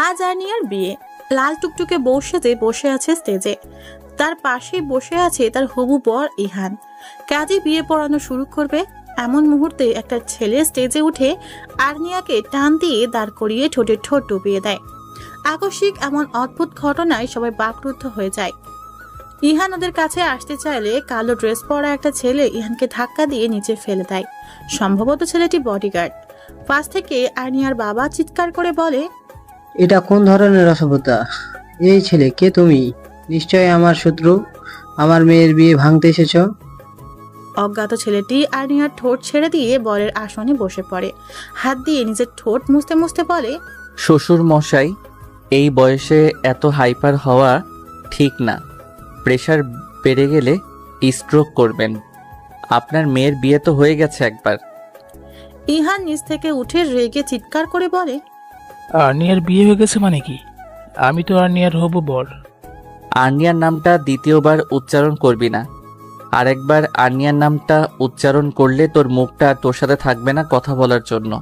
আজ আর্নিয়ার বিয়ে। লাল টুকটুকে বউ সেজে বসে আছে স্টেজে। তার পাশে বসে আছে তার হবু বর ইহান। কাজী বিয়ে পড়ানো শুরু করবে এমন মুহূর্তে একটা ছেলে স্টেজে উঠে আর্নিয়াকে টান দিয়ে দাঁড় করিয়ে ঠোঁটে ঠোঁট ডুবিয়ে দেয়। আকস্মিক এমন অদ্ভুত ঘটনায় সবাই বাকরুদ্ধ হয়ে যায়। ইহান ওদের কাছে আসতে চাইলে কালো ড্রেস পরা একটা ছেলে ইহানকে ধাক্কা দিয়ে নিচে ফেলে দেয়। সম্ভবত ছেলেটি বডিগার্ড। পাশ থেকে আর্নিয়ার বাবা চিৎকার করে বলে, এটা কোন ধরনের অসভ্যতা? এই ছেলে কে তুমি? নিশ্চয়ই আমার শত্রু। আমার মেয়ের বিয়ে ভাঙতে এসেছো। অজ্ঞাত ছেলেটি আর্নিয়ার ঠোঁট ছেড়ে দিয়ে বরের আসনে বসে পড়ে। হাত দিয়ে নিজের ঠোঁট মুছতে মুছতে বলে, শ্বশুর মশাই, এই বয়সে এত হাইপার হওয়া ঠিক না। প্রেশার বেড়ে গেলে স্ট্রোক করবেন। আপনার মেয়ের বিয়ে তো হয়ে গেছে একবার। ইহান নিচ থেকে উঠে রেগে চিৎকার করে বলে, আর্নিয়ার বিয়ে হয়ে গেছে মানে কি? আমি তো আর্নিয়ার হবু বর। আর্নিয়ার নামটা দ্বিতীয়বার উচ্চারণ করবি না। আরেকবার আর্নিয়ার নামটা উচ্চারণ করলে তোর মুখটা তোর সাথে থাকবে না কথা বলার জন্য।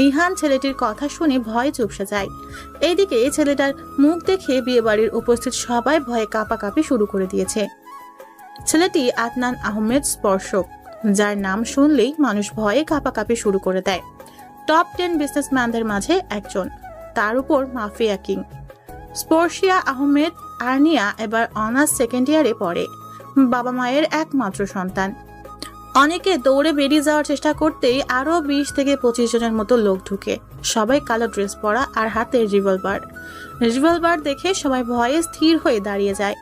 ইহান ছেলেটির কথা শুনে ভয়ে চুপসে যায়। এইদিকে ছেলেটার মুখ দেখে বিয়েবাড়ির উপস্থিত সবাই ভয়ে কাঁপাকাঁপি শুরু করে দিয়েছে। ছেলেটি আদনান আহমেদ স্পর্শক, যার নাম শুনলেই মানুষ ভয়ে কাঁপাকাঁপি শুরু করে দেয়। টপ 10 বিজনেসম্যানদের মাঝে একজন, তার উপর mafia king. Sparshia Ahmed hernia এবার অনার্স সেকেন্ড ইয়ারে পড়ে। বাবা মায়ের একমাত্র সন্তান। অনেকে দৌড়ে বেরিয়ে যাওয়ার চেষ্টা করতেই আরো 20 থেকে 25 জনের মতো লোক ঢুকে। সবাই কালো ড্রেস পরা আর হাতে রিভলভার দেখে সবাই ভয়ে স্থির হয়ে দাঁড়িয়ে যায়।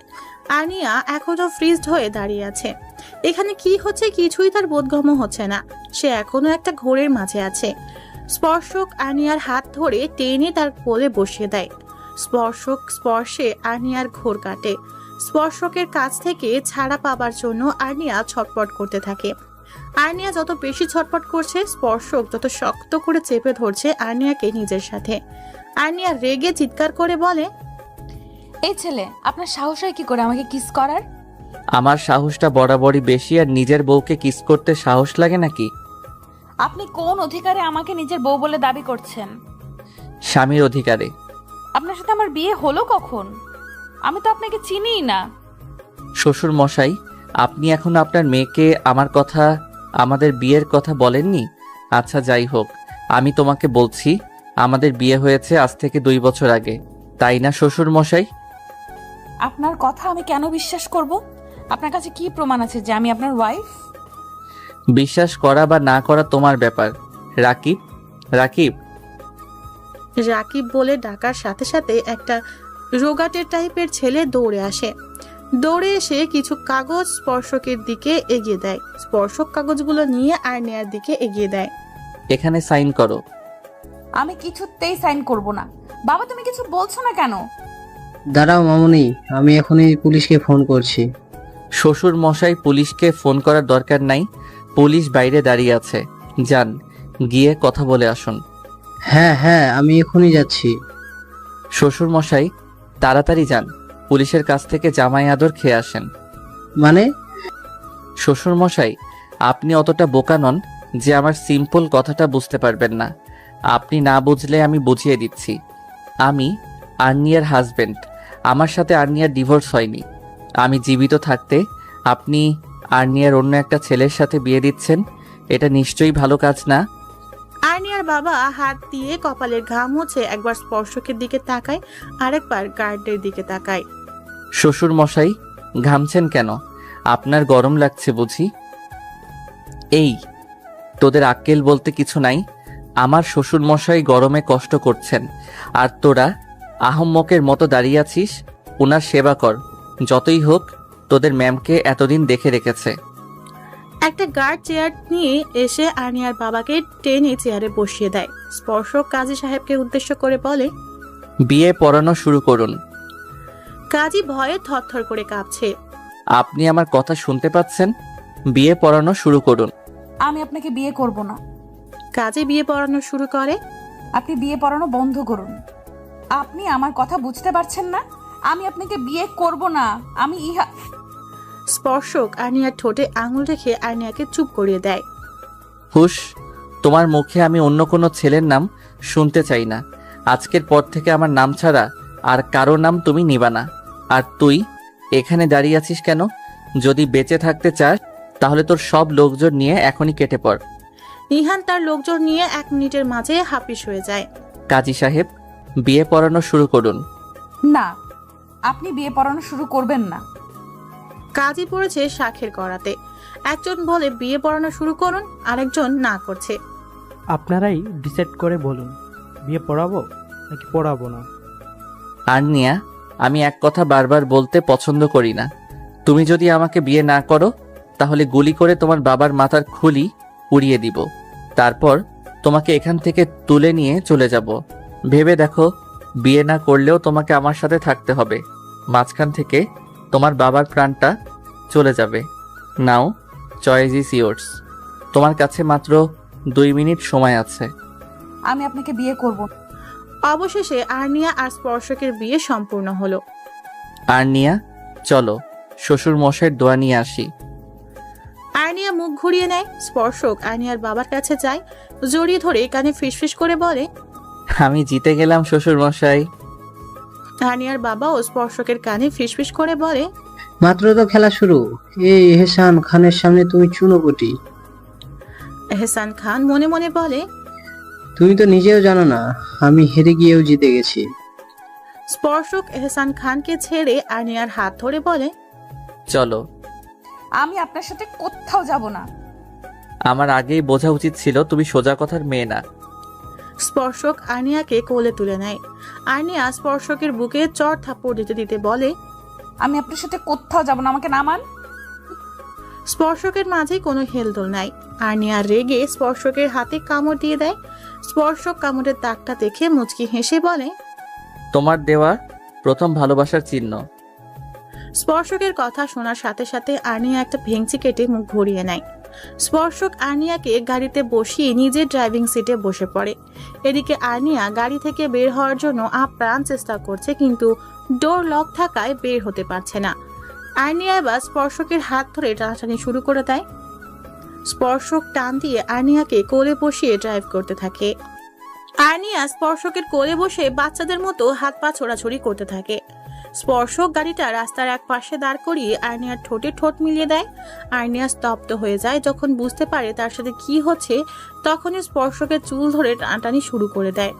আর্নিয়া এখনো ফ্রিজড হয়ে দাঁড়িয়ে আছে। এখানে কি হচ্ছে কিছুই তার বোধগম্য হচ্ছে না। সে এখনো একটা ঘোরের মাঝে আছে। স্পর্শক আর্নিয়ার হাত ধরে টেনে তার কোলে বসিয়ে দেয়। স্পর্শে আর্নিয়ার ঘোর কাটে। স্পর্শকের কাছ থেকে ছাড়া পাবার জন্য আর্নিয়া ছটপট করতে থাকে। আর্নিয়া যত বেশি ছটপট করছে, স্পর্শক তত শক্ত করে চেপে ধরছে আর্নিয়াকে নিজের সাথে। আর্নিয়া রেগে চিৎকার করে বলে, এই ছেলে, আপনার সাহস হয় কি করে আমাকে কিস করার? আমার সাহসটা বরাবরই বেশি, আর নিজের বউকে কিস করতে সাহস লাগে নাকি? আপনি কোন অধিকারে আমাকে নিজের বউ বলে দাবি করছেন? স্বামীর অধিকারে। আপনার সাথে আমার বিয়ে হলো কখন? আমি তো আপনাকে চিনিই না। শ্বশুর মশাই, আপনি এখন আপনার মেয়েকে আমার কথা, আমাদের বিয়ের কথা বলেননি। আচ্ছা যাই হোক, আমি তোমাকে বলছি, আমাদের বিয়ে হয়েছে আজ থেকে 2 বছর আগে, তাই না শ্বশুর মশাই? আপনার কথা আমি কেন বিশ্বাস করব? আপনার কাছে কি প্রমাণ আছে যে আমি আপনার ওয়াইফ? বিশ্বাস করা বা না করা তোমার ব্যাপার। রাকিব, রাকিব। রাকিব বলে ডাকার সাথে সাথে একটা রোগাটের টাইপের ছেলে দৌড়ে আসে। দৌড়ে এসে কিছু কাগজ স্পর্শকের দিকে এগিয়ে দেয়। স্পর্শক কাগজগুলো নিয়ে আর্নিয়ার দিকে এগিয়ে দেয়। এখানে সাইন করো। আমি কিছুতেই সাইন করব না। বাবা, তুমি কিছু বলছো না কেন? দাঁড়াও মামুনি, আমি এখনই পুলিশকে ফোন করছি। শ্বশুর মশাই, পুলিশকে ফোন করার দরকার নাই। পুলিশ বাইরে দাঁড়িয়ে আছে, যান গিয়ে কথা বলে আসুন। হ্যাঁ হ্যাঁ, আমি এখনই যাচ্ছি। শ্বশুর মশাই, তাড়াতাড়ি যান, পুলিশের কাছ থেকে জামাই আদর খেয়ে আসেন। মানে? শ্বশুর মশাই, আপনি অতটা বোকা নন যে আমার সিম্পল কথাটা বুঝতে পারবেন না। আপনি না বুঝলে আমি বুঝিয়ে দিচ্ছি। আমি আর্নিয়ার হাজবেন্ড। আমার সাথে আর্নিয়ার ডিভোর্স হয়নি। আমি জীবিত থাকতে আপনি আর্নিয়ার অন্য একটা ছেলের সাথে বিয়ে দিচ্ছেন, এটা নিশ্চয়ই ভালো কাজ না। আর্নিয়ার বাবা হাত দিয়ে কপালের ঘাম মুছে একবার স্পর্শকের দিকে তাকায়, আরেকবার গার্ডের দিকে তাকায়। শ্বশুর মশাই, ঘামছেন কেন? আপনার গরম লাগছে বুঝি? এই, তোদের আক্কেল বলতে কিছু নাই? আমার শ্বশুর মশাই গরমে কষ্ট করছেন, আর তোরা আহম্মকের মতো দাঁড়িয়ে আছিস। ওনার সেবা কর। যতই হোক, তোদের ম্যামকে এতদিন দেখে রেখেছে। একটা গার্ড চেয়ার নিয়ে এসে আর্নিয়ার বাবাকে টেনে চেয়ারে বসিয়ে দেয়। স্পর্শক কাজী সাহেবকে উদ্দেশ্য করে বলে, বিয়ে পড়ানো শুরু করুন। কাজী ভয়ে থরথর করে কাঁপছে। আপনি আমার কথা শুনতে পাচ্ছেন? বিয়ে পড়ানো শুরু করুন। আমি আপনাকে বিয়ে করব না। কাজী বিয়ে পড়ানো শুরু করে। আপনি বিয়ে পড়ানো বন্ধ করুন। আপনি আমার কথা বুঝতে পারছেন না? আমি আপনাকে বিয়ে করব না। আমি স্পর্শক আর্নিয়ার ঠোঁটে আঙুল রেখে আর্নিয়াকে চুপ করিয়ে দেয়। হুশ, তোমার মুখে আমি অন্য কোনো ছেলের নাম শুনতে চাই না। আজকের পর থেকে আমার নাম ছাড়া আর কারো নাম তুমি নিবা না। আর তুই এখানে দাঁড়িয়ে আছিস কেন? যদি বেঁচে থাকতে চাস তাহলে তোর সব লোকজন নিয়ে এখনই কেটে পড়। ইহান তার লোকজন নিয়ে 1 মিনিটের মাঝে হাপিস হয়ে যায়। কাজী সাহেব, বিয়ে পড়ানো শুরু করুন। না, আপনি বিয়ে পড়ানো শুরু করবেন না। কাজী পড়েছে শাখের করাতে। একজন বলে বিয়ে পড়ানো শুরু করুন, আরেকজন না করছে। আপনারাই ডিসাইড করে বলুন, বিয়ে পড়াবো নাকি পড়াবো না। আর্নিয়া, আমি এক কথা বারবার বলতে পছন্দ করি না। তুমি যদি আমাকে বিয়ে না করো তাহলে গুলি করে তোমার বাবার মাথার খুলি উড়িয়ে দিব। তারপর তোমাকে এখান থেকে তুলে নিয়ে চলে যাব। ভেবে দেখো, বিয়ে না করলেও তোমাকে আমার সাথে থাকতে হবে। মাঝখান থেকে তোমার বাবার প্রাণটা চলে যাবে। নাও, চয়েস ইজ ইয়োর্স। তোমার কাছে মাত্র 2 মিনিট সময় আছে। আমি আপনাকে বিয়ে করব। অবশেষে আর্নিয়া আর স্পর্শকের বিয়ে সম্পূর্ণ হলো। আর্নিয়া, চলো শ্বশুর মশাইয়ের দোয়া নিয়ে আসি। আর্নিয়া মুখ ঘুরিয়ে নেয়। স্পর্শক আর্নিয়ার বাবার কাছে যায়, জড়িয়ে ধরে কানে ফিসফিস করে বলে, আমি জিতে গেলাম শ্বশুর মশাই। আর্নিয়ার বাবাও স্পর্শকের কানে ফিসফিস করে বলে, মাত্র তো খেলা শুরু। এই এহসান খানের সামনে তুমি চুনোপুটি। এহসান খান মনে মনে বলে, তুমি তো নিজেও জানো না আমি হেরে গিয়েও জিতে গেছি। স্পর্শক এহসান খানকে ছেড়ে আর্নিয়ার হাত ধরে বলে, চলো। আমি আপনার সাথে কোথাও যাব না। আমার আগেই বোঝা উচিত ছিল তুমি সোজা কথার মেয়ে না। স্পর্শক আর্নিয়াকে কোলে তুলে নেয়। আর্নিয়া স্পর্শকের বুকে চড় থাপ্পড় দিতে দিতে বলে, আমি আপনার সাথে কোথাও যাব না, আমাকে নামান। স্পর্শকের মাঝে কোনো হেলদোল নাই। আর্নিয়া রেগে স্পর্শকের হাতে কামড় দিয়ে দেয়। স্পর্শক কামড়ের দাগটা দেখে মুচকি হেসে বলে, তোমার দেওয়া প্রথম ভালোবাসার চিহ্ন। স্পর্শকের কথা শোনার সাথে সাথে আর্নিয়া একটা ভেঙচি কেটে মুখ ঘুরিয়ে নেয়। স্পর্শক আর্নিয়াকে গাড়িতে বসিয়ে নিজের ড্রাইভিং সিটে বসে পড়ে। এদিকে আর্নিয়া গাড়ি থেকে বের হওয়ার জন্য আপ্রাণ চেষ্টা করছে, কিন্তু ডোর লক থাকায় বের হতে পারছে না। আর্নিয়া এবার স্পর্শকের হাত ধরে টানাটানি শুরু করে দেয়। স্পর্শক টান দিয়ে আর্নিয়াকে কোলে বসিয়ে ড্রাইভ করতে থাকে। আর্নিয়া স্পর্শকের কোলে বসে বাচ্চাদের মতো হাত পা ছোড়াছুড়ি করতে থাকে। স্পর্শক গাড়িটা রাস্তার এক পাশে দাঁড় করিয়ে আর্নিয়ার ঠোঁটে ঠোঁট মিলিয়ে দেয়। আর্নিয়া স্তব্ধ হয়ে যায়। যখন বুঝতে পারে তার সাথে কি হচ্ছে, তখনই স্পর্শকের চুল ধরে টানাটানি শুরু করে দেয়,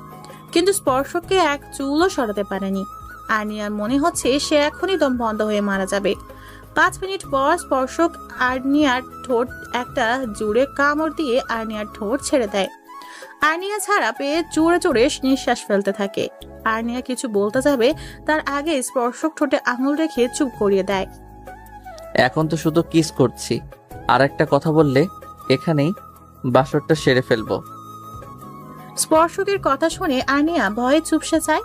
কিন্তু স্পর্শককে এক চুলও সরাতে পারেনি। আর্নিয়ার মনে হচ্ছে সে এখনই দম বন্ধ হয়ে মারা যাবে। 5 মিনিট পর স্পর্শক আর্নিয়ার ঠোঁট একটা জুড়ে কামড় দিয়ে আর্নিয়ার ঠোঁট ছেড়ে দেয়। আর্নিয়া ছাড়া পেয়ে জোরে জোরে নিঃশ্বাস ফেলতে থাকে। আর্নিয়া কিছু বলতে যাবে, তার আগে স্পর্শক ঠোঁটে আঙুল রেখে চুপ করিয়ে দেয়। এখন তো শুধু কিস করছি, আর একটা কথা বললে এখানেই বাসরটা সেরে ফেলবো। স্পর্শকের কথা শুনে আর্নিয়া ভয়ে চুপসে যায়।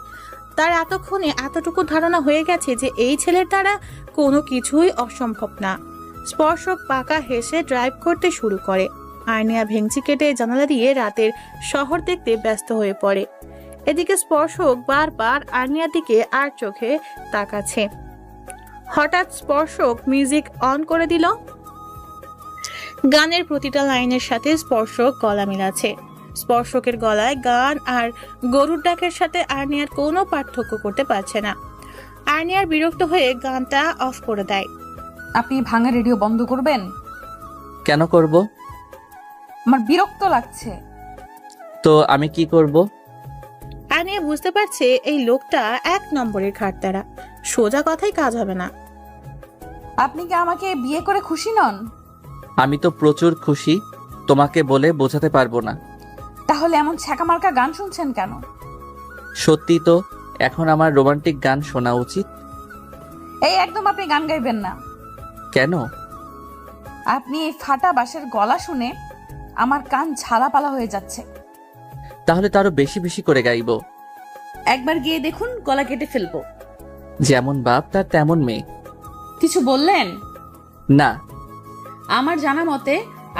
তার এতক্ষণে এতটুকু ধারণা হয়ে গেছে যে এই ছেলের দ্বারা কোনো কিছুই অসম্ভব না। স্পর্শক পাকা হেসে ড্রাইভ করতে শুরু করে। আর্নিয়া ভেঙচি কেটে জানালা দিয়ে রাতের শহর দেখতে ব্যস্ত হয়ে পড়ে। এদিকে স্পর্শক বারবার আর্নিয়ার দিকে আর চোখে তাকাচ্ছে। হঠাৎ স্পর্শক মিউজিক অন করে দিল। গানের প্রতিটা লাইনের সাথে স্পর্শক গলা মিলাচ্ছে। স্পর্শকের গলায় গান আর গরুর ডাকের সাথে আর্নিয়ার কোনো পার্থক্য করতে পারছে না। আর্নিয়ার বিরক্ত হয়ে গানটা অফ করে দেয়। আপনি ভাঙা রেডিও বন্ধ করবেন? কেন করব? আমার বিরক্ত লাগছে। তো আমি কি করব? আর্নিয়া বুঝতে পারছে এই লোকটা 1 নম্বরের খাটতারা, সোজা কথাই কাজ হবে না। আপনি কি আমাকে বিয়ে করে খুশি নন? আমি তো প্রচুর খুশি, তোমাকে বলে বোঝাতে পারবো না। তাহলে এমন ছ্যাঁকামার্কা গান শুনছেন কেন? সত্যি তো এখন আমার রোমান্টিক গান শোনা উচিত। এই একদম আপনি গান গাইবেন না। কেন? আপনি এই ফাটা বাঁশের গলা শুনে আমার কান ঝালাপালা হয়ে যাচ্ছে। তাহলে তো আরো বেশি বেশি করে গাইবো। একবার গিয়ে দেখুন, গলা কেটে ফেলবো। যেমন বাপ তার তেমন মেয়ে। কিছু বললেন? না। আমার জানা মতে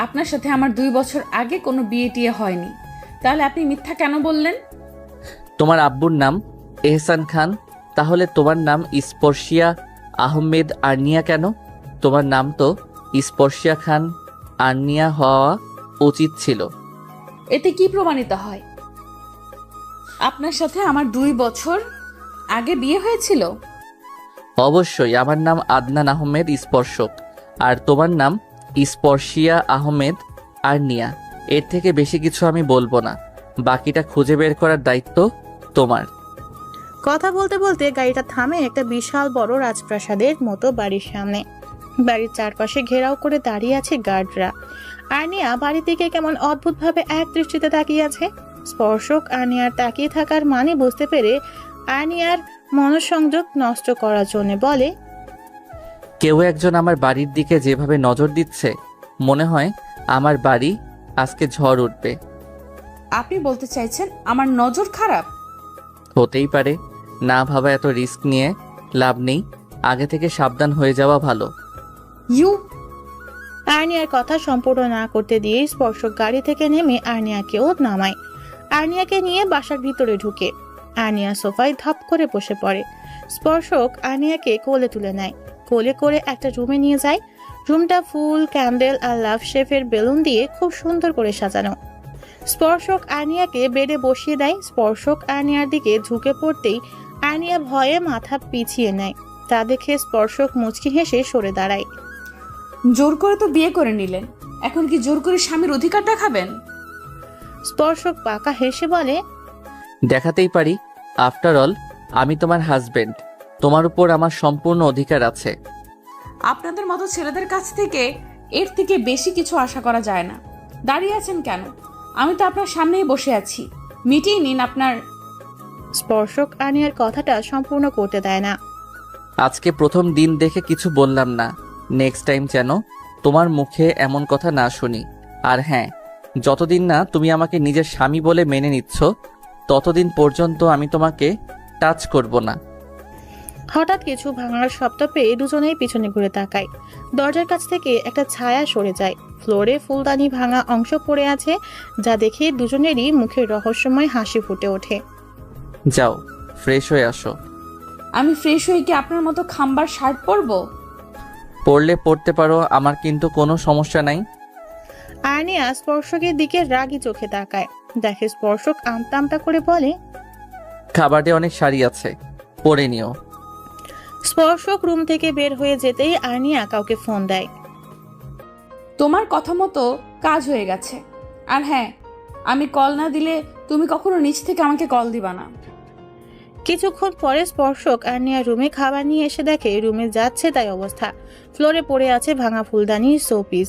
আপনার সাথে আমার 2 বছর আগে কোনো বিয়ে টিয়ে হয়নি। তাহলে আপনি মিথ্যা কেন বললেন? তোমার আব্বুর নাম এহসান খান, তাহলে তোমার নাম স্পর্শিয়া আহমেদ আর্নিয়া কেন? তোমার নাম তো স্পর্শিয়া খান আর্নিয়া হওয়া উচিত ছিল। এতে কি প্রমাণিত হয়? আপনার সাথে আমার 2 বছর আগে বিয়ে হয়েছিল? অবশ্যই, আমার নাম আদনান আহমেদ স্পর্শক, আর তোমার নাম স্পর্শিয়া আহমেদ আর্নিয়া। এর থেকে বেশি কিছু আমি বলবো না, বাকিটা খুঁজে বের করার দায়িত্ব তোমার। কথা বলতে বলতে গাড়িটা থামে একটা বিশাল বড় রাজপ্রাসাদের মতো বাড়ির সামনে। বাড়ির চারপাশে ঘেরাও করে দাঁড়িয়ে আছে গার্ডরা। আর্নিয়া বাড়ির দিকে কেমন অদ্ভুতভাবে এক দৃষ্টিতে তাকিয়ে আছে। স্পর্শক আর্নিয়ার তাকিয়ে থাকার মানে বুঝতে পেরে আর্নিয়ার মনোসংযোগ নষ্ট করার জন্য বলে, কেউ একজন আমার বাড়ির দিকে যেভাবে নজর দিচ্ছে, মনে হয় আমার বাড়ি আজকে ঝড় উঠবে। আপনি বলতে চাইছেন আমার নজর খারাপ? হতেই পারে, না ভাবা এত রিস্ক নিয়ে লাভ নেই, আগে থেকে সাবধান হয়ে যাওয়া ভালো। ইউ আর্নিয়ার কথা সম্পূর্ণ না করতে দিয়ে স্পর্শক গাড়ি থেকে নেমে আর্নিয়াকেও নামায়। আর্নিয়াকে নিয়ে বাসার ভিতরে ঢুকে আর্নিয়া সোফায় ধপ করে বসে পড়ে। স্পর্শক আর্নিয়াকে কোলে তুলে নেয়, কোলে করে একটা রুমে নিয়ে যায়। রুমটা ফুল, ক্যান্ডেল আর লাভ শেফের বেলুন দিয়ে খুব সুন্দর করে সাজানো। স্পর্শক আর্নিয়াকে বেডে বসিয়ে দেয়। স্পর্শক আর্নিয়ার দিকে ঝুঁকে পড়তেই আর্নিয়া ভয়ে মাথা পিছিয়ে নেয়। তা দেখে স্পর্শক মুচকি হেসে সরে দাঁড়ায়। জোর করে তো বিয়ে করে নিলেন, এখন কি জোর করে স্বামীর অধিকারটা খাবেন? স্পর্শক বাঁকা হেসে বলে, দেখাতেই পারি, আফটার অল আমি তোমার হাজবেন্ড, তোমার উপর আমার সম্পূর্ণ অধিকার আছে। আপনাদের মতো ছেলেদের কাছ থেকে এর থেকে বেশি কিছু আশা করা যায় না। দাঁড়িয়ে আছেন কেন? আমি তো আপনার সামনেই বসে আছি, মিটিয়ে নিন আপনার। স্পর্শক আর্নিয়ার কথাটা সম্পূর্ণ করতে দেয় না। আজকে প্রথম দিন দেখে কিছু বললাম না, নেক্সট টাইম যেন তোমার মুখে এমন কথা না শুনি। আর হ্যাঁ, যতদিন না তুমি আমাকে নিজের স্বামী বলে মেনে নিচ্ছ, ততদিন পর্যন্ত আমি তোমাকে টাচ করব না। হঠাৎ কিছু ভাঙার শব্দ পেয়ে দুজনেই পিছনে ঘুরে তাকায়। দরজার কাছ থেকে একটা ছায়া সরে যায়। ফ্লোরে ফুলদানি ভাঙা অংশ পড়ে আছে, যা দেখে দুজনেরই মুখে রহস্যময় হাসি ফুটে ওঠে। যাও, ফ্রেশ হয়ে আসো। আমি ফ্রেশ হয়ে কি আপনার মতো খাম্বার শার্ট পরবো? পড়লে পড়তে পারো, আমার কিন্তু কোনো সমস্যা নাই। আর্নিয়া স্পর্শকের দিকে রাগী চোখে তাকায়। দেখে স্পর্শক আমতা আমতা করে বলে, খাবারে অনেক শাড়ি আছে, পরে নিও। স্পর্শক রুম থেকে বের হয়ে যেতেই আর্নিয়া কাউকে ফোন দেয়। তোমার কথা মতো কাজ হয়ে গেছে। আর হ্যাঁ, আমি কল না দিলে তুমি কখনো নিচ থেকে আমাকে কল দিবা না। কিছুক্ষণ পরে স্পর্শক আর্নিয়া রুমে খাবার নিয়ে এসে দেখে রুমে যাচ্ছে তাই অবস্থা। ফ্লোরে পড়ে আছে ভাঙা ফুলদানি, শোপিস,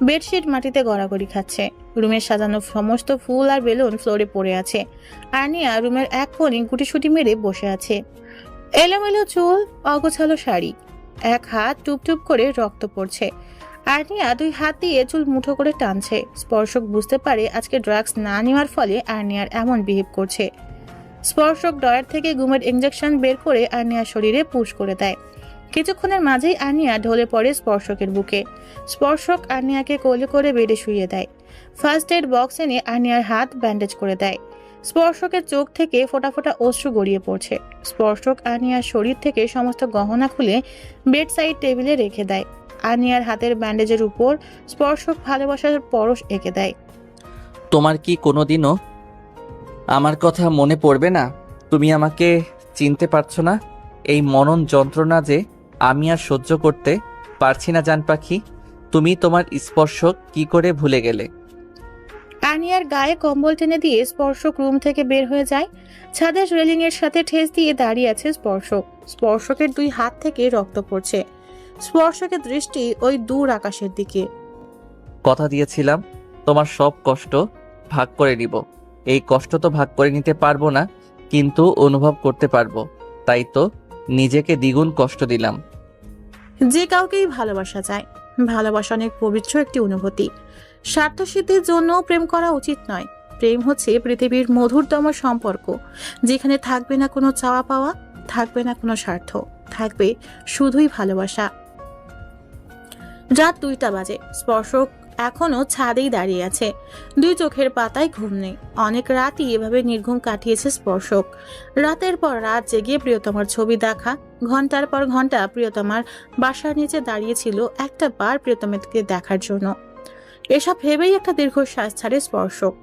বেডশিট মাটিতে গড়াগড়ি খাচ্ছে। রুমের সাজানো সমস্ত ফুল আর বেলুন ফ্লোরে পড়ে আছে। আর্নিয়া রুমের এক কোণে গুটিসুটি মেরে বসে আছে। এলোমেলো চুল, অগোছালো শাড়ি, এক হাত টুপটুপ করে রক্ত পড়ছে। আর্নিয়া 2 হাত দিয়ে চুল মুঠো করে টানছে। স্পর্শক বুঝতে পারে আজকে ড্রাগস না নেওয়ার ফলে আর্নিয়ার এমন বিহেভ করছে। স্পর্শক ডয়ার থেকে ঘুমের ইনজেকশন বের করে আর্নিয়ার শরীরে পুশ করে দেয়। কিছুক্ষণের মাঝেই আর্নিয়া ঢলে পড়ে স্পর্শকের বুকে। স্পর্শক আর্নিয়াকে কোলে করে বেডে শুইয়ে দেয়। ফার্স্ট এড বক্স এনে আর্নিয়ার হাত ব্যান্ডেজ করে দেয়। স্পর্শকের চোখ থেকে ফোঁটা ফোঁটা অশ্রু গড়িয়ে পড়ছে। স্পর্শক আর্নিয়ার শরীর থেকে সমস্ত গহনা খুলে বেড সাইড টেবিলে রেখে দেয়। আর্নিয়ার হাতের ব্যান্ডেজের উপর স্পর্শক ভালোবাসার পরশ এঁকে দেয়। তোমার কি কোনোদিনও আমার কথা মনে পড়বে না? তুমি আমাকে চিনতে পারছো না? এই মনন যন্ত্রণা যে আমি আর সহ্য করতে পারছি না জান পাখি। তুমি তোমার স্পর্শ কি করে ভুলে গেলে? আর্নিয়ার গায়ে কম্বল টেনে দিয়ে স্পর্শক রুম থেকে বের হয়ে যায়। ছাদের রেলিং এর সাথে ঠেস দিয়ে দাঁড়িয়ে আছে স্পর্শক। স্পর্শকের 2 হাত থেকে রক্ত পড়ছে। স্পর্শকের দৃষ্টি ওই দূর আকাশের দিকে। কথা দিয়েছিলাম তোমার সব কষ্ট ভাগ করে নিব। এই কষ্ট তো ভাগ করে নিতে পারবো না, কিন্তু অনুভব করতে পারবো। তাই তো নিজেকে দ্বিগুণ কষ্ট দিলাম। যে কাউকেই ভালোবাসা যায়। ভালোবাসা অনেক পবিত্র একটি অনুভূতি। স্বার্থসিদ্ধির জন্য প্রেম করা উচিত নয়। প্রেম হচ্ছে পৃথিবীর মধুরতম সম্পর্ক, যেখানে থাকবে না কোনো চাওয়া পাওয়া, থাকবে না কোনো স্বার্থ, থাকবে শুধুই ভালোবাসা। রাত 2টা বাজে। স্পর্শক এখনো ছাদেই দাঁড়িয়ে আছে। 2 চোখের পাতায় ঘুম নেই। অনেক রাতই এভাবে নির্ঘুম কাটিয়েছে স্পর্শক। রাতের পর রাত জেগে প্রিয়তমার ছবি দেখা, ঘন্টার পর ঘন্টা প্রিয়তমার বাসার নিচে দাঁড়িয়েছিল একটা বার প্রিয়তমাকে দেখার জন্য। এসব ভেবেই একটা দীর্ঘশ্বাস ছাড়ে স্পর্শক।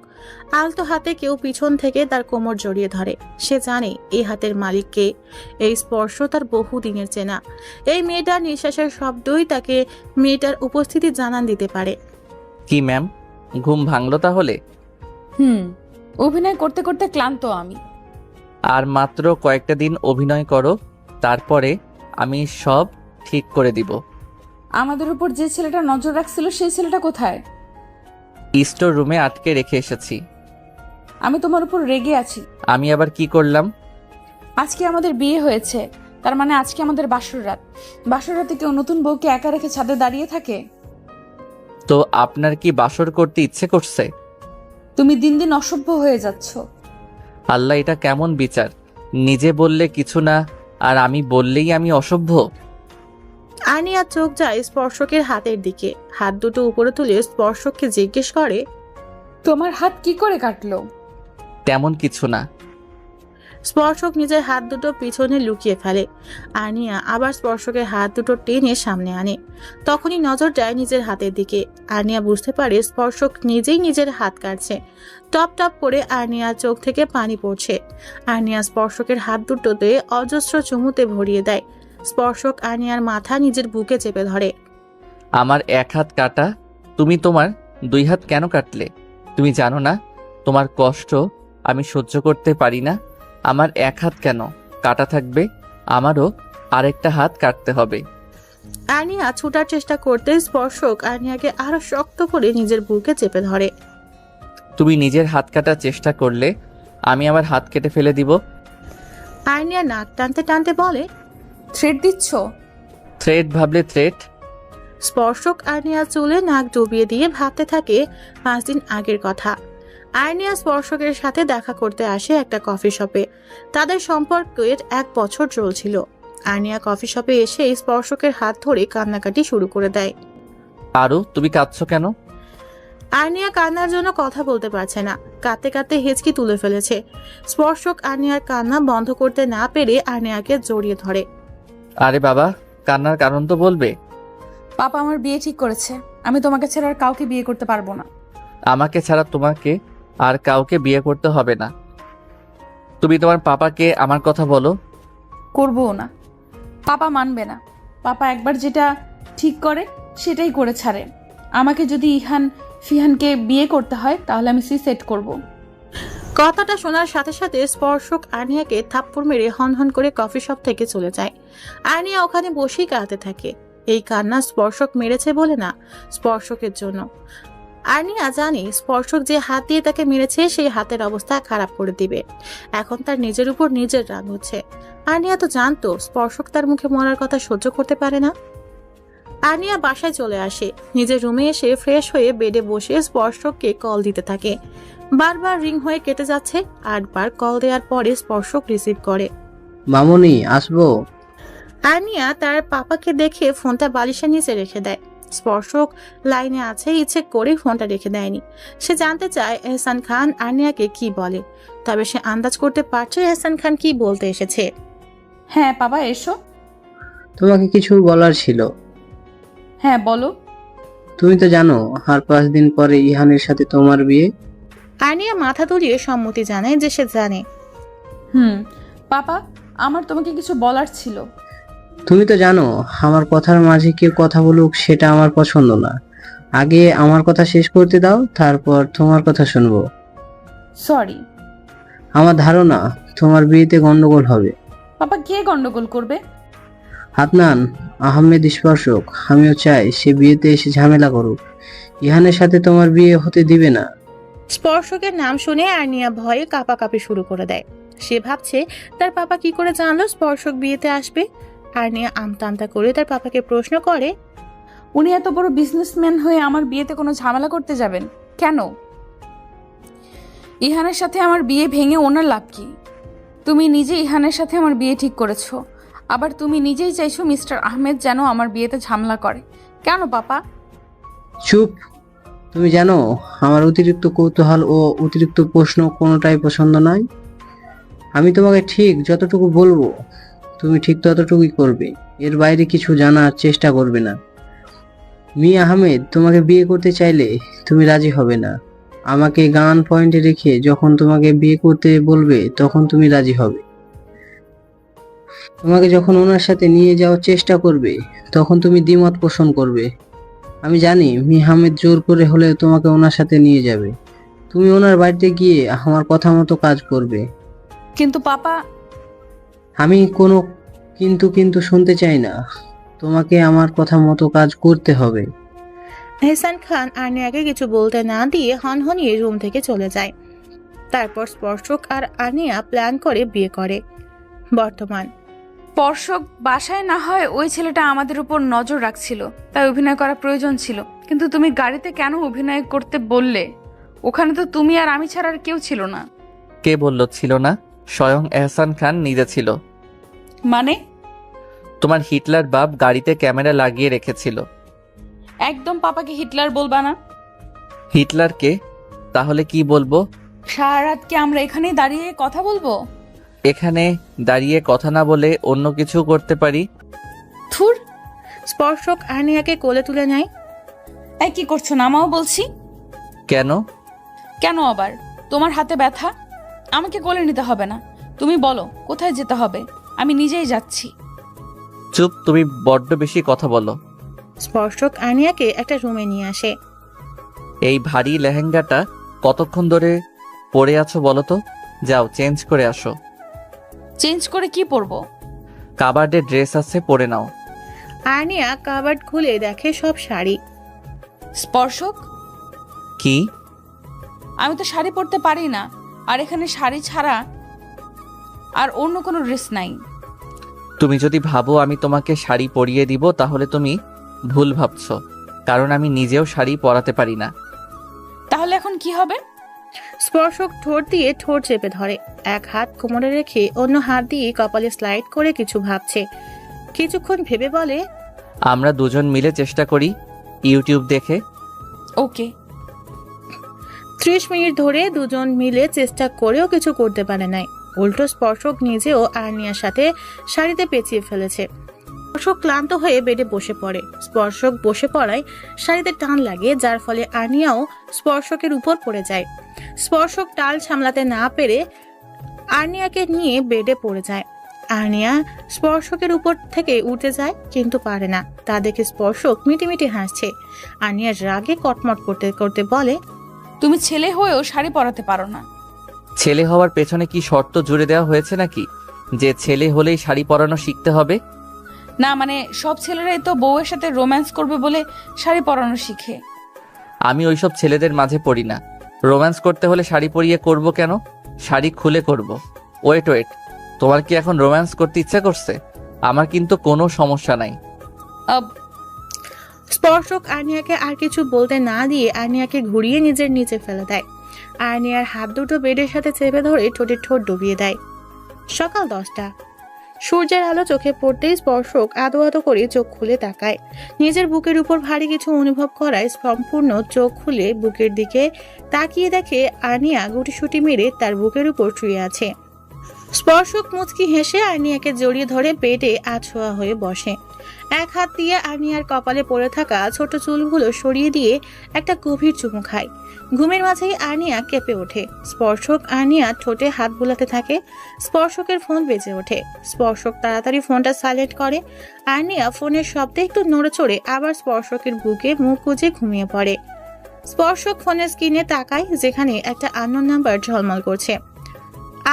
আলতো হাতে কেউ পিছন থেকে তার কোমর জড়িয়ে ধরে। সে জানে এই হাতের মালিক কে। এই স্পর্শ তার বহুদিনের চেনা। এই মেয়েটার নিঃশ্বাসের শব্দই তাকে মেয়েটার উপস্থিতি জানান দিতে পারে। কি ম্যাম, ঘুম ভাঙলো তাহলে? অভিনয় করতে করতে ক্লান্ত আমি। আর মাত্র কয়েকটা দিন অভিনয় করো, তারপরে আমি সব ঠিক করে দিব। আমাদের উপর যে ছেলেটা নজর রাখছিল সেই ছেলেটা কোথায়? স্টোর রুমে আটকে রেখে এসেছি। আমি তোমার উপর রেগে আছি। আমি আবার কি করলাম? আজকে আমাদের বিয়ে হয়েছে, তার মানে আজকে আমাদের বাসর রাত। বাসর রাতে কেউ নতুন বউকে একা রেখে ছাদে দাঁড়িয়ে থাকে? তো আপনার কি বাসর করতে ইচ্ছে করছে? তুমি দিন দিন অসভ্য হয়ে যাচ্ছ। আল্লাহ, এটা কেমন বিচার? নিজে বললে কিছু না, আর আমি বললেই আমি অসভ্য? আনিয়ার চোখ যায় স্পর্শকের হাতের দিকে। হাত দুটো উপরে তুলে স্পর্শককে জিজ্ঞেস করে, তোমার হাত কি করে কাটলো? তেমন কিছু না। স্পর্শক নিজের হাত দুটো পিছনে লুকিয়ে ফেলে। আনিয়া আবার স্পর্শকের হাত দুটো টেনে সামনে আনে। তখনই নজর যায় নিজের হাতের দিকে। আনিয়া বুঝতে পারে স্পর্শক নিজেই নিজের হাত কাটছে। টপ টপ করে আনিয়ার চোখ থেকে পানি পড়ছে। আনিয়া স্পর্শকের হাত দুটোতে অজস্র চুমুতে ভরিয়ে দেয়। স্পর্শক আনিয়ার মাথা নিজের বুকে চেপে ধরে। আমার এক হাত কাটা, তুমি তোমার 2 হাত কেন কাটলে? তুমি জানো না তোমার কষ্ট আমি সহ্য করতে পারি না? আমার এক হাত কেন কাটা থাকবে? আমারও আরেকটা হাত কাটতে হবে। আনিয়া ছুটার চেষ্টা করতে স্পর্শক আনিয়াকে আরো শক্ত করে নিজের বুকে চেপে ধরে। তুমি নিজের হাত কাটার চেষ্টা করলে আমি আমার হাত কেটে ফেলে দিব। আনিয়া নাক টানতে টানতে বলে, থ্রেট দিচ্ছ? থ্রেট ভাবলে থ্রেট। স্পর্শক আনিয়া চুলে নাক ডুবিয়ে দিয়ে ভাবতে থাকে 5 দিন আগের কথা। আনিয়া স্পর্শকের সাথে দেখা করতে আসে একটা কফি শপে। তাদের সম্পর্কের 1 বছর চলছিল। আনিয়া কফি শপে এসে স্পর্শকের হাত ধরে কান্নাকাটি শুরু করে দেয়। আরও তুমি কাঁদছো কেন? আনিয়া কান্নার জন্য কথা বলতে পারছে না। কাঁদতে কাঁদতে হেঁচকি তুলে ফেলেছে। স্পর্শক আনিয়ার কান্না বন্ধ করতে না পেরে আনিয়াকে জড়িয়ে ধরে। আরে বাবা, কান্নার কারণ তো বলবে। পাপা আমার বিয়ে ঠিক করেছে। আমি তোমাকে ছাড়া আর কাউকে বিয়ে করতে পারবো না। আমাকে ছাড়া তোমাকে আর কাউকে বিয়ে করতে হবে না। তুমি তোমার পাপাকে আমার কথা বলো। করবো না। পাপা মানবে না। পাপা একবার যেটা ঠিক করে সেটাই করে ছাড়ে। আমাকে যদি ফিহানকে বিয়ে করতে হয় তাহলে আমি সেট করব। কথাটা শোনার সাথে সাথে স্পর্শক আনিয়াকে থাপ্পড় মেরে হনহন করে কফি শপ থেকে চলে যায়। আনিয়া ওখানে বসেই কাঁদতে থাকে। এই কান্না স্পর্শক মেরেছে বলে না, স্পর্শকের জন্য। আনিয়া জানে স্পর্শক যে হাত দিয়ে তাকে মেরেছে সেই হাতের অবস্থা খারাপ করে দিবে। এখন তার নিজের উপর নিজের রাগ হচ্ছে। আনিয়া তো জানতো স্পর্শক তার মুখে মরার কথা সহ্য করতে পারে না। আনিয়া বাসায় চলে আসে। নিজের রুমে এসে ফ্রেশ হয়ে বেডে বসে স্পর্শককে কল দিতে থাকে। বারবার রিং হয়ে কেটে যাচ্ছে। 8 বার কল দেওয়ার পরে স্পর্শক রিসিভ করে। মামুনি, আসবো? আনিয়া তার পাপাকে দেখে ফোনটা বালিশের নিচে রেখে দেয়। স্পর্শক লাইনে আছে, ইচ্ছে করে ফোনটা রেখে দেয়নি। সে জানতে চায় এহসান খান আনিয়াকে কি বলে। তবে সে আন্দাজ করতে পারছে এহসান খান কি বলতে এসেছে। হ্যাঁ বাবা, এসো। তোমাকে কিছু বলার ছিল। হ্যাঁ বলো। তুমি তো জানো আর 5 দিন পরে ইহানের সাথে তোমার বিয়ে। আনিয়া মাথা দুলিয়ে সম্মতি জানায় যে সে জানে। পাপা, আমার তোমাকে কিছু বলার ছিল। তুমি তো জানো আমার কথার মাঝে কেউ কথা বলুক সেটা আমার পছন্দ না। আগে আমার কথা শেষ করতে দাও, তারপর তোমার কথা শুনবো। সরি। আমার ধারণা তোমার বিয়েতে গন্ডগোল হবে। পাপা, কে গন্ডগোল করবে? আদনান আহমেদ স্পর্শক। আমিও চাই সে বিয়েতে এসে ঝামেলা করুক। ইহানের সাথে তোমার বিয়ে হতে দিবে না। স্পর্শকের নাম শুনে আনিয়া ভয়ে কাঁপাকাঁপি শুরু করে দেয়। সে ভাবছে তার পাপা কি করে জানলো স্পর্শক বিয়েতে আসবে। আনিয়া আমতা আমতা করে তার পাপাকে প্রশ্ন করে, উনি এত বড় বিজনেসম্যান হয়ে আমার বিয়েতে কোনো ঝামেলা করতে যাবেন কেন? ইহানের সাথে আমার বিয়ে ভেঙে ওনার লাভ কি? তুমি নিজে ইহানের সাথে আমার বিয়ে ঠিক করেছো, আবার তুমি নিজেই চাইছো মিস্টার আহমেদ যেন আমার বিয়েতে ঝামেলা করে। কেন পাপা? চুপ। তুমি জানো আমার অতিরিক্ত কৌতূহল ও অতিরিক্ত প্রশ্ন কোনোটাই পছন্দ নয়। আমি তোমাকে ঠিক যতটুকু বলবো তুমি ঠিক ততটুকুই করবে। এর বাইরে কিছু জানার চেষ্টা করবে না। মিয়া আহমেদ তোমাকে বিয়ে করতে চাইলে তুমি রাজি হবে না। আমাকে গান পয়েন্টে রেখে যখন তোমাকে বিয়ে করতে বলবে তখন তুমি রাজি হবে। তোমাকে যখন ওনার সাথে নিয়ে যাওয়ার চেষ্টা করবে তখন তুমি দ্বিমত পোষণ করবে। আমি জানি মিহামেদ জোর করে হলেও তোমাকে ওনার সাথে নিয়ে যাবে। তুমি ওনার বাড়িতে গিয়ে আমার কথা মতো কাজ করবে। কিন্তু পাপা, আমি কোনো কিন্তু কিন্তু শুনতে চাই না। তোমাকে আমার কথা মতো কাজ করতে হবে। এহসান খান আর্নিয়াকে কিছু বলতে না দিয়ে হনহনিয়ে রুম থেকে চলে যায়। তারপর স্পর্শক আর আর্নিয়া প্ল্যান করে বিয়ে করে। বর্তমান স্পর্শক বাসায় না হয় ওই ছেলেটা আমাদের উপর নজর রাখছিল, তাই অভিনয় করা প্রয়োজন ছিল। কিন্তু তুমি গাড়িতে কেন অভিনয় করতে বললে? ওখানে তো তুমি আর আমি ছাড়া আর কেউ ছিল না। কে বলল ছিল না? স্বয়ং এহসান খান নিজে ছিল। মানে? তোমার হিটলার বাপ গাড়িতে ক্যামেরা লাগিয়ে রেখেছিল। একদম পাপাকে হিটলার বলবা না। হিটলারকে? তাহলে কি বলবো? সারা রাত কি আমরা এখানেই দাঁড়িয়ে কথা বলবো? এখানে দাঁড়িয়ে কথা না বলে অন্য কিছু করতে পারি। থুর। স্পর্শক আর্নিয়াকে কোলে তুলে নেয়। এই কি করছো? নামাও বলছি। কেন? কেন আবার? তোমার হাতে ব্যথা? আমাকে কোলে নিতে হবে না। তুমি বলো কোথায় যেতে হবে, আমি নিজেই যাচ্ছি। চুপ, তুমি বড্ড বেশি কথা বলো। স্পর্শক আর্নিয়াকে একটা রুমে নিয়ে আসে। এই ভারী লেহেঙ্গাটা কতক্ষণ ধরে পরে আছো বলো তো? যাও চেঞ্জ করে আসো। চেঞ্জ করে কি পরবো? কাবার্ডে ড্রেস আছে, পরে নাও। আর্নিয়া কাবার্ড খুলে দেখে সব শাড়ি। স্পর্শক, কি? আমি তো শাড়ি পরতে পারি না, আর এখানে শাড়ি ছাড়া আর অন্য কোনো ড্রেস নাই। তুমি যদি ভাবো আমি তোমাকে শাড়ি পরিয়ে দিব তাহলে তুমি ভুল ভাবছো, কারণ আমি নিজেও শাড়ি পরাতে পারি না। তাহলে এখন কি হবে? স্পর্শক ঠোঁট দিয়ে ঠোঁট চেপে ধরে, এক হাত কোমরে রেখে অন্য হাত দিয়ে কপালে স্লাইড করে কিছু ভাবছে। কিছুক্ষণ ভেবে বলে, আমরা দুজন মিলে চেষ্টা করি ইউটিউব দেখে। ওকে। 30 মিনিট ধরে দুজন মিলে চেষ্টা করেও কিছু করতে পারে নাই। উল্টো স্পর্শক নিজেও আর্নিয়ার সাথে শাড়িতে পেঁচিয়ে ফেলেছে। স্পর্শক ক্লান্ত হয়ে বেডে বসে পড়ে। স্পর্শক বসে পড়ায় শাড়িতে টান লাগে, যার ফলে আর্নিয়াও স্পর্শকের উপর পড়ে যায়। স্পর্শক টাল সামলাতে না পেরে আর্নিয়াকে নিয়ে বেডে পড়ে যায়। আর্নিয়া স্পর্শকের উপর থেকে উঠে যায়, কিন্তু পারে না। তা দেখে স্পর্শক মিটিমিটি হাসছে। আর্নিয়ার রাগে কটমট করতে করতে বলে, তুমি ছেলে হয়েও শাড়ি পরাতে পারো না। ছেলে হওয়ার পেছনে কি শর্ত জুড়ে দেওয়া হয়েছে নাকি, যে ছেলে হলেই শাড়ি পরানো শিখতে হবে? না মানে সব ছেলেরাই তো বউয়ের সাথে রোম্যান্স করবে বলে শাড়ি পরানো শিখে। আমি ওইসব ছেলেদের মাঝে পড়ি না। রোম্যান্স করতে হলে শাড়ি পরিয়ে করব কেন? শাড়ি খুলে করব। ওয়েট ওয়েট, তোমার কি এখন রোম্যান্স করতে ইচ্ছা করছে? আমার কিন্তু কোনো সমস্যা নাই। স্পর্শক আর্নিয়াকে আর কিছু বলতে না দিয়ে আর্নিয়াকে ঘুরিয়ে নিজের নিচে ফেলে দেয়। আর্নিয়ার হাত দুটো বেডের সাথে চেপে ধরে ঠোঁটে ঠোঁট ডুবিয়ে দেয়। সকাল 10টা। সূর্যের আলো চোখে পড়তেই স্পর্শক আদো আদো করে চোখ খুলে তাকায়। নিজের বুকের উপর ভারী কিছু অনুভব করায় সম্পূর্ণ চোখ খুলে বুকের দিকে তাকিয়ে দেখে আর্নিয়া গুটিসুটি মেরে তার বুকের উপর শুয়ে আছে। স্পর্শক মুচকি হেসে আর্নিয়াকে জড়িয়ে ধরে বেডে আছোয়া হয়ে বসে। এক হাত দিয়ে আর্নিয়ার কপালে পড়ে থাকা ছোট চুলগুলো সরিয়ে দিয়ে একটা গভীর চুমু খায়। ঘুমের মাঝেই আর্নিয়া কেঁপে ওঠে। স্পর্শক আর্নিয়া ঠোঁটে হাত বুলাতে থাকে। স্পর্শকের ফোন বেজে ওঠে। স্পর্শক তাড়াতাড়ি ফোনটা সাইলেন্ট করে। আর্নিয়া ফোনের শব্দে একটু নড়ে চড়ে আবার স্পর্শকের বুকে মুখ গুজে ঘুমিয়ে পড়ে। স্পর্শক ফোনের স্ক্রিনে তাকায়, যেখানে একটা আননোন নাম্বার ঝলমল করছে।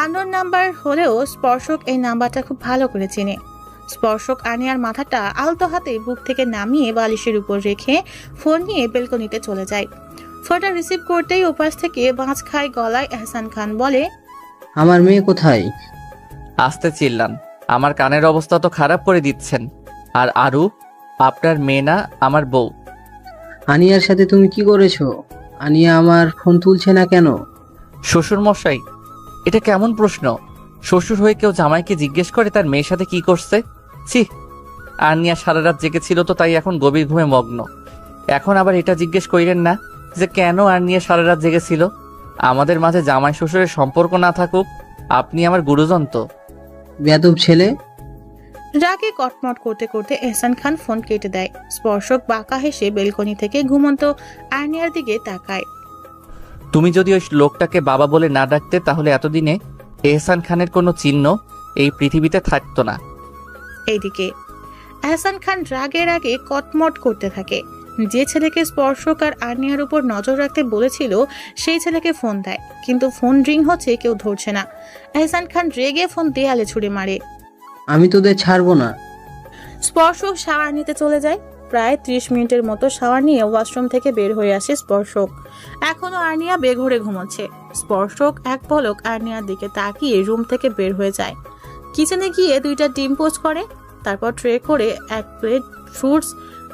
আননোন নাম্বার হলেও স্পর্শক এই নাম্বারটা খুব ভালো করে চেনে। স্পর্শক আর্নিয়ার মাথাটা আলতো হাতে বুক থেকে নামিয়ে বালিশের উপর রেখে ফোন নিয়ে বেলকনিতে চলে যায়। ফোনটা রিসিভ করতেই ওপাশ থেকে বাঁচ খায় গলায় এহসান খান বলে, আমার মেয়ে কোথায়? আস্তে চিল্লান, আমার কানের অবস্থা তো খারাপ করে দিচ্ছেন। আর আরু আপনার মেয়ে না, আমার বউ। আনিয়ার সাথে তুমি কি করেছো? আনিয়া আমার ফোন তুলছে না কেন? শ্বশুর মশাই, এটা কেমন প্রশ্ন? শ্বশুর হয়ে কেউ জামাইকে জিজ্ঞেস করে তার মেয়ের সাথে কি করছে? ছি। আর্নিয়া সারা রাত জেগেছিল তো তাই এখন গভীর ঘুমে মগ্ন। এখন আবার এটা জিজ্ঞেস করিলেন না যে কেন আর্নিয়া সারা রাত জেগেছিল? আমাদের মাঝে জামাই শ্বশুরের সম্পর্ক না থাকুক, আপনি আমার গুরুজন তো। বেয়াদব ছেলে। রাগে কটমট করতে করতে এহসান খান ফোন কেটে দেয়। স্পর্শক বাঁকা হেসে বেলকনি থেকে ঘুমন্ত আর্নিয়ার দিকে তাকায়। তুমি যদি ওই লোকটাকে বাবা বলে না ডাকতে তাহলে এতদিনে এহসান খানের কোনো চিহ্ন এই পৃথিবীতে থাকতো না। এইদিকে এহসান খান রাগের আগে কটমট করতে থাকে। যে ছেলেকে স্পর্শক আর আর্নিয়ার উপর নজর রাখতে বলেছিল সেই ছেলেকে ফোন দেয়, কিন্তু ফোন রিং হচ্ছে, কেউ ধরছে না। এহসান খান রেগে ফোন দেয়ালে ছুড়ে মারে। আমি তোদের ছাড়বো না। স্পর্শক শাওয়ার নিতে চলে যায়। প্রায় 30 মিনিটের মতো শাওয়ার নিয়ে ওয়াশরুম থেকে বের হয়ে আসে স্পর্শক। এখনো আর্নিয়া বেঘরে ঘুমোচ্ছে। স্পর্শক এক পলক আর্নিয়ার দিকে তাকিয়ে রুম থেকে বের হয়ে যায়। কিচেনে গিয়ে 2টা ডিম পোচ করে, তারপর ট্রে করে 1 প্লেট ফ্রুটস,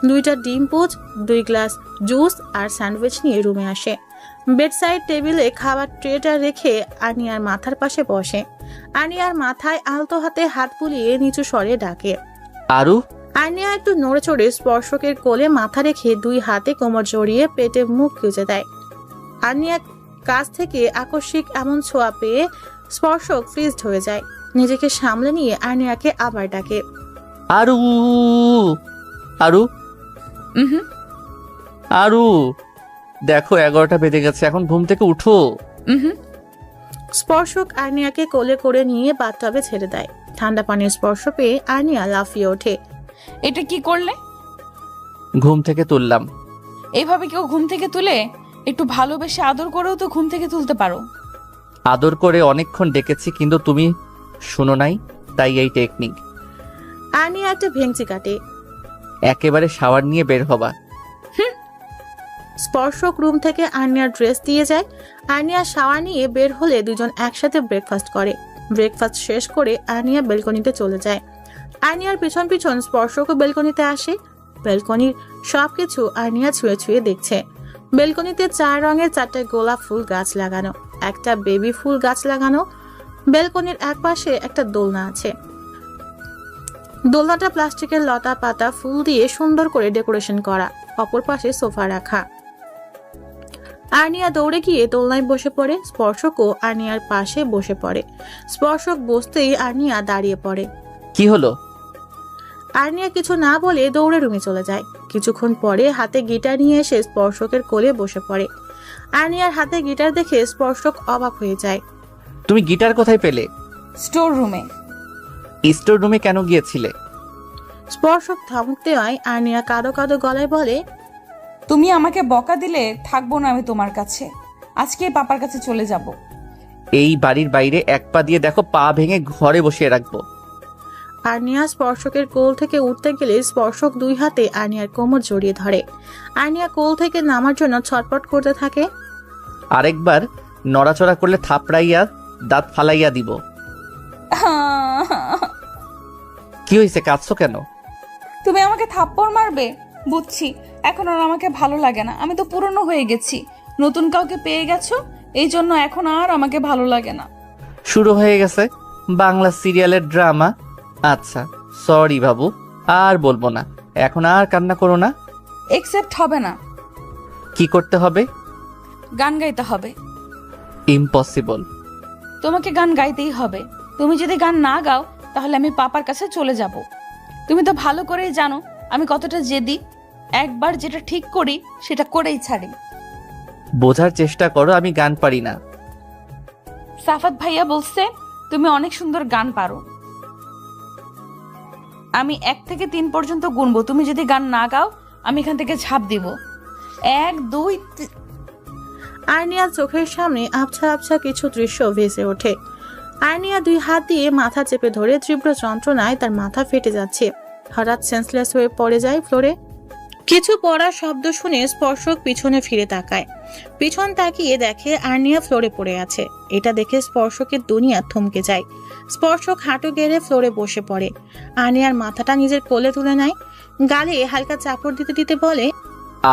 2টা ডিম পোচ, 2 গ্লাস জুস আর স্যান্ডউইচ নিয়ে রুমে আসে। বেডসাইড টেবিলে খাবার ট্রেটা রেখে আর্নিয়ার মাথার পাশে বসে। আর্নিয়ার মাথায় আলতো হাতে হাত বুলিয়ে নিচু স্বরে ডাকে, আরু। আর্নিয়া একটু নড়ে চড়ে স্পর্শকের কোলে মাথা রেখে 2 হাতে কোমর জড়িয়ে পেটে মুখ গুজে দেয়। আর্নিয়া কাছ থেকে আকস্মিক এমন ছোঁয়া পেয়ে স্পর্শক ফ্রিজড হয়ে যায়। নিজেকে সামলে নিয়ে আর্নিয়াকে আবার ডাকে, আরু, আরু, হুম। আরু। দেখো 11টা বেজে গেছে, এখন ঘুম থেকে উঠো। হুম। স্পর্শক আর্নিয়াকে কোলে করে নিয়ে বাথটবে ছেড়ে দেয়। ঠান্ডা পানির স্পর্শ পেয়ে আর্নিয়া লাফিয়ে ওঠে। এটা কি করলে? ঘুম থেকে তুললাম। এইভাবে কেউ ঘুম থেকে তুলে? একটু ভালোবেসে আদর করেও তো ঘুম থেকে তুলতে পারো। আদর করে অনেকক্ষণ ডেকেছি, কিন্তু তুমি শুনো নাই, তাই এই টেকনিক। আর্নিয়া একটা ভেঙচি কাটে। একেবারে শাওয়ার নিয়ে বের হবা। স্পর্শক রুম থেকে আর্নিয়ার ড্রেস দিয়ে যায়। আর্নিয়া শাওয়ার নিয়ে বের হলে দুজন একসাথে ব্রেকফাস্ট করে। ব্রেকফাস্ট শেষ করে আর্নিয়া বেলকনিতে চলে যায়। আর্নিয়ার পিছন পিছন স্পর্শকও বেলকনিতে আসে। বেলকনির সবকিছু আর্নিয়া ছুঁয়ে ছুঁয়ে দেখছে। বেলকনিতে 4 রঙের 4টে গোলাপ ফুল গাছ লাগানো, একটা বেবি ফুল গাছ লাগানো। বেলকনির একপাশে একটা দোলনা আছে। দোলনাটা প্লাস্টিকের লতা পাতা ফুল দিয়ে সুন্দর করে ডেকোরেশন করা। অপর পাশে সোফা রাখা। আর্নিয়া দৌড়ে গিয়ে দোলনায় বসে পড়ে। স্পর্শকও আর্নিয়ার পাশে বসে পড়ে। স্পর্শক বসতেই আর্নিয়া দাঁড়িয়ে পড়ে। কি হলো? আর্নিয়া কিছু না বলে দৌড়ে রুমে চলে যায়। কিছুক্ষণ পরে হাতে গিটার নিয়ে এসে স্পর্শকের কোলে বসে পড়ে। আর্নিয়ার হাতে গিটার দেখে স্পর্শক অবাক হয়ে যায়। তুমি গিটার কোথায় পেলে? স্টোর রুমে। স্টোর রুমে কেন গিয়েছিলে? স্পর্শক ধমক দেওয়ায় আর্নিয়া কাঁদো কাঁদো গলায় বলে, তুমি আমাকে বকা দিলে থাকবো না আমি তোমার কাছে। আজকে পাপার কাছে চলে যাব। এই বাড়ির বাইরে 1 পা দিয়ে দেখো, পা ভেঙে ঘরে বসিয়ে রাখবো। আর্নিয়া স্পর্শকের কোল থেকে উঠতে গেলে স্পর্শক 2 হাতে আর্নিয়ার কোমর জড়িয়ে ধরে। আর্নিয়া কোল থেকে নামার জন্য ছটপট করতে থাকে। আরেকবার নড়াচড়া করলে থাপড়াইয়া দাঁত ফালাইয়া দিব। কি হয়েছে, কাঁদছো কেন? তুমি আমাকে থাপ্পড় মারবে? বুঝছি, এখন আর আমাকে ভালো লাগে না। আমি তো পুরনো হয়ে গেছি। নতুন কাউকে পেয়ে গেছো, এই জন্য এখন আর আমাকে ভালো লাগে না। শুরু হয়ে গেছে বাংলা সিরিয়ালের ড্রামা। আচ্ছা সরি বাবু, আর বলবো না। এখন আর কান্না করো না। একসেপ্ট হবে না। কি করতে হবে? গান গাইতে হবে। ইম্পসিবল। তোমাকে গান গাইতেই হবে। তুমি যদি গান না গাও তাহলে আমি পাপার কাছে চলে যাব। তুমি তো ভালো করেই জানো আমি কতটা জেদি। একবার যেটা ঠিক করি সেটা করেই ছাড়ি। বোঝার চেষ্টা করো, আমি গান পারি না। সাফাত ভাইয়া বলছে তুমি অনেক সুন্দর গান পারো। আমি 1 থেকে 3 পর্যন্ত গুনবো। তুমি যদি গান না গাও আমি এখান থেকে ঝাঁপ দিব। 1 2 3। আর্নিয়ার চোখের সামনে আবছা আবছা কিছু দৃশ্য ভেসে ওঠে। আর্নিয়া 2 হাত দিয়ে মাথা চেপে ধরে তীব্র যন্ত্রণায় তার মাথা ফেটে যাচ্ছে। হঠাৎ সেন্সলেস হয়ে পড়ে যায় ফ্লোরে। কিছু পড়ার শব্দ শুনে স্পর্শক পিছনে ফিরে তাকায়। পিছন তাকিয়ে দেখে আর্নিয়া ফ্লোরে পড়ে আছে। এটা দেখে স্পর্শকের দুনিয়া থমকে যায়। স্পর্শক হাঁটু গেড়ে ফ্লোরে বসে পড়ে। আর্নিয়ার মাথাটা নিজের কোলে তুলে নেয়। গালে হালকা চাপড় দিতে দিতে বলে,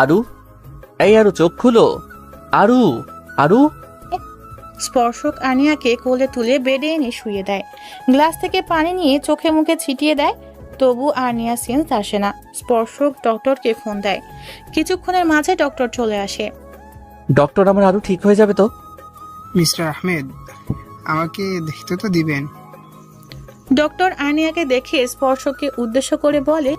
আরু, এই আরু চোখ খুলো। আরু, আরু। স্পর্শক আর্নিয়াকে কোলে তুলে বেডে এনে শুয়ে দেয়। গ্লাস থেকে পানি নিয়ে চোখে মুখে ছিটিয়ে দেয়। তবু আর্নিয়া সেন্স আসে না। স্পর্শক ডক্টরকে ফোন দেয়। কিছুক্ষণের মাঝে ডক্টর চলে আসে। ডক্টর, আমার আরু ঠিক হয়ে যাবে তো? মিস্টার আহমেদ, আমাকে দেখতে তো দিবেন। ডক্টর আর্নিয়াকে দেখে স্পর্শককে উদ্দেশ্য করে বলে,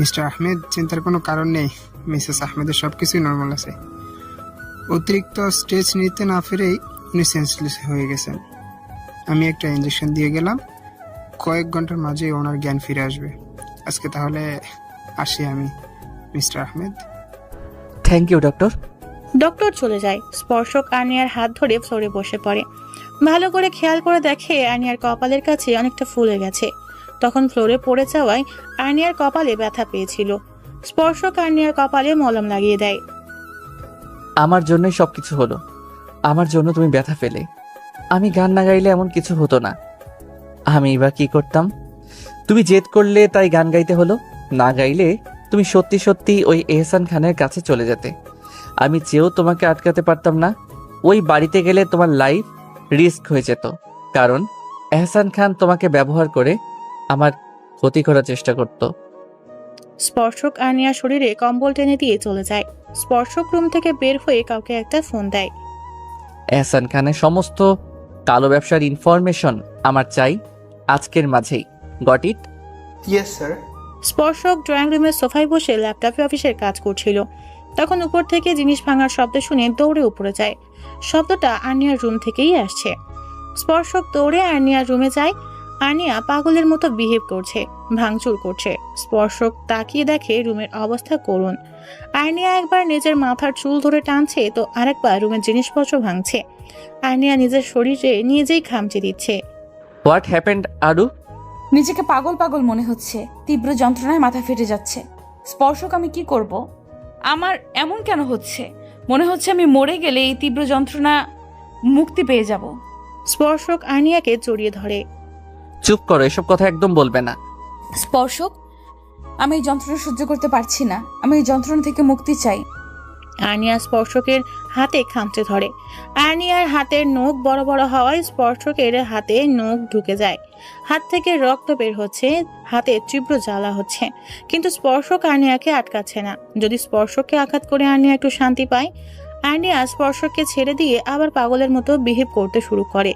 মিস্টার আহমেদ, চিন্তার কোনো কারণ নেই। মিসেস আহমেদের সবকিছুই নর্মাল আছে। অতিরিক্ত স্ট্রেস নিতে না পেরেই উনি সেন্সলেস হয়ে গেছেন। আমি একটা ইঞ্জেকশন দিয়ে গেলাম, কয়েক ঘন্টার মাঝেই ওনার জ্ঞান ফিরে আসবে। আজকে তাহলে আসি আমি, mister Ahmed. Thank you doctor. Doctor চলে যায়। স্পর্শক আর্নিয়ার হাত ধরে ফ্লোরে বসে পড়ে। ভালো করে খেয়াল করে দেখে আর্নিয়ার কপালের কাছে অনেকটা ফুলে গেছে। তখন ফ্লোরে পড়ে যাওয়ায় আর্নিয়ার কপালে ব্যথা পেয়েছিল। স্পর্শক আর্নিয়ার কপালে মলম লাগিয়ে দেয়। আমার জন্যই সবকিছু হলো। আমার জন্য তুমি ব্যথা পেলে। আমি গান না গাইলে এমন কিছু হতো না। আমি এবার কি করতাম? তুমি জেদ করলে তাই গান গাইতে হলো। না গাইলে তুমি সত্যি সত্যি ওই এহসান খানের কাছে চলে যেতে। আমি চেয়েও তোমাকে আটকাতে পারতাম না। ওই বাড়িতে গেলে তোমার লাইফ রিস্ক হয়ে যেত, কারণ এহসান খান তোমাকে ব্যবহার করে আমার ক্ষতি করার চেষ্টা করত। স্পর্শক আর্নিয়ার শরীরে কম্বল টেনে দিয়ে চলে যায়। স্পর্শক রুম থেকে বের হয়ে কাউকে একটা ফোন দেয়। এহসান খানের সমস্ত কালো ব্যবসার ইনফরমেশন আমার চাই আজকের মাঝেই। Got it? Yes sir. স্পর্শক ড্রয়িং রুমের সোফায় বসে ল্যাপটপে অফিসের কাজ করছিল। তখন উপর থেকে জিনিস ভাঙার শব্দ শুনে দৌড়ে উপরে যায়। শব্দটা আর্নিয়ার রুম থেকেই আসছে। স্পর্শক দৌড়ে আর্নিয়ার রুমে যায়। আর্নিয়া পাগলের মতো বিহেভ করছে, ভাঙচুর করছে। স্পর্শক তাকিয়ে দেখে রুমের অবস্থা করুণ। আর্নিয়া একবার নিজের মাথার চুল ধরে টানছে তো আরেকবার রুমের জিনিসপত্র ভাঙছে। আর্নিয়া নিজের শরীরে নিজেই খামচে দিচ্ছে। হোয়াট হ্যাপেন্ড আরু? নিজেকে পাগল পাগল মনে হচ্ছে। তীব্র যন্ত্রণায় মাথা ফেটে যাচ্ছে। স্পর্শক, আমি কি করব? আমার এমন কেন হচ্ছে? মনে হচ্ছে আমি মরে গেলে এই তীব্র যন্ত্রণা মুক্তি পেয়ে যাব। স্পর্শক আর্নিয়াকে জড়িয়ে ধরে। চুপ করো, এসব কথা একদম বলবে না। স্পর্শক, আমি এই যন্ত্রণা সহ্য করতে পারছি না। আমি এই যন্ত্রণা থেকে মুক্তি চাই। আর্নিয়া স্পর্শকের হাতে খামচে ধরে। আর্নিয়ার হাতের নখ বড় বড় হওয়ায় স্পর্শকের হাতে নখ ঢুকে যায়। হাত থেকে রক্ত বের হচ্ছে, হাতে তীব্র জ্বালা হচ্ছে, কিন্তু স্পর্শক আর্নিয়াকে আটকাচ্ছে না। যদি স্পর্শককে আঘাত করে আর্নিয়া একটু শান্তি পায়, আর্নিয়া স্পর্শককে ছেড়ে দিয়ে আবার পাগলের মতো বিহেভ করতে শুরু করে।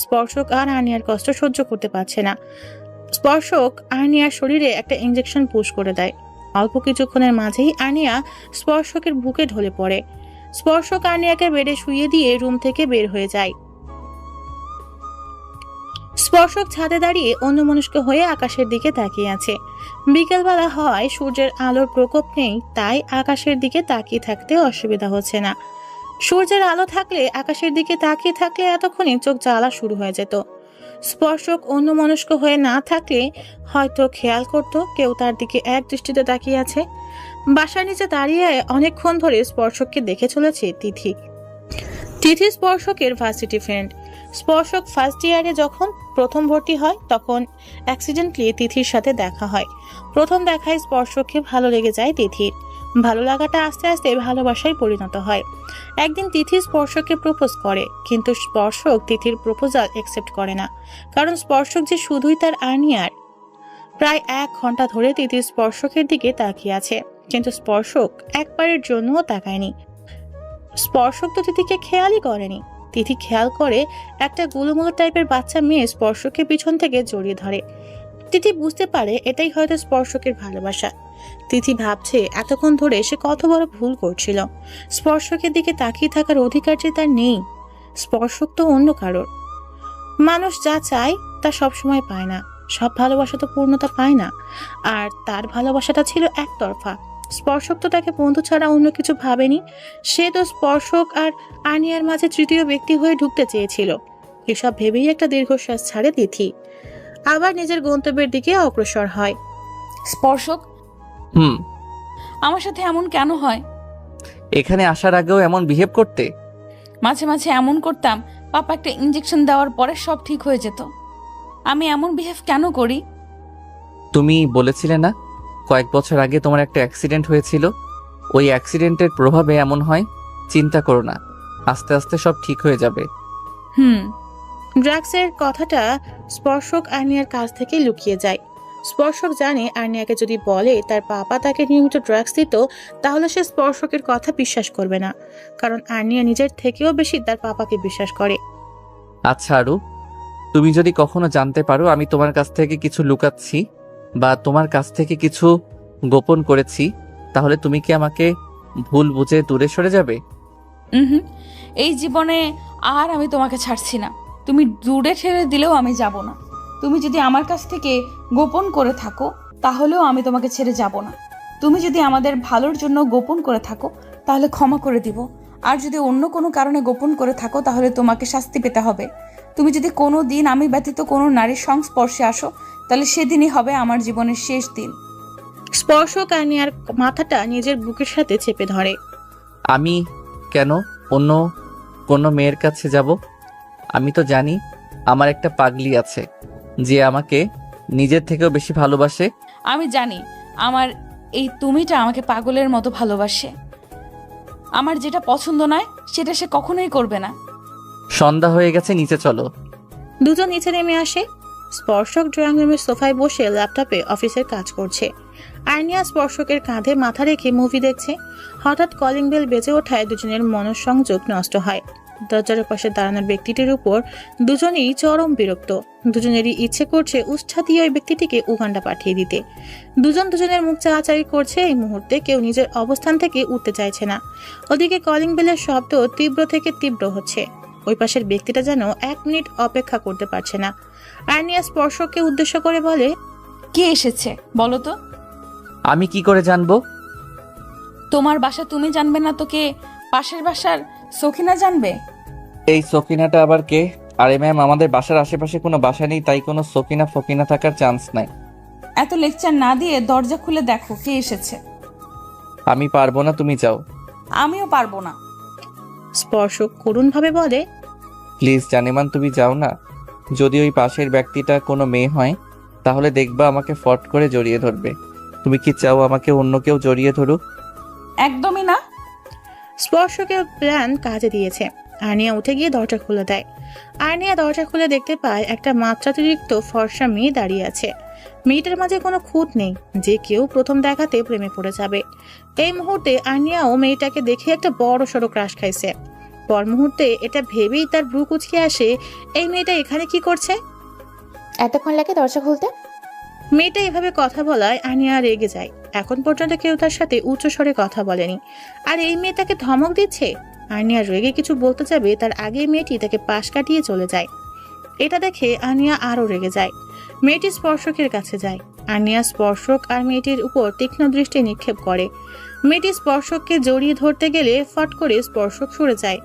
স্পর্শক আর আর্নিয়ার কষ্ট সহ্য করতে পারছে না। স্পর্শক আর্নিয়ার শরীরে একটা ইনজেকশন পুশ করে দেয়। অল্প কিছুক্ষণের মাঝেই আর্নিয়া স্পর্শকের বুকে ঢলে পড়ে। স্পর্শক আর্নিয়াকে বেডে শুইয়ে দিয়ে রুম থেকে বের হয়ে যায়। স্পর্শক ছাদে দাঁড়িয়ে অন্যমনস্ক হয়ে আকাশের দিকে তাকিয়ে আছে। বিকেলবেলা হওয়ায় সূর্যের আলোর প্রকোপ নেই, তাই আকাশের দিকে তাকিয়ে থাকতে অসুবিধা হচ্ছে না। সূর্যের আলো থাকলে আকাশের দিকে তাকিয়ে থাকলে এতক্ষণে চোখ জ্বালা শুরু হয়ে যেত। স্পর্শক অন্যমনস্ক হয়ে না থাকলে হয়তো খেয়াল করতো কেউ তার দিকে এক দৃষ্টিতে তাকিয়ে আছে। বাসার নিচে দাঁড়িয়ে অনেকক্ষণ ধরে স্পর্শককে দেখে চলেছে তিথি। তিথি স্পর্শকের ভার্সিটি ফ্রেন্ড। স্পর্শক ফার্স্ট ইয়ারে যখন প্রথম ভর্তি হয় তখন অ্যাক্সিডেন্টলি তিথির সাথে দেখা হয়। প্রথম দেখায় স্পর্শককে ভালো লেগে যায় তিথির। ভালো লাগাটা আস্তে আস্তে ভালোবাসায় পরিণত হয়। একদিন তিথি স্পর্শককে প্রপোজ করে, কিন্তু স্পর্শক তিথির প্রপোজাল অ্যাকসেপ্ট করে না, কারণ স্পর্শক যে শুধুই তার আর্নিয়ার। প্রায় 1 ঘন্টা ধরে তিথি স্পর্শকের দিকে তাকিয়ে আছে, কিন্তু স্পর্শক একবারের জন্যও তাকায়নি। স্পর্শক তো তিথিকে খেয়ালই করেনি। তিথি খেয়াল করে একটা গুলুমুলু টাইপের বাচ্চা মেয়ে স্পর্শককে পিছন থেকে জড়িয়ে ধরে। তিথি বুঝতে পারে এটাই হয়তো স্পর্শকের ভালোবাসা। তিথি ভাবছে এতক্ষণ ধরে সে কত বড় ভুল করছিল। স্পর্শকের দিকে তাকিয়ে থাকার অধিকার যে তার নেই। স্পর্শক তো অন্য কারোর। মানুষ যা চায় তা সবসময় পায় না, সব ভালোবাসা তো পূর্ণতা পায় না। আর তার ভালোবাসাটা ছিল একতরফা। স্পর্শক তো তাকে বন্ধু ছাড়া অন্য কিছু ভাবেনি। সে তো স্পর্শক আর আর্নিয়ার মাঝে তৃতীয় ব্যক্তি হয়ে ঢুকতে চেয়েছিল। এসব ভেবেই একটা দীর্ঘশ্বাস ছাড়ে তিথি, আবার নিজের গন্তব্যের দিকে অগ্রসর হয়। স্পর্শক, আমার সাথে এমন কেন হয়? এখানে আসার আগেও এমন বিহেভ করতে? মাঝে মাঝে এমন করতাম, পাপা একটা ইঞ্জেকশন দেওয়ার পরে সব ঠিক হয়ে যেত। আমি এমন বিহেভ কেন করি? তুমি বলেছিলে না কয়েক বছর আগে তোমার একটা অ্যাক্সিডেন্ট হয়েছিল? ওই অ্যাক্সিডেন্টের প্রভাবে এমন হয়। চিন্তা করো না, আস্তে আস্তে সব ঠিক হয়ে যাবে। ড্রাগসের কথাটা স্পর্শক আর্নিয়ার কাছ থেকে লুকিয়ে যায়। স্পর্শক জানে আর্নিয়াকে যদি বলে তার পাপা তাকে নিয়মিত ড্রাগস দিত, তাহলে সে স্পর্শকের কথা বিশ্বাস করবে না, কারণ আর্নিয়া নিজের থেকেও বেশি তার পাপাকে বিশ্বাস করে। আচ্ছা আরু, তুমি যদি কখনো জানতে পারো আমি তোমার কাছ থেকে কিছু লুকাচ্ছি বা তোমার কাছ থেকে কিছু গোপন করেছি, তাহলে তুমি কি আমাকে ভুল বুঝে দূরে সরে যাবে? হুম, এই জীবনে আর আমি তোমাকে ছাড়ছি না। তুমি দূরে ঠেলে দিলেও আমি যাব না। তুমি যদি আমার কাছ থেকে গোপন করে থাকো তাহলেও আমি তোমাকে ছেড়ে যাব না। তুমি যদি আমাদের ভালোর জন্য গোপন করে থাকো তাহলে ক্ষমা করে দিব, আর যদি অন্য কোনো কারণে গোপন করে থাকো তাহলে তোমাকে শাস্তি পেতে হবে। তুমি যদি কোনো দিন আমি ব্যতীত কোনো নারীর সংস্পর্শে আসো তাহলে সেদিনই হবে আমার জীবনের শেষ দিন। স্পর্শক আর্নিয়ার মাথাটা নিজের বুকের সাথে চেপে ধরে। আমি কেন অন্য কোনো মেয়ের কাছে যাব? আমি তো জানি আমার একটা পাগলি আছে যে আমাকে নিজের থেকেও বেশি ভালোবাসে। আমি জানি আমার এই তুমিটা আমাকে পাগলের মতো ভালোবাসে। আমার যেটা পছন্দ নয় সেটা সে কখনোই করবে না। সন্ধ্যা হয়ে গেছে, নিচে চলো। দুজন নিচে নেমে আসে। স্পর্শক ড্রয়িং রুমের সোফায় বসে ল্যাপটপে অফিসের কাজ করছে। আর্নিয়া স্পর্শকের কাঁধে মাথা রেখে মুভি দেখছে। হঠাৎ কলিং বেল বেজে ওঠায় দুজনের মনঃসংযোগ নষ্ট হয়। দরজার পাশে দাঁড়ানো ব্যক্তিটির উপর দুজনেই চরম বিরক্ত। দুজনেরই ইচ্ছে করছে উষ্ঠা দিয়ে ওই ব্যক্তিটিকে উগান্ডা পাঠিয়ে দিতে। দুজন দুজনের মুখ চাওয়াচাওয়ি করছে। এই মুহূর্তে কেউ নিজের অবস্থান থেকে উঠতে চাইছে না। ওদিকে কলিং বেলের শব্দ তীব্র থেকে তীব্র হচ্ছে। ওই পাশের ব্যক্তিটা যেন 1 মিনিট অপেক্ষা করতে পারছে না। আর্নিয়া স্পর্শককে উদ্দেশ্য করে বলে, কে এসেছে বলো তো? আমি কি করে জানবো? তোমার বাসা তুমি জানবে না তো কে পাশের বাসার সখিনা জানবে? এই সকিনাটা আবার কে? আরে ম্যাম, আমাদের বাসার আশেপাশে কোনো বাসা নেই, তাই কোনো সকিনা ফকিনা থাকার চান্স নাই। এত লেকচার না দিয়ে দরজা খুলে দেখো কে এসেছে। আমি পারবো না, তুমি যাও। আমিও পারবো না। স্পর্শক করুণভাবে বলে, প্লিজ জানেমান, তুমি যাও না। যদি ওই পাশের ব্যক্তিটা কোনো মেয়ে হয় তাহলে দেখবা আমাকে ফট করে জড়িয়ে ধরবে। তুমি কি চাও আমাকে অন্য কেউ জড়িয়ে ধরুক? একদমই না। স্পর্শকের প্ল্যান কাজে দিয়েছে। আর্নিয়া উঠে গিয়ে দরজা খুলে দেয়। আর্নিয়া দরজা খুলে দেখতে পায় একটা মাত্রাতিরিক্ত ফর্সা মেয়ে দাঁড়িয়ে আছে। মেয়েটার মাঝে কোনো খুঁত নেই যে কেউ প্রথম দেখাতে প্রেমে পড়ে যাবে। এই মুহূর্তে আর্নিয়াও মেয়েটাকে দেখে একটা বড় সড়ো ক্রাশ খাইছে। পর মুহূর্তে এটা ভেবেই তার ভ্রু কুঁচকে আসে, এই মেয়েটা এখানে কি করছে? এতক্ষণ লাগে দরজা খুলতে? মেয়েটা এভাবে কথা বলায় আর্নিয়া রেগে যায়। এখন পর্যন্ত কেউ তার সাথে উচ্চ স্বরে কথা বলেনি, আর এই মেয়ে তাকে ধমক দিচ্ছে। আর্নিয়া রেগে কিছু বলতে যাবে তার আগে মেয়েটি তাকে পাশ কাটিয়ে চলে যায়। এটা দেখে আর্নিয়া আরো রেগে যায়। মেয়েটি স্পর্শকের কাছে যায়। আর্নিয়া স্পর্শক আর মেয়েটির উপর তীক্ষ্ণ দৃষ্টি নিক্ষেপ করে। মেয়েটি স্পর্শককে জড়িয়ে ধরতে গেলে ফট করে স্পর্শক সরে যায়।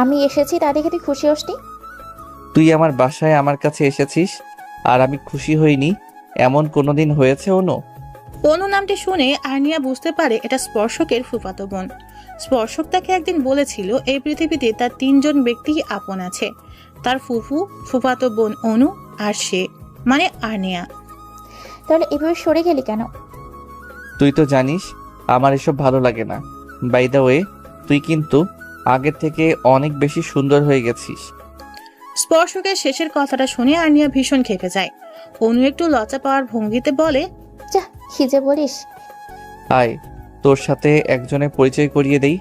আমি এসেছি তা দেখে তুই খুশি হসনি? তুই আমার বাসায় আমার কাছে এসেছিস আর আমি খুশি হইনি, এমন কোনোদিন হয়েছে অনু? অনু নামটি শুনে আর্নিয়া বুঝতে পারে এটা স্পর্শকের ফুফাতো বোন। স্পর্শক তাকে একদিন বলেছিল এই পৃথিবীতে তার 3 জন ব্যক্তি আপন আছে, তার ফুফু, ফুফাতো বোন অনু আর সে, মানে আর্নিয়া। তাহলে এভাবে সরে গেলি কেন? তুই তো জানিস আমার এসব ভালো লাগে না। বাই দ্য ওয়ে, তুই কিন্তু আগের থেকে অনেক বেশি সুন্দর হয়ে গেছিস। স্পর্শকের শেষের কথাটা শুনে আর্নিয়া ভীষণ খেপে যায়। অনু একটু লজ্জা পাওয়ার ভঙ্গিতে বলে, যা, কি যে বলিস। আয়, তোর সাথে একজনের পরিচয় করিয়ে দেই।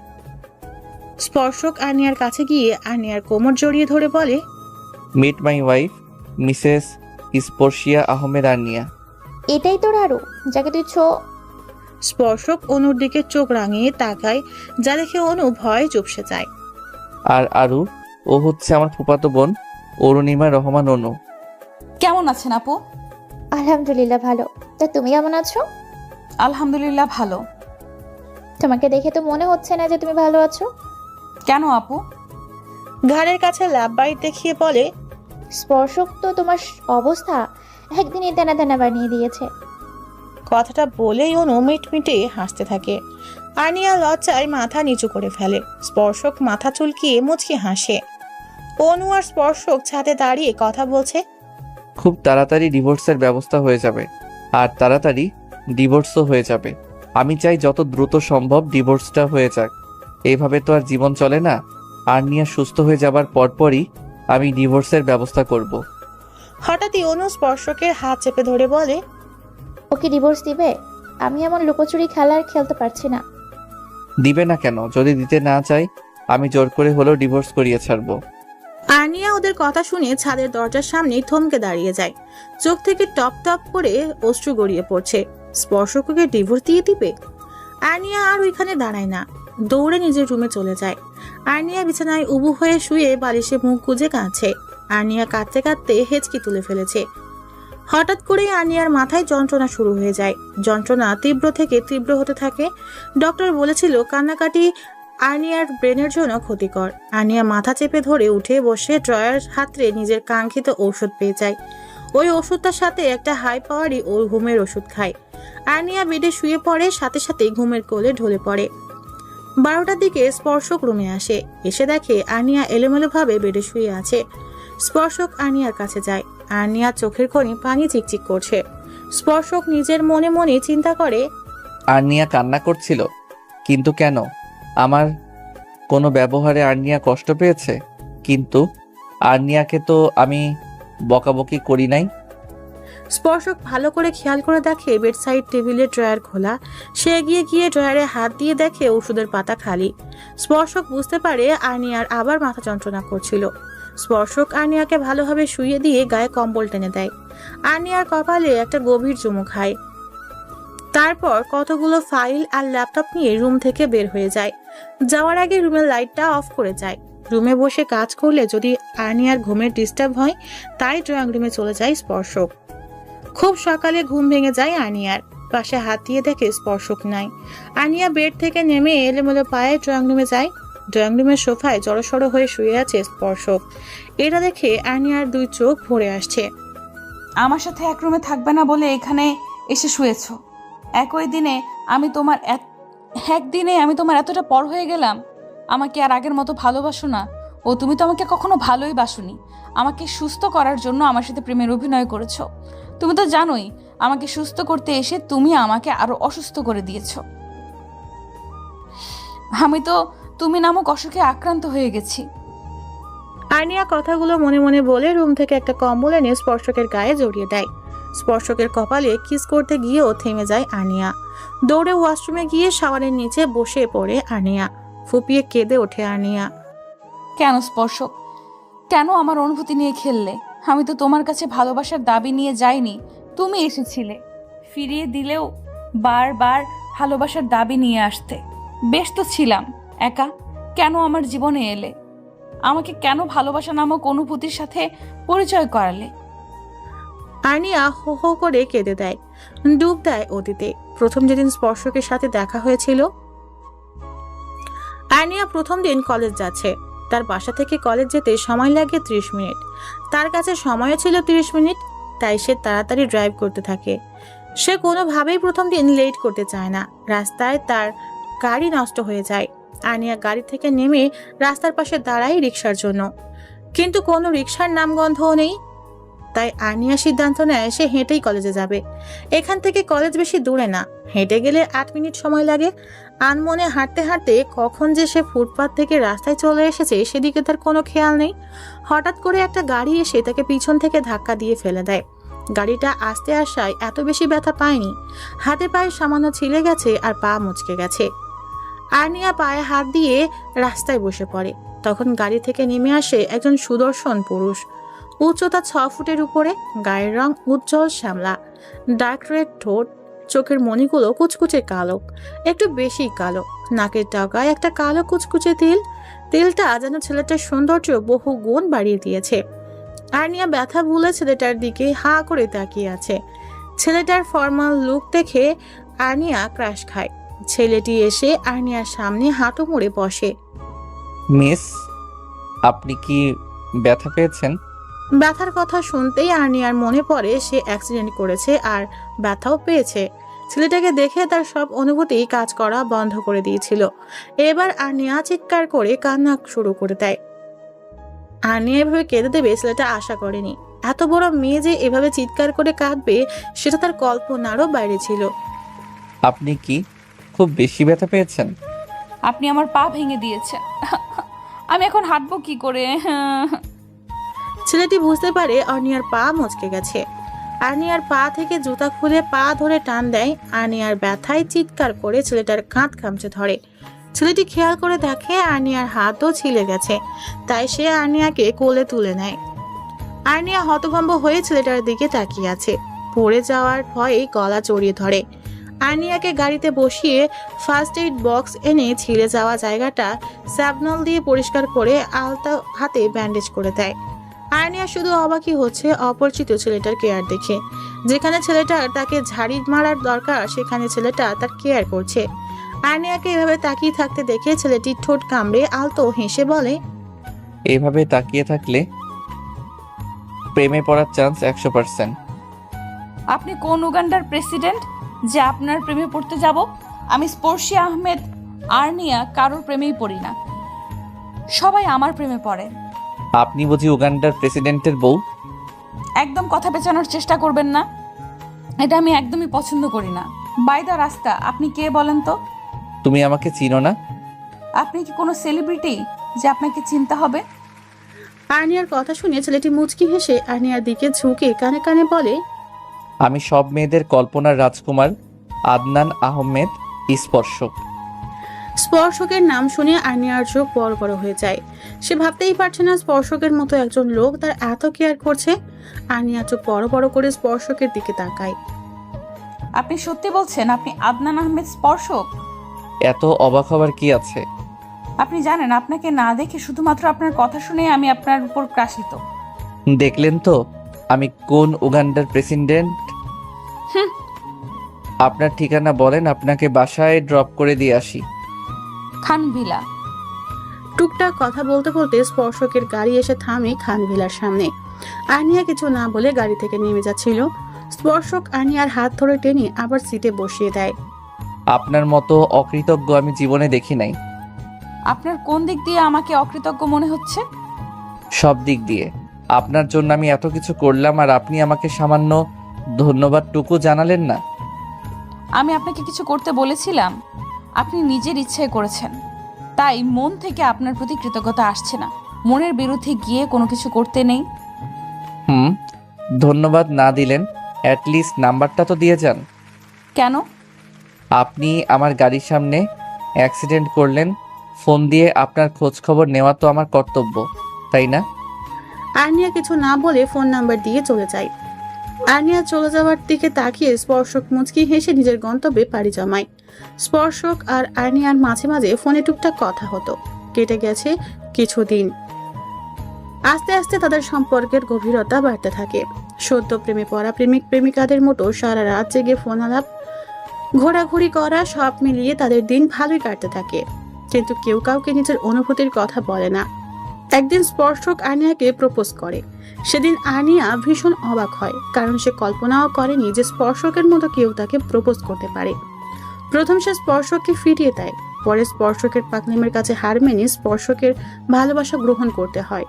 স্পর্শক আর্নিয়ার কাছে গিয়ে আর্নিয়ার কোমর জড়িয়ে ধরে বলে, meet my wife, Mrs Sparshia Ahmed Arnia. এটাই তোর আরো, যাকে তুই স্পর্শক অনুর দিকে চোখ রাঙিয়ে তাকায়, যা দেখে অনু ভয়ে চুপসে যায়। আর আরু, ও হচ্ছে আমার ফুফাতো বোন অরুণিমা রহমান অনু। কেমন আছেন আপু? আলহামদুলিল্লাহ ভালো। তা তুমি কেমন আছো? আলহামদুলিল্লাহ ভালো। তোমাকে দেখে তো মনে হচ্ছে না যে তুমি ভালো আছো। কেন আপু? ঘাড়ের কাছে ল্যাব বাইট দেখিয়ে বলে, স্পর্শক তো তোমার অবস্থা একদিনই দানা দানা বানিয়ে দিয়েছে। কথাটা বলেই অনু মিটমিটে হাসতে থাকে। আর্নিয়া লজ্জায় মাথা নিচু করে ফেলে। স্পর্শক মাথা চুলকিয়ে মুচকি হাসে। অনু আর স্পর্শক ছাদে দাঁড়িয়ে কথা বলছে। খুব তাড়াতাড়ি ডিভোর্সের ব্যবস্থা হয়ে যাবে, আর তাড়াতাড়ি ডিভোর্সও হয়ে যাবে। আমি চাই যত দ্রুত সম্ভব ডিভোর্সটা হয়ে যাক। এইভাবে তো আর জীবন চলে না। আর্নিয়া সুস্থ হয়ে যাবার পরপরই আমি ডিভোর্সের ব্যবস্থা করব। হঠাৎই অনু স্পর্শকের হাত চেপে ধরে বলে, ওকে ডিভোর্স দিবে? আমি এমন লুকোচুরি খেলা আর খেলতে পারছি না। দিবে না কেন? যদি দিতে না চাই আমি জোর করে হলেও ডিভোর্স করিয়ে ছাড়বো। আর্নিয়া ওদের কথা শুনে ছাদের দরজার সামনে থমকে দাঁড়িয়ে যায়। চোখ থেকে টপ টপ করে অশ্রু গড়িয়ে পড়ছে। স্পর্শককে ডিভোর্স দিয়ে দিবে? আর্নিয়া আর ওইখানে দাঁড়ায় না। দৌড়ে নিজের রুমে চলে যায়। আর্নিয়া বিছানায় উবু হয়ে শুয়ে বালিশে মুখ গুজে কাঁদছে। আর্নিয়া কাঁদতে কাঁদতে হেঁচকি তুলে ফেলেছে। হঠাৎ করে আর্নিয়ার মাথায় যন্ত্রণা শুরু হয়ে যায়। যন্ত্রণা তীব্র থেকে তীব্র হতে থাকে। ডক্টর বলেছিল কান্নাকাটি আর্নিয়ার ব্রেনের জন্য ক্ষতিকর। আর্নিয়া মাথা চেপে ধরে উঠে বসে ড্রয়ার হাতড়ে নিজের কাঙ্ক্ষিত ঔষধ পেয়ে যায়। ওই ওষুধটার সাথে একটা হাই পাওয়ারই ও ঘুমের ওষুধ খায়। আর্নিয়া বেডে শুয়ে পড়ে, সাথে সাথে ঘুমের কোলে ঢলে পড়ে। 12টার দিকে স্পর্শক রুমে আসে। এসে দেখে আর্নিয়া এলোমেলোভাবে বেডে শুয়ে আছে। স্পর্শক আর্নিয়ার কাছে যায়। আর্নিয়া চোখের কোণে পানি চিকচিক করছে। স্পর্শক নিজের মনে মনে চিন্তা করে, আর্নিয়া কান্না করছিল, কিন্তু কেন? আমার কোনো ব্যবহারে আর্নিয়া কষ্ট পেয়েছে, কিন্তু আর্নিয়াকে তো আমি বকাবকি করি নাই। স্পর্শক ভালো করে খেয়াল করে দেখে বেডসাইড টেবিলের ড্রয়ার খোলা। সে এগিয়ে গিয়ে ড্রয়ারে হাত দিয়ে দেখে ওষুধের পাতা খালি। স্পর্শক বুঝতে পারে আর্নিয়ার আবার মাথা যন্ত্রণা করছিল। স্পর্শক আর্নিয়াকে ভালোভাবে শুইয়ে দিয়ে গায়ে কম্বল টেনে দেয়। আর্নিয়ার কপালে একটা গভীর চুমু খায়। তারপর কতগুলো ফাইল আর ল্যাপটপ নিয়ে রুম থেকে বের হয়ে যায়। যাওয়ার আগে রুমের লাইটটা অফ করে যায়। রুমে বসে কাজ করলে যদি আর্নিয়ার ঘুমের ডিস্টার্ব হয়, তাই ড্রয়িং রুমে চলে যায় স্পর্শক। খুব সকালে ঘুম ভেঙে যায় আর্নিয়ার। পাশে হাত দিয়ে দেখে স্পর্শক নাই। আর্নিয়া বেড থেকে নেমে এলোমেলো পায়ে ড্রয়িং রুমে যায়। ড্রয়িং রুমের সোফায় জড়সড় হয়ে শুয়ে আছে স্পর্শক। এটা দেখে আর্নিয়ার দুই চোখ ভরে আসছে। আমার সাথে এক রুমে থাকবে না বলে এখানে এসে শুয়েছো। একদিনে আমি তোমার এতটা পর হয়ে গেলাম। আমাকে আর আগের মতো ভালোবাসো না। ও তুমি তো আমাকে কখনো ভালোই বাসোনি। আমাকে সুস্থ করার জন্য আমার সাথে প্রেমের অভিনয় করেছো। তুমি তো জানোই আমাকে সুস্থ করতে এসে তুমি আমাকে আরো অসুস্থ করে দিয়েছো। আমি তো তুমি নামক অসুখে আক্রান্ত হয়ে গেছি। আর্নিয়া কথাগুলো মনে মনে বলে রুম থেকে একটা কম্বল এনে স্পর্শকের গায়ে জড়িয়ে দেয়। স্পর্শকের কপালে কিস করতে গিয়েও থেমে যায় আর্নিয়া। দৌড়ে ওয়াশরুমে গিয়ে শাওয়ারের নিচে বসে পড়ে আর্নিয়া। ফুপিয়ে কেঁদে ওঠে আর্নিয়া। কেন স্পর্শক, কেন আমার অনুভূতি নিয়ে খেললে? আমি তো তোমার কাছে ভালোবাসার দাবি নিয়ে যাইনি, তুমি এসেছিলে। ফিরিয়ে দিলেও বারবার ভালোবাসার দাবি নিয়ে আসতে। বেশ তো ছিলাম একা, কেন আমার জীবনে এলে? আমাকে কেন ভালোবাসা নামক অনুভূতির সাথে পরিচয় করালে? আর্নিয়া হো হো করে কেঁদে দেয়, ডুব দেয় অতীতে। প্রথম যেদিন স্পর্শকের সাথে দেখা হয়েছিল। আর্নিয়া প্রথম দিন কলেজ যাচ্ছে। তার বাসা থেকে কলেজ যেতে সময় লাগে 30 মিনিট। তার কাছে সময়ও ছিল 30 মিনিট, তাই সে তাড়াতাড়ি ড্রাইভ করতে থাকে। সে কোনোভাবেই প্রথম দিন লেট করতে চায় না। রাস্তায় তার গাড়ি নষ্ট হয়ে যায়। আর্নিয়া গাড়ি থেকে নেমে রাস্তার পাশে দাঁড়ায় রিক্সার জন্য, কিন্তু কোনো রিক্সার নামগন্ধও নেই। তাই আর্নিয়া সিদ্ধান্ত নেয় সে হেঁটেই কলেজে যাবে। এখান থেকে কলেজ বেশি দূরে না, হেঁটে গেলে 8 মিনিট সময় লাগে। আনমনে হাঁটতে হাঁটতে কখন যে সে ফুটপাত থেকে রাস্তায় চলে এসেছে সেদিকে তার কোনো খেয়াল নেই। হঠাৎ করে একটা গাড়ি এসে তাকে পিছন থেকে ধাক্কা দিয়ে ফেলে দেয়। গাড়িটা আসতে আসায় এত বেশি ব্যথা পায়নি। হাতে পায়ে সামান্য ছিলে গেছে আর পা মুচকে গেছে। আর্নিয়া পায়ে হাত দিয়ে রাস্তায় বসে পড়ে। তখন গাড়ি থেকে নেমে আসে একজন সুদর্শন পুরুষ। উচ্চতা 6 ফুটের উপরে, গায়ের রং উজ্জ্বল শ্যামলা, ডার্ক রেড ঠোঁট, চোখের মণিগুলো কুচকুচে কালো, একটু বেশি কালো। নাকের ডগায় একটা কালো কুচকুচে তিল। তিলটা যেন ছেলেটার সৌন্দর্য বহু গুণ বাড়িয়ে দিয়েছে। আর্নিয়া ব্যথা ভুলে ছেলেটার দিকে হা করে তাকিয়ে আছে। ছেলেটার ফর্মাল লুক দেখে আর্নিয়া ক্রাশ খায়। ছেলেটি এসে আর্নিয়ার সামনে হাঁটু মুড়ে বসে। মিস, আপনি কি ব্যথা পেয়েছেন? ব্যথার কথা শুনতেই আর্নিয়ার মনে পড়ে সে অ্যাক্সিডেন্ট করেছে আর ব্যথাও পেয়েছে। ছেলেটাকে দেখে তার সব অনুভূতি কাজ করা বন্ধ করে দিয়েছিল। এবার আর্নিয়া চিৎকার করে কান্না শুরু করে দেয়। আর্নিয়া এভাবে কেঁদে দেবে ছেলেটা আশা করেনি। এত বড় মেয়ে যে এভাবে চিৎকার করে কাঁদবে সেটা তার কল্পনারও বাইরে ছিল। আপনি কি খুব বেশি ব্যথা পেয়েছেন? আপনি আমার পা ভেঙে দিয়েছেন। আমি এখন হাঁটবো কি করে? ছেলেটি বুঝতে পারে আর্নিয়ার পা মচকে গেছে। আর্নিয়ার পা থেকে জুতা খুলে পা ধরে টান দেয়। আর্নিয়ার ব্যথায় চিৎকার করে ছেলেটার কাঁধ খামচে ধরে। ছেলেটি খেয়াল করে দেখে আর্নিয়ার হাতও ছিলে গেছে, তাই সে আর্নিয়াকে কোলে তুলে নেয়। আর্নিয়া হতভম্ব হয়ে ছেলেটার দিকে তাকিয়ে আছে। পড়ে যাওয়ার ভয়ে গলা জড়িয়ে ধরে। আর্নিয়াকে গাড়িতে বসিয়ে ফার্স্ট এইড বক্স এনে ছিঁড়ে যাওয়া জায়গাটা স্যাবনল দিয়ে পরিষ্কার করে আলতা হাতে ব্যান্ডেজ করে দেয়। আর্নিয়া শুধু অবাকই হচ্ছে অপরিচিত ছেলেটার কেয়ার দেখে। যেখানে ছেলেটার তাকে ঝাড়ি মারার দরকার সেখানে ছেলেটা তার কেয়ার করছে। আর্নিয়াকে এভাবে তাকিয়ে থাকতে দেখে ছেলেটি ঠোঁট কামড়ে আলতো হেসে বলে, এভাবে তাকিয়ে থাকলে প্রেমে পড়ার চান্স 100%। আপনি কোন উগান্ডার প্রেসিডেন্ট যে আপনার প্রেমে পড়তে যাব? আমি স্পর্শী আহমেদ আর্নিয়া কারোর প্রেমেই পড়ি না, সবাই আমার প্রেমে পড়ে। আপনি বুঝি উগান্ডার প্রেসিডেন্টের বউ? একদম কথা পেঁচানোর চেষ্টা করবেন না, এটা আমি একদমই পছন্দ করি না। বাই দা রাস্তা, আপনি কে বলেন তো? তুমি আমাকে চিনো না? আপনি কি কোনো সেলিব্রিটি যে আপনাকে চিনতে হবে? আর্নিয়ার কথা শুনে ছেলেটি মুচকি হেসে আর্নিয়ার দিকে ঝুঁকে কানে কানে বলে, আমি সব মেয়েদের কল্পনার রাজকুমার আদনান আহমেদ স্পর্শক। স্পর্শকের নাম শুনে আর্নিয়ার চোখ বড় বড় হয়ে যায়। সে ভাবতেই পারছে না স্পর্শকের মতো একজন লোক তার এত কেয়ার করছে। আর্নিয়া চোখ বড় বড় করে স্পর্শকের দিকে তাকায়। আপনি সত্যি বলছেন আপনি আদনান আহমেদ স্পর্শক? এত অবাক হবার কি আছে? আপনি জানেন আপনাকে না দেখে শুধুমাত্র আপনার কথা শুনে আমি আপনার উপর ক্রাশিত। দেখলেন তো আমি কোন উগান্ডার প্রেসিডেন্ট। হুম। আপনার ঠিকানা বলেন, আপনাকে বাসায় ড্রপ করে দিয়ে আসি। খানভিলা। টুকটাক কথা বলতে বলতে স্পর্শকের গাড়ি এসে থামে খানভিলার সামনে। আর্নিয়া কিছু না বলে গাড়ি থেকে নেমে যাচ্ছিল। স্পর্শক আর্নিয়ার হাত ধরে টেনে আবার সিটে বসিয়ে দেয়। আপনার মতো অকৃতজ্ঞ আমি জীবনে দেখি নাই। আপনার কোন দিক দিয়ে আমাকে অকৃতজ্ঞ মনে হচ্ছে? সব দিক দিয়ে। আপনার জন্য আমি এত কিছু করলাম আর আপনি আমাকে সামান্য ধন্যবাদটুকু জানালেন না। আমি আপনাকে কিছু করতে বলেছিলাম? আপনি নিজের ইচ্ছায় করেছেন, তাই মন থেকে আপনার প্রতি কৃতজ্ঞতা আসছে না। মনের বিরুদ্ধে গিয়ে কোনো কিছু করতে নেই। ধন্যবাদ না দিলেন অ্যাটলিস্ট নাম্বারটা তো দিয়ে যান। কেন? আপনি আমার গাড়ির সামনে অ্যাক্সিডেন্ট করলেন, ফোন দিয়ে আপনার খোঁজ খবর নেওয়া তো আমার কর্তব্য, তাই না? আর্নিয়া কিছু না বলে ফোন নাম্বার দিয়ে চলে যায়। আর্নিয়া চলে যাওয়ার দিকে তাকিয়ে স্পর্শক মুচকি হেসে নিজের গন্তব্যে পাড়ি জমায়। স্পর্শক আর আর্নিয়ার মাঝে মাঝে ফোনে টুকটাক কথা হতো। কেটে গেছে কিছুদিন। আস্তে আস্তে তাদের সম্পর্কের গভীরতা বাড়তে থাকে। সদ্য প্রেমে পড়া প্রেমিক প্রেমিকাদের মতো সারা রাত জেগে ফোন আলাপ, ঘোরাঘুরি করা, সব মিলিয়ে তাদের দিন ভালোই কাটতে থাকে। কিন্তু কেউ কাউকে নিজের অনুভূতির কথা বলে না। একদিন স্পর্শক আর্নিয়াকে প্রপোজ করে। সেদিন আর্নিয়া ভীষণ অবাক হয়, কারণ সে কল্পনাও করেনি যে স্পর্শকের মতো কেউ তাকে প্রপোজ করতে পারে। প্রথম সে স্পর্শককে ফিরিয়ে দেয়, পরে স্পর্শকের পাগলামির কাছে হার মেনে স্পর্শকের ভালোবাসা গ্রহণ করতে হয়।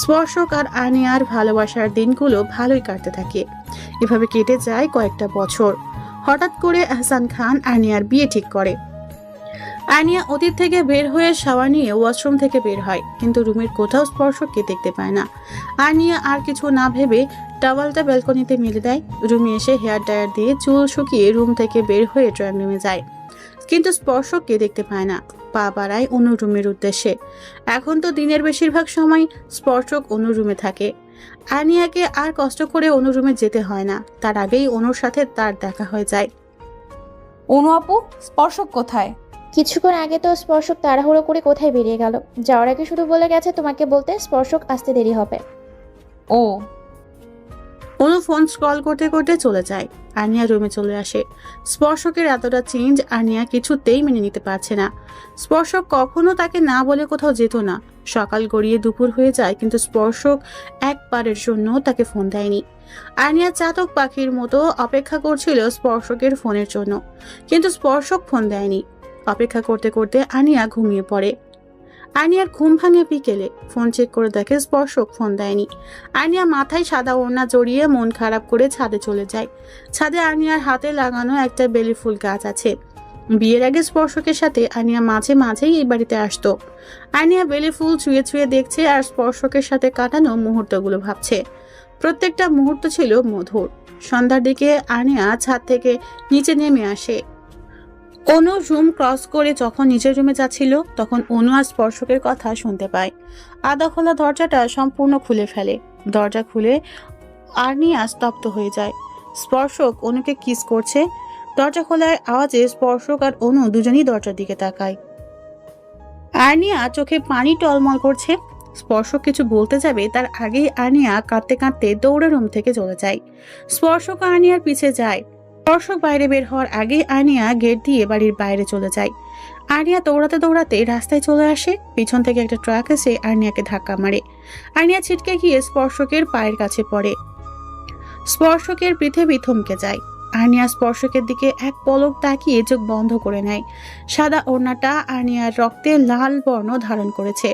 স্পর্শক আর আর্নিয়ার ভালোবাসার দিনগুলো ভালোই কাটতে থাকে। এভাবে কেটে যায় কয়েকটা বছর। হঠাৎ করে আহসান খান আর্নিয়ার বিয়ে ঠিক করে। আর্নিয়া অতীত থেকে বের হয়ে শাওয়ার নিয়ে ওয়াশরুম থেকে বের হয়, কিন্তু রুমের কোথাও স্পর্শককে দেখতে পায় না। আর্নিয়া আর কিছু না ভেবে টাওয়ালটা ব্যালকনিতে মেলে দেয়। রুমে এসে হেয়ার ড্রায়ার দিয়ে চুল শুকিয়ে রুম থেকে বের হয়ে ড্রয়িং রুমে যায়, কিন্তু স্পর্শককে দেখতে পায় না। পা বাড়ায় অন্য রুমের উদ্দেশ্যে। এখন তো দিনের বেশিরভাগ সময় স্পর্শক অন্য রুমে থাকে। আর্নিয়াকে আর কষ্ট করে অন্য রুমে যেতে হয় না, তার আগেই অনুর সাথে তার দেখা হয়ে যায়। অনু আপু, স্পর্শক কোথায়? কিছুক্ষণ আগে তো স্পর্শক তাড়াহুড়ো করে কোথায় বেরিয়ে গেল। যাওয়ার আগে শুধু বলে গেছে তোমাকে বলতে স্পর্শক আসতে দেরি হবে। ও। অনু ফোন স্ক্রল করতে করতে চলে যায়। আর্নিয়া রুমে চলে আসে। স্পর্শকের এতটা চেঞ্জ আর্নিয়া কিছুতেই মেনে নিতে পারছে না। স্পর্শক কখনো তাকে না বলে কোথাও যেত না। সকাল গড়িয়ে দুপুর হয়ে যায়, কিন্তু স্পর্শক একবারের জন্য তাকে ফোন দেয়নি। আর্নিয়া চাতক পাখির মতো অপেক্ষা করছিল স্পর্শকের ফোনের জন্য, কিন্তু স্পর্শক ফোন দেয়নি। অপেক্ষা করতে করতে আর্নিয়া ঘুমিয়ে পড়ে। আর্নিয়ার ঘুম ভাঙে বিকেলে। ফোন চেক করে দেখে স্পর্শক ফোন দেয়নি। আর্নিয়া মাথায় সাদা ওড়না জড়িয়ে মন খারাপ করে ছাদে চলে যায়। ছাদে আর্নিয়ার হাতে লাগানো একটা বেলি ফুল গাছ আছে। বিয়ের আগে স্পর্শকের সাথে আর্নিয়া মাঝে মাঝেই এই বাড়িতে আসতো। আর্নিয়া বেলি ফুল ছুঁয়ে ছুঁয়ে দেখছে আর স্পর্শকের সাথে কাটানো মুহূর্তগুলো ভাবছে। প্রত্যেকটা মুহূর্ত ছিল মধুর। সন্ধ্যার দিকে আর্নিয়া ছাদ থেকে নিচে নেমে আসে। অনু রুম ক্রস করে যখন নিজের রুমে যাচ্ছিল, তখন অনু আর স্পর্শকের কথা শুনতে পায়। আদা খোলা দরজাটা সম্পূর্ণ খুলে ফেলে। দরজা খুলে আর্নিয়া স্তব্ধ হয়ে যায়। স্পর্শক অনুকে কিস করছে। দরজা খোলার আওয়াজে স্পর্শক আর অনু দুজনেই দরজার দিকে তাকায়। আর্নিয়া চোখে পানি টলমল করছে। স্পর্শক কিছু বলতে যাবে তার আগেই আর্নিয়া কাঁদতে কাঁদতে দৌড়ে রুম থেকে চলে যায়। স্পর্শক আর্নিয়ার পিছে যায়। স্পর্শক বাইরে বের হওয়ার আগেই আর্নিয়া গেট দিয়ে বাড়ির বাইরে চলে যায়। আর্নিয়া দৌড়াতে দৌড়াতে রাস্তায় চলে আসে। পিছন থেকে একটা ট্রাক এসে আর্নিয়াকে ধাক্কা মারে। আর্নিয়া ছিটকে গিয়ে স্পর্শকের পায়ের কাছে পড়ে। স্পর্শকের পৃথিবী থমকে যায়। আর্নিয়া স্পর্শকের দিকে এক পলক তাকিয়ে চোখ বন্ধ করে নেয়। সাদা ওড়নাটা আর্নিয়ার রক্তে লাল বর্ণ ধারণ করেছে।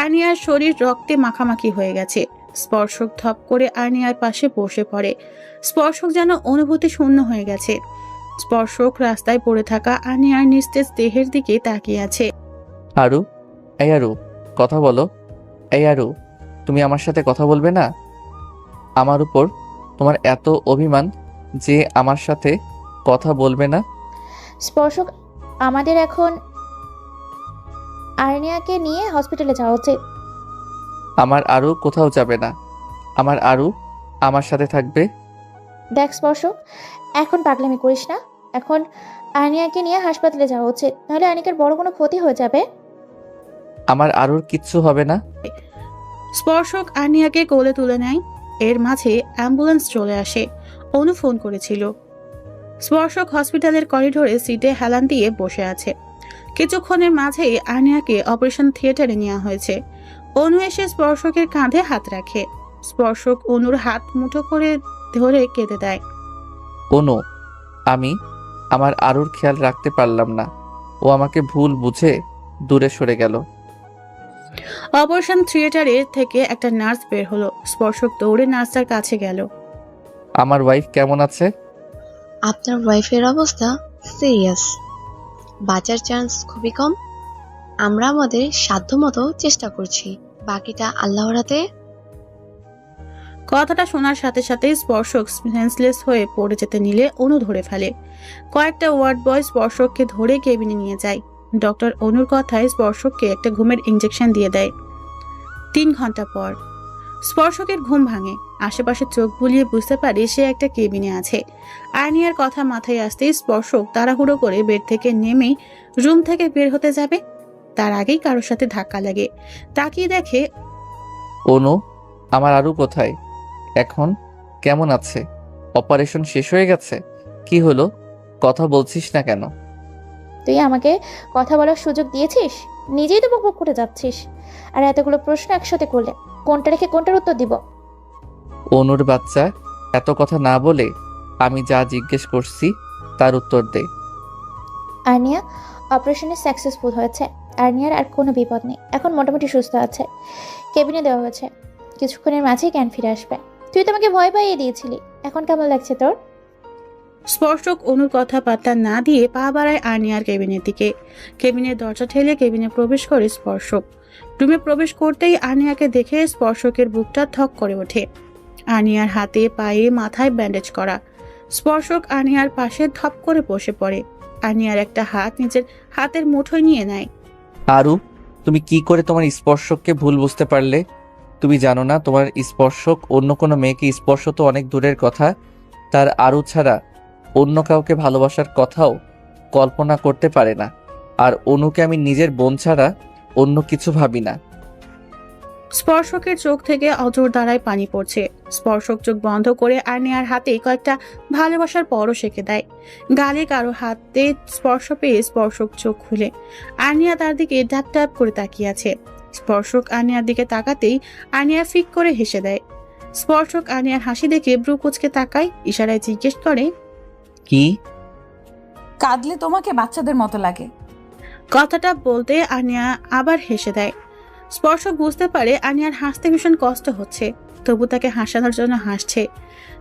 আর্নিয়ার শরীর রক্তে মাখামাখি হয়ে গেছে। স্পর্শক ধপ করে আর্নিয়ার পাশে বসে পড়ে। স্পর্শক যেন অনুভূতি শূন্য হয়ে গেছে। স্পর্শক রাস্তায় পড়ে থাকা আর্নিয়ার নিস্তেজ দেহের দিকে তাকিয়ে আছে। আরু, এই আরু, কথা বলো। এই আরু, তুমি আমার সাথে কথা বলবে না? আমার উপর তোমার এত অভিমান যে আমার সাথে কথা বলবে না? স্পর্শক, আমাদের এখন আর্নিয়াকে নিয়ে হসপিটালে যাওয়া উচিত। আমার আরু কোথাও যাবে না। আমার আরু আমার সাথে থাকবে। দেখ স্পর্শক, এখন পাগলামি করিস না। এখন আর্নিয়াকে নিয়ে হাসপাতালে যাওয়া উচিত, নাহলে আর্নিকার বড় কোনো ক্ষতি হয়ে যাবে। আমার আরুর কিচ্ছু হবে না। স্পর্শক আর্নিয়াকে কোলে তুলে নেয়। এর মাঝে অ্যাম্বুলেন্স চলে আসে। অনু ফোন করেছিল। স্পর্শক হসপিটালের করিডোরে সিটে হেলান দিয়ে বসে আছে। কিছুক্ষণের মাঝেই আর্নিয়াকে অপারেশন থিয়েটারে নেওয়া হয়েছে। অনু এসে স্পর্শকের কাঁধে হাত রাখে। স্পর্শক অনুর হাত মুঠো করে ধরে কেঁদে দেয়। অনু, আমি আমার আরুর খেয়াল রাখতে পারলাম না। ও আমাকে ভুল বুঝে দূরে সরে গেল। অপারেশন থিয়েটারে থেকে একটা নার্স বের হলো। স্পর্শক দৌড়ে নার্সটার কাছে গেল। আমার ওয়াইফ কেমন আছে? আপনার ওয়াইফের অবস্থা সিরিয়াস, বাঁচার চান্স খুবই কম। আমরা আমাদের সাধ্যমতো চেষ্টা করছি, বাকিটা আল্লাহর হাতে। কথাটা শোনার সাথে সাথে স্পর্শক সেন্সলেস হয়ে পড়ে যেতে নিলে অনু ধরে ফেলে। কয়েকটা ওয়ার্ড বয় স্পর্শককে ধরে কেবিনে নিয়ে যায়। ডক্টর অনুর কথায় স্পর্শককে একটা ঘুমের ইঞ্জেকশন দিয়ে দেয়। 3 ঘন্টা পর স্পর্শকের ঘুম ভাঙে। আশেপাশে চোখ বুলিয়ে বুঝতে পারে সে একটা কেবিনে আছে। আর্নিয়ার কথা মাথায় আসতেই স্পর্শক তাড়াহুড়ো করে বেড থেকে নেমে রুম থেকে বের হতে যাবে। তার আগেই কারোর সাথে ধাক্কা লাগে। তাকিয়ে দেখে অনু, আমার আরু কোথায়? এখন কেমন আছে? অপারেশন শেষ হয়ে গেছে? কি হলো, কথা বলছিস না কেন? তুই আমাকে কথা বলার সুযোগ দিয়েছিস, নিজেই তো বকবক করে যাচ্ছিস। আর এতগুলো প্রশ্ন একসাথে করলে কোনটা রেখে কোনটার উত্তর দিব? অনুর বাচ্চা, এত কথা না বলে আমি যা জিজ্ঞেস করছি তার উত্তর দে। আর্নিয়া অপারেশনে সাকসেসফুল হয়েছে। আর্নিয়ার আর কোনো বিপদ নেই, এখন মোটামুটি সুস্থ আছে। কেবিনে দেওয়া হয়েছে, কিছুক্ষণের মাঝেই জ্ঞান ফিরে আসবে। তুই তো আমাকে ভয় পাইয়ে দিয়েছিলি, এখন কেমন লাগছে তোর? স্পর্শক অনুর কথা পাত্তা না দিয়ে পা বাড়ায় আর্নিয়ার কেবিনের দিকে। কেবিনের দরজা ঠেলে কেবিনে প্রবেশ করে স্পর্শক। রুমে প্রবেশ করতেই আর্নিয়াকে দেখে স্পর্শকের বুকটা থক করে ওঠে। আর্নিয়ার হাতে পায়ে মাথায় ব্যান্ডেজ করা। স্পর্শক আর্নিয়ার পাশে ধপ করে বসে পড়ে। আর্নিয়ার একটা হাত নিজের হাতের মুঠোয় নিয়ে নেয়। আরু, তুমি কি করে তোমার স্পর্শককে ভুল বুঝতে পারলে? তুমি জানো না তোমার স্পর্শক অন্য কোনো মেয়েকে স্পর্শ তো অনেক দূরের কথা, তার আরু ছাড়া অন্য কাউকে ভালোবাসার কথাও কল্পনা করতে পারে না। আর অনুকে আমি নিজের বোন ছাড়া অন্য কিছু ভাবি না। স্পর্শকের চোখ থেকে অজর দ্বারায় পানি পড়ছে। স্পর্শক চোখ বন্ধ করে আর্নিয়ার হাতে কয়েকটা ভালোবাসার পরশ এঁকে দেয়। গালে কারো হাতে স্পর্শ পেয়ে স্পর্শক চোখ খুলে। আর্নিয়া তার দিকে ডাক ডাক করে তাকিয়ে আছে। স্পর্শক আর্নিয়ার দিকে তাকাতেই আর্নিয়া ফিক করে হেসে দেয়। স্পর্শক আর্নিয়ার হাসি দেখে ব্রু কুচকে তাকায়, ইশারায় জিজ্ঞেস করে, কি? কাঁদলে তোমাকে বাচ্চাদের মতো লাগে। কথাটা বলতে আর্নিয়া আবার হেসে দেয়। স্পর্শক বুঝতে পারে আর্নিয়ার হাসতে ভীষণ কষ্ট হচ্ছে, তবু তাকে হাসানোর জন্য হাসছে।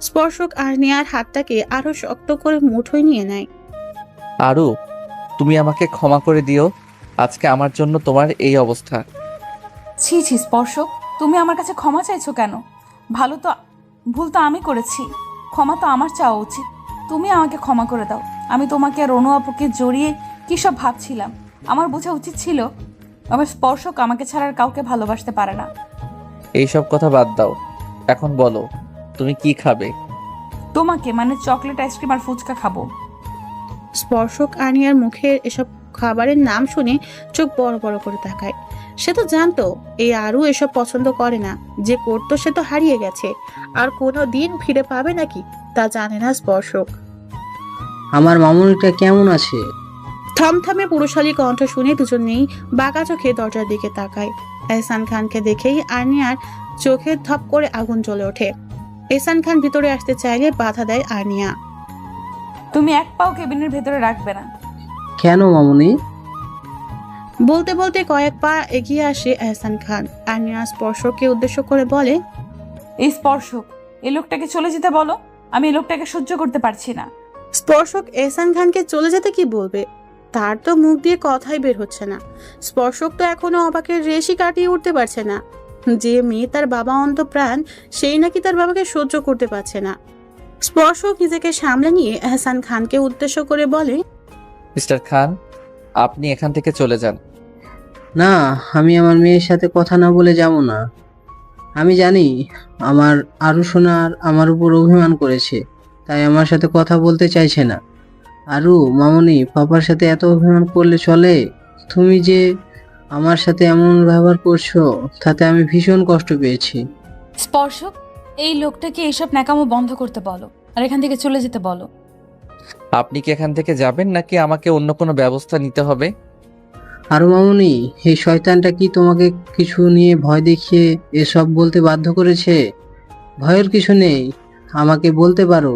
স্পর্শক আর্নিয়ার হাতটাকে আরো শক্ত করে মুঠোয় নিয়ে নেয়। আরু, তুমি আমাকে ক্ষমা করে দিও, আজকে আমার জন্য তোমার এই অবস্থা। ছি ছি স্পর্শক, তুমি আমার কাছে ক্ষমা চাইছো কেন? ভুল তো আমি করেছি, ক্ষমা তো আমার চাওয়া উচিত। তুমি আমাকে ক্ষমা করে দাও। আমি তোমাকে আর অনু আপুকে জড়িয়ে কী সব ভাবছিলাম। আমার বোঝা উচিত ছিল আমার স্পর্শক আমাকে ছাড়া আর কাউকে ভালোবাসতে পারে না। এইসব কথা বাদ দাও, এখন বলো তুমি কি খাবে? তোমাকে, মানে চকলেট, আইসক্রিম আর ফুচকা খাবো। স্পর্শক আনিয়ার মুখের এসব খাবারের নাম শুনে চোখ বড় বড় করে তাকায়। সে তো জানতো এই আরু এসব পছন্দ করে না, যে করতো সে তো হারিয়ে গেছে, আর কোনো দিন ফিরে পাবে নাকি তা জানে না স্পর্শক। আমার মামুনিটা কেমন আছে? থমথমে পুরুষালী কণ্ঠ শুনে দুজনেই বাঁকা চোখে দরজার দিকে তাকায়। এহসান খানকে দেখেই আনিয়ার চোখে ধপ করে আগুন জ্বলে ওঠে। এহসান খান ভিতরে আসতে চাইলে বাধা দেয় আনিয়া। তুমি এক পাও কেবিনের ভেতরে রাখবে না। কেন মামুনি? বলতে বলতে কয়েক পা এগিয়ে আসে এহসান খান। আনিয়া স্পর্শককে উদ্দেশ্য করে বলে, এই স্পর্শক, এই লোকটাকে চলে যেতে বলো। আমি এই লোকটাকে সহ্য করতে পারছি না। স্পর্শক এহসান খানকে চলে যেতে কি বলবে? তার তো মুখ দিয়ে কথাই বের হচ্ছে না। স্পর্শক তো এখনো অবাকের রেশি কাটিয়ে উঠতে পারছে না। যে মেয়ে তার বাবা অন্তঃপ্রাণ, সেই নাকি তার বাবাকে সহ্য করতে পারছে না। স্পর্শক নিজেকে সামলে নিয়ে এহসান খানকে উদ্দেশ্য করে বলে, মিস্টার খান, আপনি এখান থেকে চলে যান। না, আমি আমার মেয়ের সাথে কথা না বলে যাব না। আমি জানি আমার আরু সোনার আমার উপর অভিমান করেছে, তাই আমার সাথে কথা বলতে চাইছে না। আরু মামুনি, পাপার সাথে এত অভিমান করলে চলে? তুমি যে আমার সাথে এমন ব্যবহার করছো, তাতে আমি ভীষণ কষ্ট পেয়েছি। স্পর্শক, এই লোকটাকে এইসব ন্যাকামো বন্ধ করতে বলো, আর এখান থেকে চলে যেতে বলো। আপনি কি এখান থেকে যাবেন নাকি আমাকে অন্য কোনো ব্যবস্থা নিতে হবে? আরু মামুনি, এই শয়তানটা কি তোমাকে কিছু নিয়ে ভয় দেখিয়ে এসব বলতে বাধ্য করেছে? ভয়ের কিছু নেই, আমাকে বলতে পারো।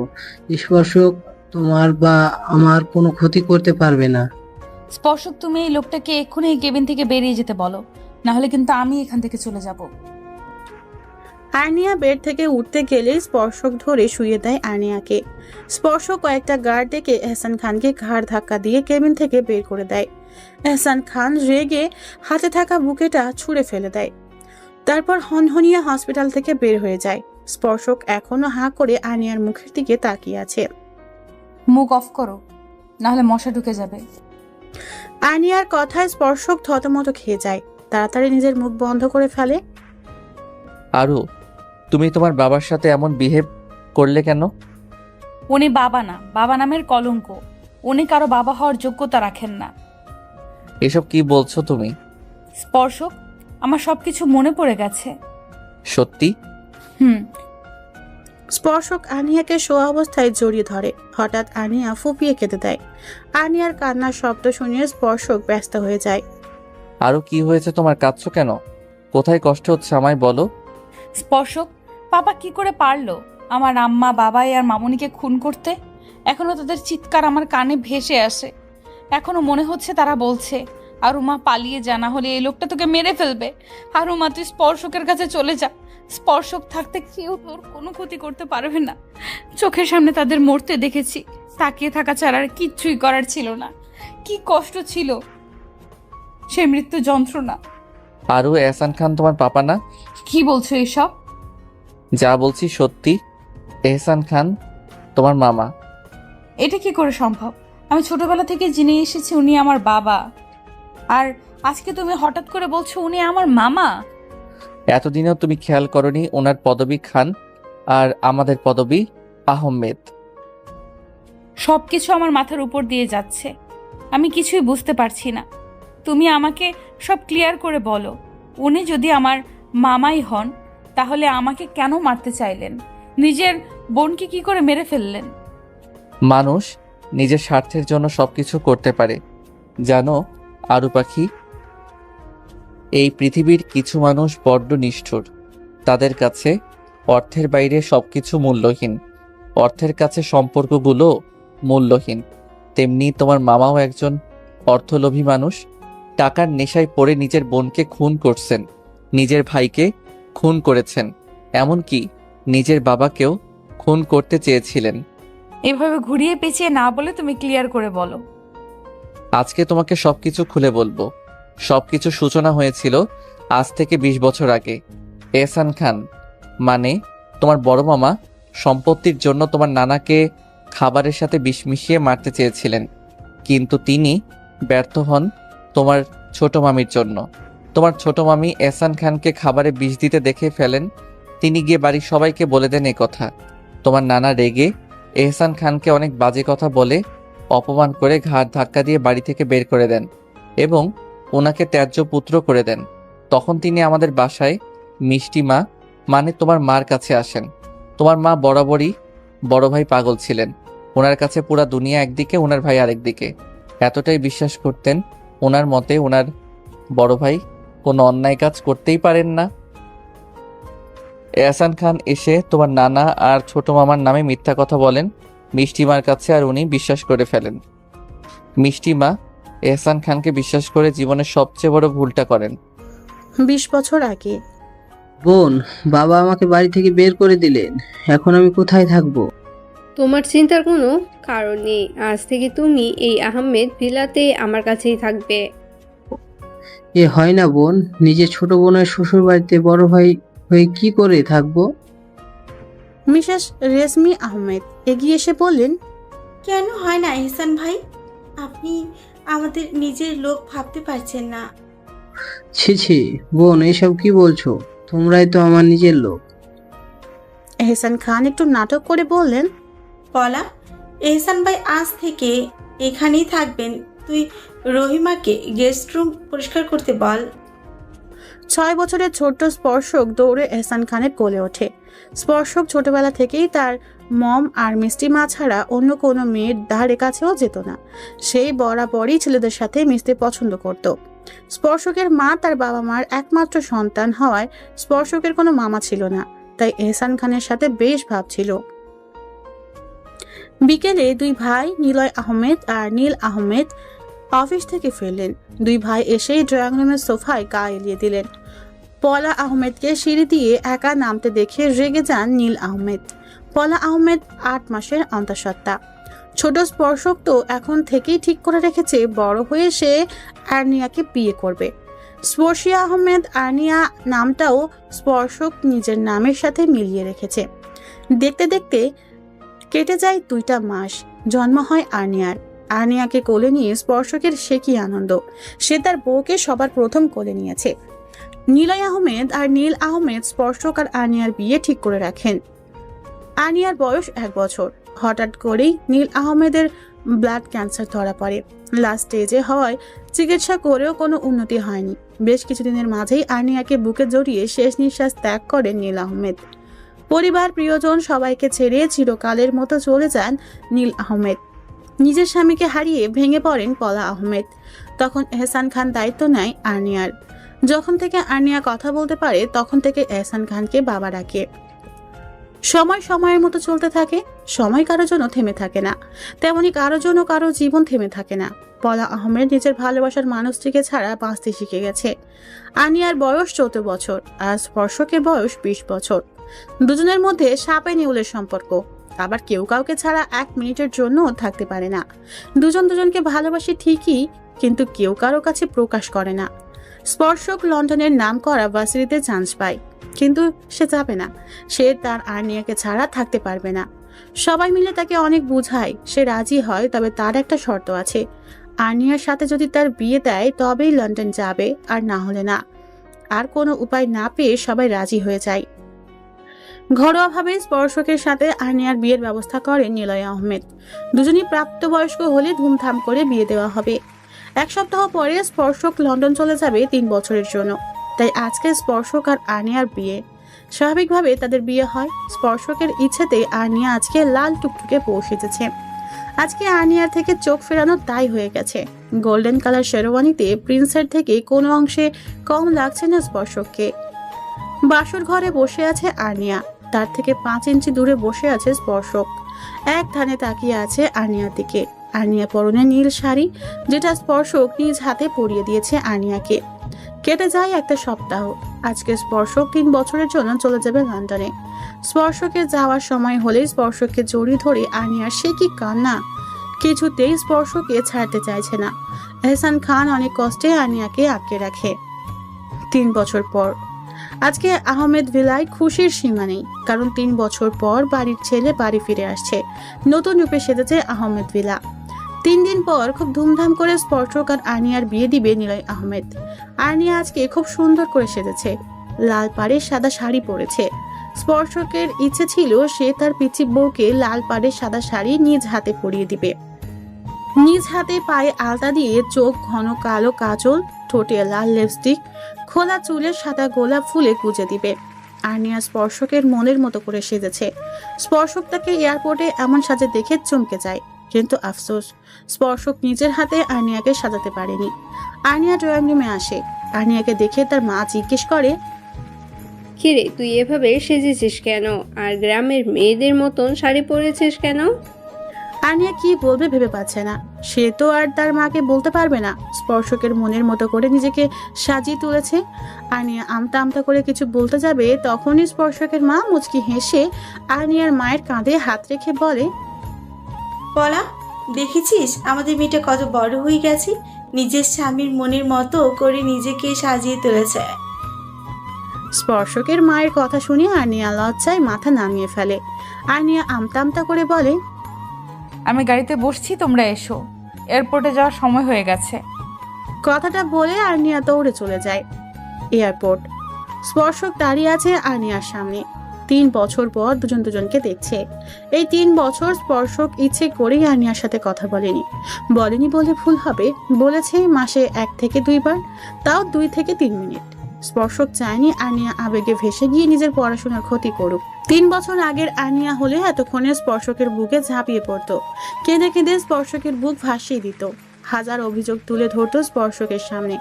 স্পর্শক তোমার বা আমার কোনো ক্ষতি করতে পারবে না। স্পর্শক, তুমি এই লোকটাকে এক্ষুনি এই কেবিন থেকে বেরিয়ে যেতে বলো, না হলে কিন্তু আমি এখান থেকে চলে যাব। আর্নিয়া বেড থেকে উঠতে গেলে স্পর্শক ধরে শুইয়ে দেয় আর্নিয়াকে। স্পর্শক কয়েকটা গার্ড ডেকে এহসান খানকে ঘাড় ধাক্কা দিয়ে কেবিন থেকে বের করে দেয়। এহসান খান রেগে হাতে থাকা বুকেটা ছুঁড়ে ফেলে দেয়। তারপর হনহনিয়া হসপিটাল থেকে বের হয়ে যায়। স্পর্শক এখনো হাঁ করে আর্নিয়ার মুখের দিকে তাকিয়ে আছে। মুখ অফ করো, না হলে মশা ঢুকে যাবে। আর্নিয়ার কথায় স্পর্শক থতমত খেয়ে যায়। তাড়াতাড়ি নিজের মুখ বন্ধ করে ফেলে। আরু, তুমি তোমার বাবার সাথে এমন বিহেভ করলে কেন? উনি বাবা না, বাবা নামের কলঙ্ক। উনি কারো বাবা হওয়ার যোগ্যতা রাখেন না। এসব কি বলছো তুমি? স্পর্শক, আমার সবকিছু মনে পড়ে গেছে। সত্যি? স্পর্শক আনিয়াকে শোয়া অবস্থায় জড়িয়ে ধরে। হঠাৎ আনিয়া ফুপিয়ে কেঁদে দেয়। আনিয়ার কান্নার শব্দ শুনিয়ে স্পর্শক ব্যস্ত হয়ে যায়। আরো কি হয়েছে তোমার? কাঁদছো কেন? কোথায় কষ্ট হচ্ছে আমায় বলো। স্পর্শক, পাপা কি করে পারলো আমার আম্মা, বাবাই আর মামুনিকে খুন করতে? এখনো তাদের চিৎকার আমার কানে ভেসে আসে। এখনো মনে হচ্ছে তারা বলছে, আরুমা পালিয়ে যা, না হলে এই লোকটা তোকে মেরে ফেলবে। আরুমা, তুই স্পর্শকের কাছে চলে যা। স্পর্শক থাকতে কেউ তোর কোনো ক্ষতি করতে পারবে না। চোখের সামনে তাদের মরতে দেখেছি, তাকিয়ে থাকা ছাড়া আর কিচ্ছুই করার ছিল না। কি কষ্ট ছিল সেই মৃত্যু যন্ত্রণা। আরু, এহসান খান তোমার পাপা না? কি বলছো এসব? যা বলছি সত্যি। এহসান খান তোমার মামা। এটা কি করে সম্ভব? আমি ছোটবেলা থেকে জেনে এসেছি উনি আমার বাবা, আর আজকে তুমি হঠাৎ করে বলছো উনি আমার মামা। এতদিনেও তুমি খেয়াল করনি ওনার পদবী খান আর আমাদের পদবী আহমেদ। সবকিছু আমার মাথার উপর দিয়ে যাচ্ছে, আমি কিছুই বুঝতে পারছি না। তুমি আমাকে সব ক্লিয়ার করে বলো। উনি যদি আমার মামাই হন, তাহলে আমাকে কেন মারতে চাইলেন? নিজের বোনকে কি করে মেরে ফেললেন? মানুষ নিজের স্বার্থের জন্য সবকিছু করতে পারে জানো আরু পাখি। এই পৃথিবীর কিছু মানুষ বড্ড নিষ্ঠুর। তাদের কাছে অর্থের বাইরে সবকিছু মূল্যহীন। অর্থের কাছে সম্পর্কগুলো মূল্যহীন। তেমনি তোমার মামাও একজন অর্থলোভী মানুষ। টাকার নেশায় পড়ে নিজের বোনকে খুন করছেন, নিজের ভাইকে খুন করেছেন, এমনকি নিজের বাবাকেও খুন করতে চেয়েছিলেন। এভাবে ঘুরিয়ে পেঁচিয়ে না বলে তুমি ক্লিয়ার করে বলো। আজকে তোমাকে সবকিছু খুলে বলবো। সবকিছু সূচনা হয়েছিল আজ থেকে 20 বছর আগে। এহসান খান মানে তোমার বড় মামা সম্পত্তির জন্য তোমার নানাকে খাবারের সাথে বিষ মিশিয়ে মারতে চেয়েছিলেন, কিন্তু তিনি ব্যর্থ হন তোমার ছোট মামির জন্য। তোমার ছোট মামি এহসান খানকে খাবারে বিষ দিতে দেখে ফেলেন। তিনি গিয়ে বাড়ির সবাইকে বলে দেন এ কথা। তোমার নানা রেগে এহসান খানকে অনেক বাজে কথা বলে অপমান করে ঘাড় ধাক্কা দিয়ে বাড়ি থেকে বের করে দেন এবং ওনাকে ত্যায্য পুত্র করে দেন। তখন তিনি আমাদের বাসায় মিষ্টি মা মানে তোমার মার কাছে আসেন। তোমার মা বরাবরই বড় ভাই পাগল ছিলেন। ওনার কাছে পুরা দুনিয়া একদিকে, ওনার ভাই আরেকদিকে। এতটাই বিশ্বাস করতেন, ওনার মতে ওনার বড় ভাই কোনো অন্যায় কাজ করতেই পারেন না। এহসান খান এসে তোমার নানা আর ছোট মামার নামে মিথ্যা কথা বলেন মিষ্টিমার কাছে, আর উনি বিশ্বাস করে ফেলেন। মিষ্টিমা এহসান খানকে বিশ্বাস করে জীবনের সবচেয়ে বড় ভুলটা করেন। 20 বছর আগে। বোন, বাবা আমাকে বাড়ি থেকে বের করে দিলেন। এখন আমি কোথায় থাকবো? তোমার চিন্তার কোনো কারণ নেই। আজ থেকে তুমি এই আহমেদ ভিলাতে আমার কাছেই থাকবে। এ হয় না বোন, নিজের ছোট বোনের শ্বশুর বাড়িতে বড় ভাই হয়ে কি করে থাকবো? মিসেস রেশমি আহমেদ এগিয়ে এসে বললেন, কেন হয় না এহসান ভাই? আপনি আমাদের নিজের লোক ভাবতে পারছেন না? ছি ছি বোন, এইসব কি বলছো? তোমরাই তো আমার নিজের লোক। এহসান খান একটু নাটক করে বললেন, পলা, এহসান ভাই আজ থেকে এখানেই থাকবেন। তুই রহিমাকে গেস্ট রুম পরিষ্কার করতে বল। 6 বছরের ছোট্ট স্পর্শক দৌড়ে এহসান খানের কোলে ওঠে। স্পর্শক ছোটবেলা থেকেই তার মম আর মিষ্টি মা ছাড়া অন্য কোনো মেয়ের ধারে কাছেও যেত না। সেই বরাবরই ছেলেদের সাথে মিশতে পছন্দ করত। স্পর্শকের মা তার বাবা মার একমাত্র সন্তান হওয়ায় স্পর্শকের কোনো মামা ছিল না, তাই এহসান খানের সাথে বেশ ভাব ছিল। বিকেলে 2 ভাই নিলয় আহমেদ আর নীল আহমেদ অফিস থেকে ফিরলেন। 2 ভাই এসেই ড্রয়িং রুমের সোফায় গা এলিয়ে দিলেন। পলা আহমেদকে সিঁড়ি দিয়ে একা নামতে দেখে রেগে যান নীল আহমেদ। পলা আহমেদ 8 মাসের অন্তঃসত্ত্বা। ছোট স্পর্শক তো এখন থেকেই ঠিক করে রেখেছে বড় হয়ে সে আর্নিয়াকে বিয়ে করবে। স্পর্শিয়া আহমেদ আর্নিয়া নামটাও স্পর্শক নিজের নামের সাথে মিলিয়ে রেখেছে। দেখতে দেখতে কেটে যায় 2টা মাস। জন্ম হয় আর্নিয়ার। আর্নিয়াকে কোলে নিয়ে স্পর্শকের সে কি আনন্দ! সে তার বউকে সবার প্রথম কোলে নিয়েছে। নিলয় আহমেদ আর নীল আহমেদ স্পর্শক আর আর্নিয়ার বিয়ে ঠিক করে রাখেন। আর্নিয়ার বয়স 1 বছর। হঠাৎ করেই নীল আহমেদের ব্লাড ক্যান্সার ধরা পড়ে। লাস্ট স্টেজে হওয়ায় চিকিৎসা করেও কোনো উন্নতি হয়নি। বেশ কিছুদিনের মাঝেই আর্নিয়াকে বুকে জড়িয়ে শেষ নিঃশ্বাস ত্যাগ করেন নীল আহমেদ। পরিবার প্রিয়জন সবাইকে ছেড়ে চিরকালের মতো চলে যান নীল আহমেদ। নিজের স্বামীকে হারিয়ে ভেঙে পড়েন পলা আহমেদ। তখন এহসান খান দায়িত্ব নেয় আর্নিয়ার। যখন থেকে আর্নিয়া কথা বলতে পারে তখন থেকে এহসান খানকে বাবা ডাকে। সময় সময়ের মতো চলতে থাকে। সময় কারোর জন্য থেমে থাকে না, তেমনি কারোর জন্য কারো জীবন থেমে থাকে না। পলা আহমেদ নিজের ভালোবাসার মানুষটিকে ছাড়া বাঁচতে শিখে গেছে। আর্নিয়ার বয়স 14 বছর আর স্পর্শকের বয়স 20 বছর। দুজনের মধ্যে সাপে নেউলের সম্পর্ক। আবার কেউ কাউকে ছাড়া 1 মিনিটের জন্য থাকতে পারে না। দুজন দুজনকে ভালোবাসে ঠিকই, কিন্তু কেউ কারো কাছে প্রকাশ করে না। স্পর্শক লন্ডনের নামকরা ভার্সিটিতে চান্স পায়, কিন্তু সে যাবে না। সে তার আর্নিয়াকে ছাড়া থাকতে পারবে না। সবাই মিলে তাকে অনেক বুঝায়, সে রাজি হয়, তবে তার একটা শর্ত আছে। আর্নিয়ার সাথে যদি তার বিয়ে দেয় তবেই লন্ডন যাবে, আর না হলে না। আর কোনো উপায় না পেয়ে সবাই রাজি হয়ে যায়। ঘরোয়াভাবে স্পর্শকের সাথে আর্নিয়ার বিয়ের ব্যবস্থা করেন নিলয় আহমেদ। দুজনই প্রাপ্তবয়স্ক হলে ধুমধাম করে বিয়ে দেওয়া হবে। 1 সপ্তাহ পরে স্পর্শক লন্ডন চলে যাবে 3 বছরের জন্য। তাই আজকে স্পর্শক আর আর্নিয়ার বিয়ে। স্বাভাবিকভাবে তাদের বিয়ে হয়। স্পর্শকের ইচ্ছেতে আর্নিয়া আজকে লাল টুকটুকে পৌঁছে এসেছে। আজকে আর্নিয়ার থেকে চোখ ফেরানো তাই হয়ে গেছে। গোল্ডেন কালার শেরওয়ানিতে প্রিন্সের থেকে কোনো অংশে কম লাগছে না স্পর্শককে। বাসর ঘরে বসে আছে আর্নিয়া, তার থেকে 5 ইঞ্চি দূরে বসে আছে স্পর্শক। এক ধানে তাকিয়ে আছে আর্নিয়ার দিকে। আর্নিয়া পরনে নীল শাড়ি, যেটা স্পর্শক নিজ হাতে পরিয়ে দিয়েছে আর্নিয়াকে। কেটে যায় 1টা সপ্তাহ। আজকে স্পর্শক 3 বছরের জন্য চলে যাবে লন্ডনে। স্পর্শকের যাওয়ার সময় হলে স্পর্শককে জড়িয়ে ধরে আর্নিয়ার সে কি কান্না! কিছুতেই স্পর্শকে ছাড়তে চাইছে না। এহসান খান অনেক কষ্টে আর্নিয়াকে আটকে রাখে। 3 বছর পর আজকে আহমেদ ভিলায় খুশির সীমা নেই, কারণ 3 বছর পর বাড়ির ছেলে বাড়ি ফিরে আসছে। নতুন রূপে সেজেছে আহমেদ ভিলা। 3 দিন পর খুব ধুমধাম করে স্পর্শক আর আর্নিয়ার বিয়ে দিবে নিলয় আহমেদ। আর্নিয়া আজকে খুব সুন্দর করে সেজেছে। লাল পাড়ের সাদা শাড়ি পরেছে। স্পর্শকের ইচ্ছে ছিল সে তার পিচি বউকে লাল পাড়ের সাদা শাড়ি নিজ হাতে পরিয়ে দিবে। নিজ হাতে পায়ে আলতা দিয়ে চোখ ঘন কালো কাজল, ঠোঁটে লাল লিপস্টিক, খোলা চুলের সাদা গোলাপ ফুলে গুজে দিবে। আর্নিয়া স্পর্শকের মনের মতো করে সেজেছে। স্পর্শক তাকে এয়ারপোর্টে এমন সাজে দেখে চমকে যায়, কিন্তু আফসোস স্পর্শক নিজের হাতে আর্নিয়াকে সাজাতে পারেনি। আর্নিয়া ড্রয়িং রুমে আসে। আর্নিয়াকে দেখে তার মা জিজ্ঞেস করে, কিরে তুই এভাবে সেজেছিস কেন, আর গ্রামের মেয়েদের মতন শাড়ি পরেছিস কেন? আর্নিয়া কি বলবে ভেবে পাচ্ছে না। সে তো আর তার মাকে বলতে পারবে না স্পর্শকের মনের মতো করে নিজেকে সাজিয়ে তুলেছে। আর্নিয়া আমতা আমতা করে কিছু বলতে যাবে, তখনই স্পর্শকের মা মুচকি হেসে আর্নিয়ার মায়ের কাঁধে হাত রেখে বলে, বলা, দেখেছিস আমাদের মেয়েটা কত বড় হয়ে গেছে, নিজের স্বামীর মনের মতো করে নিজেকে সাজিয়ে তুলেছে। স্পর্শকের মায়ের কথা শুনে আর্নিয়া লজ্জায় মাথা নামিয়ে ফেলে। আর্নিয়া আমতা আমতা করে বলে, আমি গাড়িতে বসছি, তোমরা এসো, এয়ারপোর্টে যাওয়ার সময় হয়ে গেছে। কথাটা বলে আর্নিয়া দৌড়ে চলে যায় এয়ারপোর্ট। স্পর্শক দাঁড়িয়ে আছে আর্নিয়ার সামনে। 3 বছর পর দুজন দুজনকে দেখছে। এই 3 বছর স্পর্শক ইচ্ছে করেই আর্নিয়ার সাথে কথা বলেনি বলে ভুল হবে, বলেছে মাসে 1 থেকে 2 বার, তাও 2 থেকে 3 মিনিট। স্পর্শক চায়নি আর্নিয়া আবেগে ভেসে গিয়ে নিজের পড়াশোনার ক্ষতি করুক। 3 বছর আগের আর্নিয়া হলে এতক্ষণে স্পর্শকের বুকে ঝাঁপিয়ে পড়তো, কেঁদে কেঁদে স্পর্শকের বুক ভাসিয়ে দিত, হাজার অভিযোগ তুলে ধরতো স্পর্শকের সামনে,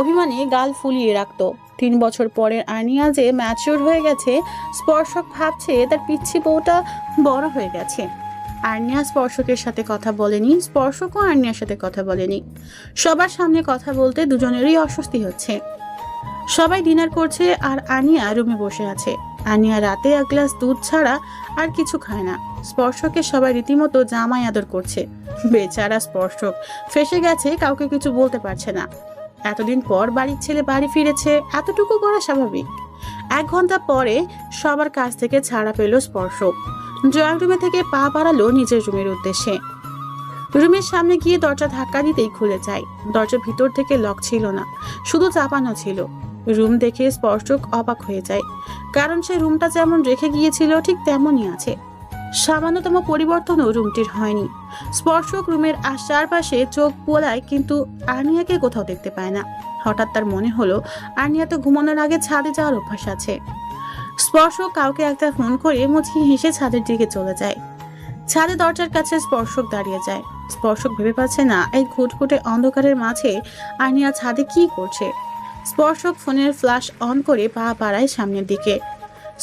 অভিমানে গাল ফুলিয়ে রাখতো। 3 বছর পরের আর্নিয়া যে ম্যাচিওর হয়ে গেছে, স্পর্শক ভাবছে তার পিচ্ছি বউটা বড় হয়ে গেছে। আর্নিয়া স্পর্শকের সাথে কথা বলেনি, স্পর্শকও আর্নিয়ার সাথে কথা বলেনি। সবার সামনে কথা বলতে দুজনেরই অস্বস্তি হচ্ছে। সবাই ডিনার করছে আর আর্নিয়া রুমে বসে আছে। আর্নিয়া রাতে 1 গ্লাস দুধ ছাড়া আর কিছু খায় না। স্পর্শকে সবাই রীতিমতো জামাই আদর করছে। বেচারা স্পর্শক ফেসে গেছে, কাউকে কিছু বলতে পারছে না। এতদিন পর বাড়ির ছেলে বাড়ি ফিরেছে, এতটুকু করা স্বাভাবিক। 1 ঘন্টা পরে সবার কাছ থেকে ছাড়া পেল স্পর্শক। ড্রয়িং রুমে থেকে পা বাড়ালো নিজের রুমের উদ্দেশ্যে। রুমের সামনে গিয়ে দরজা ধাক্কা দিতেই খুলে যায়। দরজা ভিতর থেকে লক ছিল না, শুধু চাপানো ছিল। রুম দেখে স্পর্শক অবাক হয়ে যায়, কারণ সে রুমটা যেমন রেখে গিয়েছিল ঠিক তেমনই আছে। সামান্যতম পরিবর্তনও রুমটির হয়নি। স্পর্শক রুমের চারপাশে চোখ বোলায়, কিন্তু আর্নিয়াকে কোথাও দেখতে পায় না। হঠাৎ তার মনে হলো আর্নিয়া তো ঘুমানোর আগে ছাদে যাওয়ার অভ্যাস আছে। স্পর্শক কাউকে একটা ফোন করে মুচকি হেসে ছাদের দিকে চলে যায়। ছাদে দরজার কাছে স্পর্শক দাঁড়িয়ে যায়। স্পর্শক ভেবে পাচ্ছে না এই ঘুটঘুটে অন্ধকারের মাঝে আর্নিয়া ছাদে কি করছে। স্পর্শক ফোনের ফ্ল্যাশ অন করে পা বাড়ায় সামনের দিকে।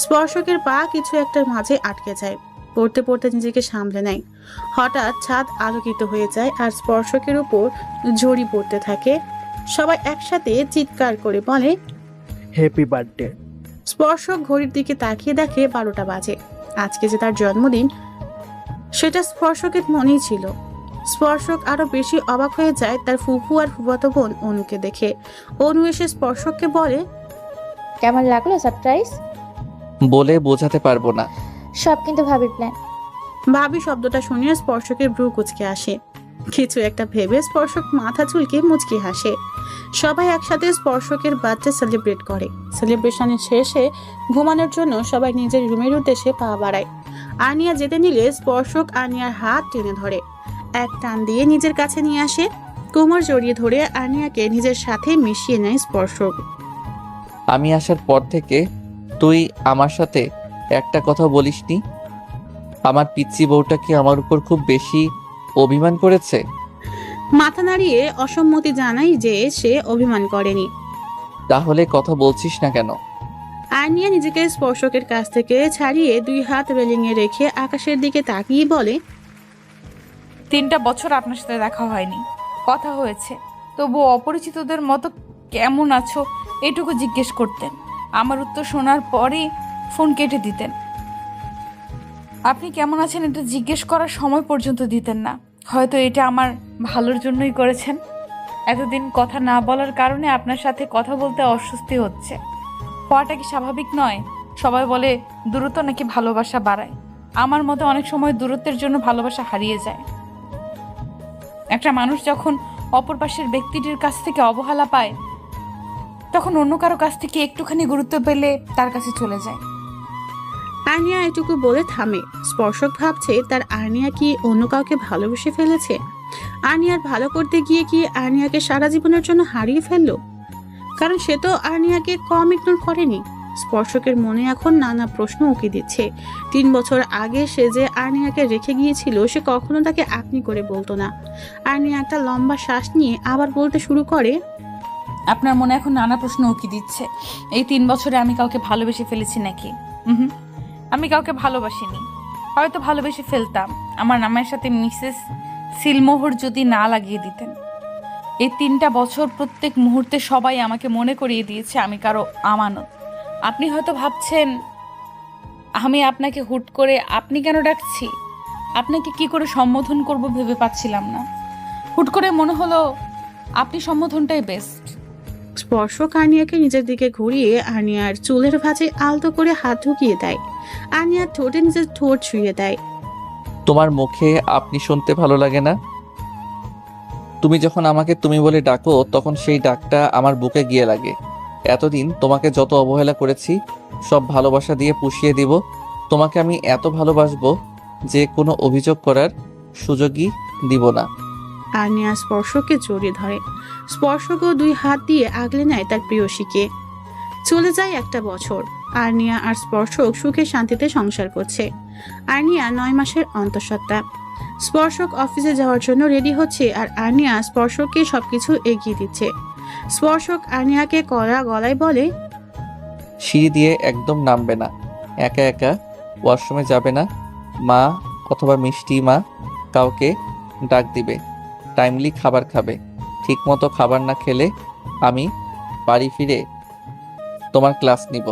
স্পর্শকের পা কিছু একটার মাঝে আটকে যায়। পড়তে পড়তে নিজেকে সামলে নেয়। হঠাৎ ছাদ আলোকিত হয়ে যায় আর স্পর্শকের উপর ঝড়ি পড়তে থাকে। সবাই একসাথে চিৎকার করে বলে, হ্যাপি বার্থডে। স্পর্শক ঘড়ির দিকে তাকিয়ে দেখে 12টা বাজে। আজকে যে তার জন্মদিন সেটা স্পর্শকের মনেই ছিল। স্পর্শক আরো বেশি অবাক হয়ে যায় তার ফুফু আর ফুফাতো বোন অনুকে দেখে। অনু এসে স্পর্শককে বলে, কেমন লাগলো সারপ্রাইজ? বলে বোঝাতে পারবো না। সব কিন্তু ভাবির প্ল্যান। ভাবি শব্দটা শুনে স্পর্শকের ভ্রু কুঁচকে আসে। কিছু একটা ভেবে স্পর্শক মাথা চুলকে মুচকি হাসে। সবাই একসাথে স্পর্শকের বার্থডে সেলিব্রেট করে। সেলিব্রেশনের শেষে ঘুমানোর জন্য সবাই নিজের রুমের উদ্দেশ্যে পা বাড়ায়। আর্নিয়া যেতে নিলে স্পর্শক আর্নিয়ার হাত টেনে ধরে, এক টান দিয়ে নিজের কাছে নিয়ে আসে। কোমর জড়িয়ে ধরে আর্নিয়াকে নিজের সাথে মিশিয়ে নেয় স্পর্শক। আমি আসার পর থেকে তুই আমার সাথে একটা কথা বলিসনি। আমার পিচ্চি বউটা কি আমার উপর খুব বেশি অভিমান করেছে? মাথা নাড়িয়ে অসম্মতি জানাই যে সে অভিমান করেনি। তাহলে কথা বলছিস না কেন? আর্নিয়া নিজেকে স্পর্শকের কাছ থেকে ছাড়িয়ে 2 হাত রেলিংয়ে রেখে আকাশের দিকে তাকিয়ে বলে, 3টা বছর আপনার সাথে দেখা হয়নি, কথা হয়েছে, তবু অপরিচিতদের মতো কেমন আছো এটুকু জিজ্ঞেস করতেন। আমার উত্তর শোনার পরই ফোন কেটে দিতেন। আপনি কেমন আছেন এটা জিজ্ঞেস করার সময় পর্যন্ত দিতেন না। হয়তো এটা আমার ভালোর জন্যই করেছেন। এতদিন কথা না বলার কারণে আপনার সাথে কথা বলতে অস্বস্তি হচ্ছে। হওয়াটা কি স্বাভাবিক নয়? সবাই বলে দূরত্ব নাকি ভালোবাসা বাড়ায়। আমার মতে অনেক সময় দূরত্বের জন্য ভালোবাসা হারিয়ে যায়। একটা মানুষ যখন অপর পাশের ব্যক্তিটির কাছ থেকে অবহেলা পায়, তখন অন্য কারো কাছ থেকে একটুখানি গুরুত্ব পেলে তার কাছে চলে যায়। আর্নিয়া এটুকু বলে থামে। স্পর্শক ভাবছে তার আর্নিয়া কি অন্য কাউকে ভালোবেসে ফেলেছে? আর্নিয়ার ভালো করতে গিয়ে কি আর্নিয়াকে সারা জীবনের জন্য হারিয়ে ফেললো? কারণ সে তো আর্নিয়াকে কম ইগনোর করেনি। স্পর্শকের মনে এখন নানা প্রশ্ন উকি দিচ্ছে। 3 বছর আগে সে যে আর্নিয়াকে রেখে গিয়েছিল, সে কখনো তাকে আপনি করে বলতো না। আর্নিয়া একটা লম্বা শ্বাস নিয়ে আবার বলতে শুরু করে, আপনার মনে এখন নানা প্রশ্ন উকি দিচ্ছে। এই 3 বছরে আমি কাউকে ভালোবেসে ফেলেছি নাকি? আমি কাউকে ভালোবাসিনি। হয়তো ভালোবেসে ফেলতাম, আমার নামের সাথে মিসেস সিলমোহর যদি না লাগিয়ে দিতেন। এই 3টা বছর প্রত্যেক মুহূর্তে সবাই আমাকে মনে করিয়ে দিয়েছে আমি কারো আমানত। আপনি হয়তো ভাবছেন আমি আপনাকে হুট করে আপনি কেন ডাকছি। আপনাকে কি করে সম্বোধন করব ভেবে পাচ্ছিলাম না। হুট করে মনে হলো আপনি সম্বোধনটাই বেস্ট। স্পর্শক আর্নিয়াকে নিজের দিকে ঘুরিয়ে আর্নিয়ার চুলের ভাঁজে আলতো করে হাত ঢুকিয়ে দেয়। আর্নিয়ার ঠোঁটে নিজের ঠোঁট ছুঁয়ে দেয়। তোমার মুখে আপনি শুনতে ভালো লাগে না? তুমি যখন আমাকে তুমি বলে ডাকো, তখন সেই ডাকটা আমার বুকে গিয়ে লাগে। এতদিন তোমাকে যত অবহেলা করেছি, সব ভালোবাসা দিয়ে পুষিয়ে দিব। তোমাকে আমি এত ভালোবাসবো যে কোনো অভিযোগ করার সুযোগই দিব না। আর্নিয়া স্পর্শকে জড়িয়ে ধরে। স্পর্শকও 2 হাত দিয়ে আগলে নেয় তার প্রিয়সীকে। চলে যায় 1 বছর। আর্নিয়া আর স্পর্শক সুখে শান্তিতে সংসার করছে। আর্নিয়া 9 মাসের অন্তঃসত্ত্বা। স্পর্শক অফিসে যাওয়ার জন্য রেডি হচ্ছে আর আর্নিয়া স্পর্শককে সবকিছু এগিয়ে দিচ্ছে। স্পর্শক আর্নিয়াকে কড়া গলায় বলে, সিঁড়ি দিয়ে একদম নামবে না, একা একা ওয়াশরুমে যাবে না, মা অথবা মিষ্টি মা কাউকে ডাক দিবে, টাইমলি খাবার খাবে। ঠিকমতো খাবার না খেলে আমি বাড়ি ফিরে তোমার ক্লাস নিব।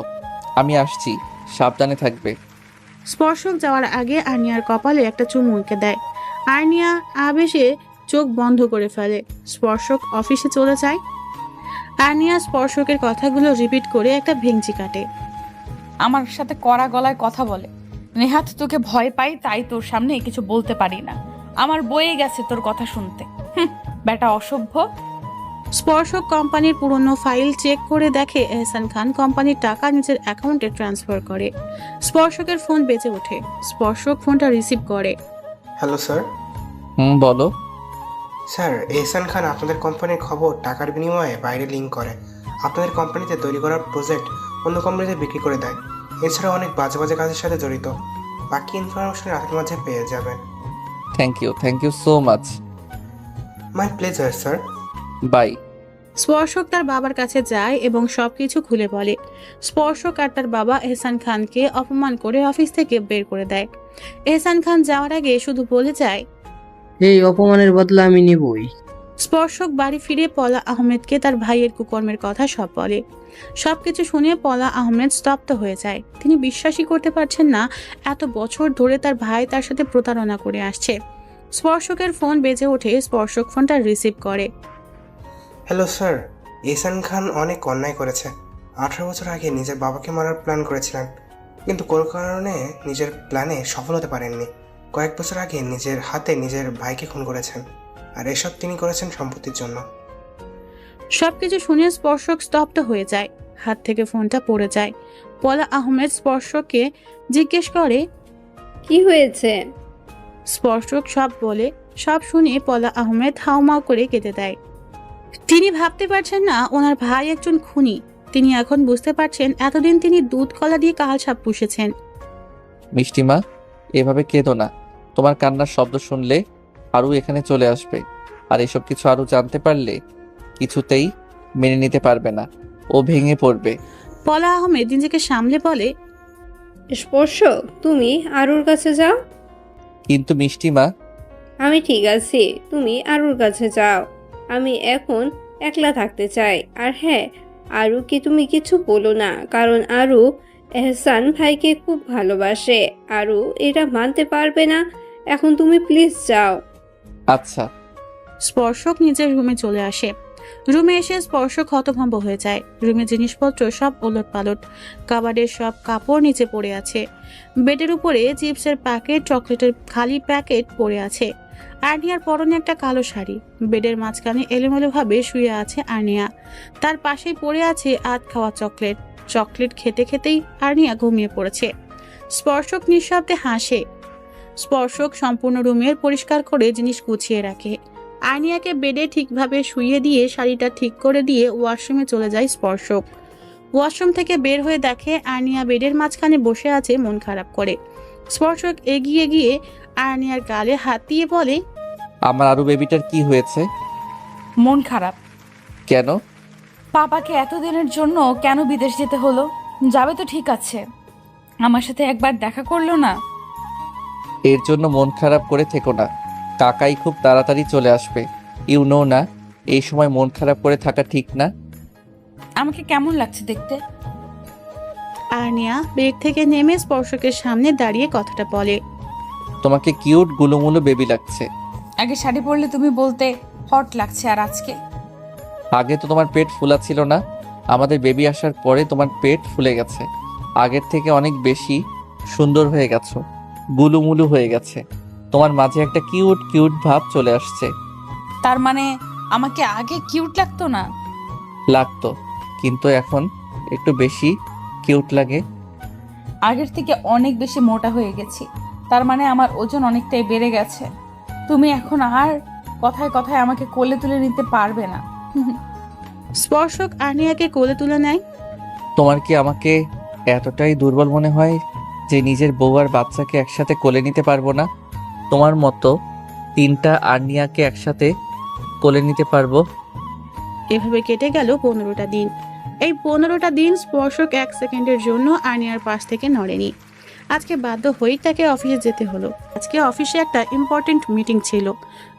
আমি আসছি, সাবধানে থাকবে। স্পর্শক যাওয়ার আগে আর্নিয়ার কপালে একটা চুমু এঁকে দেয়। আর্নিয়া আবেশে চোখ বন্ধ করে ফেলে। স্পর্শক অফিসে চলে যায়। আর্নিয়া স্পর্শকের কথাগুলো রিপিট করে একটা ভেঙচি কাটে। আমার সাথে কড়া গলায় কথা বলে। নেহাত তোকে ভয় পাই, তাই তোর সামনে কিছু বলতে পারি না। আমার বয়ে গেছে তোর কথা শুনতে। বেটা অসভ্য। স্পর্শক কোম্পানির পুরনো ফাইল চেক করে দেখে এহসান খান কোম্পানির টাকা নিজের অ্যাকাউন্টে ট্রান্সফার করে। স্পর্শকের ফোন বেজে ওঠে। স্পর্শক ফোনটা রিসিভ করে। Hello sir. বলো। স্যার, এহসান খান আপনাদের কোম্পানির খবর টাকার বিনিময়ে বাইরে লিঙ্ক করে। আপনাদের কোম্পানিতে তৈরি করার প্রজেক্ট অন্য কোম্পানিতে বিক্রি করে দেয়। এছাড়া অনেক বাজে বাজে কাজের সাথে জড়িত। বাকি ইনফরমেশন রাতের মাঝে পেয়ে যাবেন। Thank you so much. My pleasure sir. Bye. Sparshak তার বাবার কাছে যায় এবং সবকিছু খুলে বলে। স্পর্শক আর তার বাবা এহসান খানকে অপমান করে অফিস থেকে বের করে দেয়। এহসান খান যাওয়ার আগে শুধু বলে যায়, এই অপমানের বদলা আমি নিবই। স্পর্শক বাড়ি ফিরে পলা আহমেদকে তার ভাইয়ের কুকর্মের কথা সব বলে। সবকিছু শুনে পলা আহমেদ স্তব্ধ হয়ে যায়। তিনি বিশ্বাসই করতে পারছেন না এত বছর ধরে তার ভাই তার সাথে প্রতারণা করে আসছে। স্পর্শকের ফোন বেজে ওঠে। স্পর্শক ফোনটা রিসিভ করে। হ্যালো স্যার, এহসান খান অনেক অন্যায় করেছে। 18 বছর আগে নিজের বাবাকে মারার প্ল্যান করেছিলেন, কিন্তু কোনো কারণে নিজের প্ল্যানে সফল হতে পারেননি। কয়েক বছর আগে নিজের হাতে নিজের ভাইকে খুন করেছেন, আর এসব তিনি করেছেন সম্পত্তির জন্য। সবকিছু শুনে স্পর্শক স্তব্ধ হয়ে যায়। হাত থেকে ফোনটা পড়ে যায়। পলা আহমেদ স্পর্শককে জিজ্ঞেস করে, কি হয়েছে? স্পর্শক সব বলে। সব শুনে পলা আহমেদ হাউমাউ করে কেঁদে দেয়। তিনি ভাবতে পারছেন না ওনার ভাই একজন খুনি। তিনি এখন বুঝতে পারছেন এতদিন তিনি দুধ কলা দিয়ে কাল সাপ পুষেছেন। মিষ্টিমা, এভাবে কেঁদো না। তোমার কান্নার শব্দ শুনলে আরও এখানে চলে আসবে, আর এসব কিছু আরও জানতে পারলে কিছুতেই মেনে নিতে পারবে না, ও ভেঙে পড়বে। পলা আহমেদ নিজেকে সামলে বলে, স্পর্শ, তুমি আরুর কাছে যাও। কিন্তু মিষ্টিমা, আমি ঠিক আছি, তুমি আরুর কাছে যাও। আমি এখন একলা থাকতে চাই। আর হ্যাঁ, আরুকে তুমি কিছু বলো না, কারণ আরু এহসান ভাইকে খুব ভালোবাসে। আরু এটা মানতে পারবে না। এখন তুমি প্লিজ যাও। আচ্ছা। স্পর্শক নিজের রুমে চলে আসে। রুমে এসে স্পর্শক হতভম্ব হয়ে যায়। রুমে জিনিসপত্র সব ওলটপালট। কাবাডের সব কাপড় নিচে পড়ে আছে। বেডের উপরে চিপসের প্যাকেট, চকলেটের খালি প্যাকেট পড়ে আছে। আর্নিয়ার পরনে একটা কালো শাড়ি। বেডের মাঝখানে এলোমেলোভাবে শুয়ে আছে আর্নিয়া। তার পাশেই পড়ে আছে আধ খাওয়া চকলেট। চকলেট খেতে খেতেই আর্নিয়া ঘুমিয়ে পড়েছে। স্পর্শক নিঃশব্দে হাসে। স্পর্শক সম্পূর্ণ রুমের পরিষ্কার করে জিনিস গুছিয়ে রাখে। আর্নিয়াকে বেডে ঠিকভাবে শুইয়ে দিয়ে শাড়িটা ঠিক করে দিয়ে ওয়াশরুমে চলে যায় স্পর্শক। ওয়াশরুম থেকে বের হয়ে দেখে আর্নিয়া বেডের মাঝখানে বসে আছে মন খারাপ করে। স্পর্শক এগিয়ে গিয়ে আর্নিয়ার গালে হাত দিয়ে বলে, আমার আরু বেবিটার কি হয়েছে? মন খারাপ। কেন? পাপাকে এতদিনের জন্য কেন বিদেশ যেতে হলো? যাবে তো ঠিক আছে, আমার সাথে একবার দেখা করলো না। এর জন্য মন খারাপ করে থেকো না, কাকাই খুব তাড়াতাড়ি চলে আসবে। ইউ নো না, এই সময় মন খারাপ করে থাকা ঠিক না। আমাকে কেমন লাগছে দেখতে? আর্নিয়া বেড থেকে নেমে স্পর্শকের সামনে দাঁড়িয়ে কথাটা বলে, তোমাকে কিউট গুলুমুলু বেবি লাগছে। আগে শাড়ি পরলে তুমি বলতে হট লাগছে, আর আজকে? আগে তো তোমার পেট ফুলা ছিল না, আমাদের বেবি আসার পরে তোমার পেট ফুলে গেছে। আগের থেকে অনেক বেশি সুন্দর হয়ে গেছো, গুলুমুলু হয়ে গেছে। তোমার মাঝে একটা কিউট কিউট ভাব চলে আসছে। তার মানে আমাকে আগে কিউট লাগতো না? লাগতো, কিন্তু এখন একটু বেশি কিউট লাগে। আগের থেকে অনেক বেশি মোটা হয়ে গেছি, তার মানে আমার ওজন অনেকটাই বেড়ে গেছে। তুমি এখন আর কথায় কথায় আমাকে কোলে তুলে নিতে পারবে না। স্পর্শক আর্নিয়াকে কোলে তুলে নেয়। তোমার কি আমাকে এতটাই দুর্বল মনে হয় যে নিজের বউ আর বাচ্চাকে একসাথে কোলে নিতে পারবো না? তোমার মতো 3টা আর্নিয়াকে একসাথে কোলে নিতে পারবো। এভাবে কেটে গেল 15টা দিন। এই 15টা দিন স্পর্শক 1 সেকেন্ডের জন্য আর্নিয়ার পাশ থেকে নড়েনি। আজকে বাধ্য হয়েই তাকে অফিসে যেতে হলো। আজকে অফিসে একটা ইম্পর্টেন্ট মিটিং ছিল,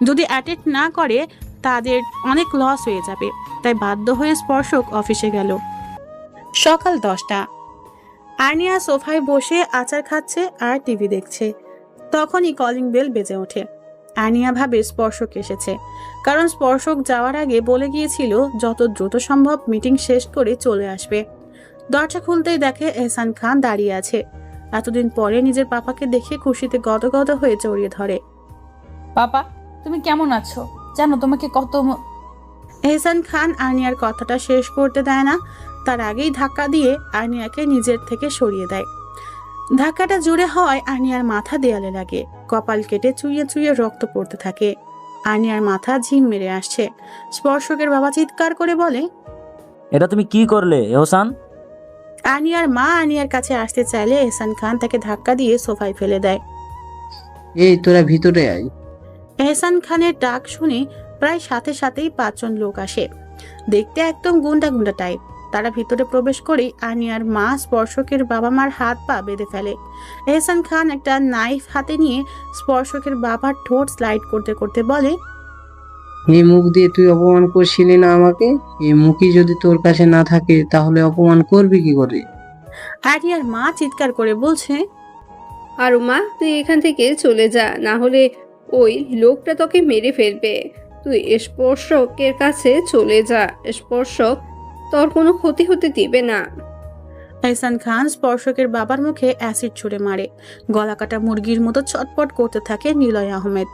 যদি অ্যাটেন্ড না করে তাদের অনেক লস হয়ে যাবে। তাই বাধ্য হয়ে স্পর্শক অফিসে গেল। সকাল 10টা। আর্নিয়া সোফায় বসে আচার খাচ্ছে আর টিভি দেখছে। তখনই কলিং বেল বেজে ওঠে। আর্নিয়া ভাবে স্পর্শক এসেছে, কারণ স্পর্শক যাওয়ার আগে বলে গিয়েছিল যত দ্রুত সম্ভব মিটিং শেষ করে চলে আসবে। দরজা খুলতেই দেখে এহসান খান দাঁড়িয়ে আছে। এতদিন পরে নিজের পাপাকে দেখে খুশিতে গদগদ হয়ে জড়িয়ে ধরে। পাপা, তুমি কেমন আছো? জানো তোমাকে কত... এহসান খান আর্নিয়ার কথাটা শেষ করতে দেয় না, তার আগেই ধাক্কা দিয়ে আর্নিয়াকে নিজের থেকে সরিয়ে দেয়। ধাক্কাটা জোরে হওয়ায় আর্নিয়ার মাথা দেয়ালে লাগে। কপাল কেটে চুইয়ে চুইয়ে রক্ত পড়তে থাকে। আর্নিয়ার মাথা ঝিম মেরে আসছে। স্পর্শকের বাবা চিৎকার করে বলে, এটা তুমি কি করলে এহসান? আর্নিয়ার মা আর্নিয়ার কাছে আসতে চাইলে এহসান খান তাকে ধাক্কা দিয়ে সোফায় ফেলে দেয়। এই তোরা ভিতরে আয়। এহসান খানের ডাক শুনে প্রায় সাথে সাথেই 5 জন লোক আসে। দেখতে একদম গুন্ডা গুন্ডা টাইপ। তারা ভিতরে প্রবেশ করেই আর্নিয়ার মা স্পর্শকের বাবা মার হাত পা বেঁধে ফেলে। এহসান খান একটা নাইফ হাতে নিয়ে স্পর্শকের বাবার ঠোঁট স্লাইড করতে করতে বলে, এই মুখ দিয়ে তুই অপমান করছিলি না আমাকে? এই মুখই যদি তোর কাছে না থাকে তাহলে অপমান করবি কি করে? আর্নিয়ার মা চিৎকার করে বলছে, আরু মা, তুই এখান থেকে চলে যা, না হলে ওই লোকটা তোকে মেরে ফেলবে। তুই স্পর্শকের কাছে চলে যা, স্পর্শক তোর কোনো ক্ষতি হতে দিবে না। এহসান খান স্পর্শকের বাবার মুখে অ্যাসিড ছুড়ে মারে। গলা কাটা মুরগির মতো ছটপট করতে থাকে নিলয় আহমেদ।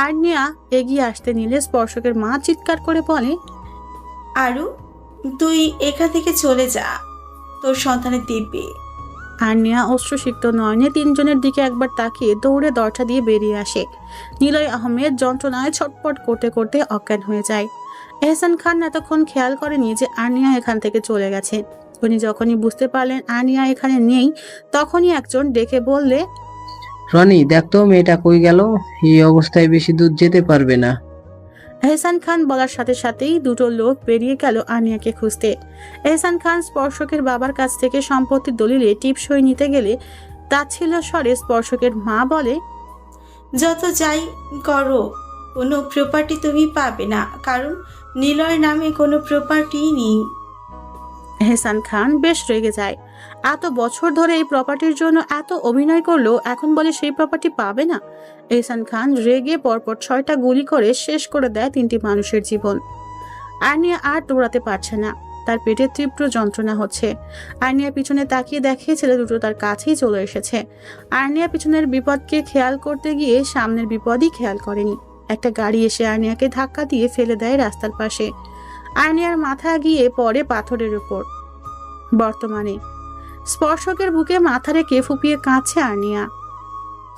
আর্নিয়া এগিয়ে আসতে নিলে স্পর্শকের মা চিৎকার করে বলে, আরু, তুই এখান থেকে চলে যা, তোর সন্তানের দিব্যি। আর্নিয়া অশ্রুসিক্ত নয়নে 3 জনের দিকে একবার তাকিয়ে দৌড়ে দরজা দিয়ে বেরিয়ে আসে। নিলয় আহমেদ যন্ত্রণায় ছটপট করতে করতে অজ্ঞান হয়ে যায়। এহসান খান এতক্ষণ খেয়াল করেনি যে আর্নিয়া এখান থেকে চলে গেছে। উনি যখনই বুঝতে পারলেন আর্নিয়া এখানে নেই, তখনই একজন ডেকে বললে, রনি, দেখ তো মেয়েটা কই গেল? এই অবস্থায় বেশি দূর যেতে পারবে না। এহসান খান বলার সাথে সাথেই 2টো লোক বেরিয়ে গেল আর্নিয়াকে খুঁজতে। এহসান খান স্পর্শকের বাবার কাছ থেকে সম্পত্তির দলিলে টিপসই নিতে গেলে তাচ্ছিল্য স্বরে স্পর্শকের মা বলে, যত যাই করো, কোনো প্রপার্টি তুমি পাবে না, কারণ নিলয়ের নামে কোনো প্রপার্টি নেই। এহসান খান বেশ রেগে যায়। এত বছর ধরে এই প্রপার্টির জন্য এত অভিনয় করলো, এখন বলে সেই প্রপার্টি পাবে না। এহসান খান রেগে পরপর 6টা গুলি করে শেষ করে দেয় 3টি মানুষের জীবন। আর্নিয়া আর দৌড়াতে পারছে না, তার পেটে তীব্র যন্ত্রণা হচ্ছে। আর্নিয়া পিছনে তাকিয়ে দেখে ছেলে দুটো তার কাছেই চলে এসেছে। আর্নিয়া পিছনের বিপদকে খেয়াল করতে গিয়ে সামনের বিপদই খেয়াল করেনি। একটা গাড়ি এসে আর্নিয়াকে ধাক্কা দিয়ে ফেলে দেয় রাস্তার পাশে। আর্নিয়ার মাথা গিয়ে পড়ে পাথরের উপর। বর্তমানে স্পর্শকের বুকে মাথা রেখে ফুপিয়ে কাঁদছে আর্নিয়া।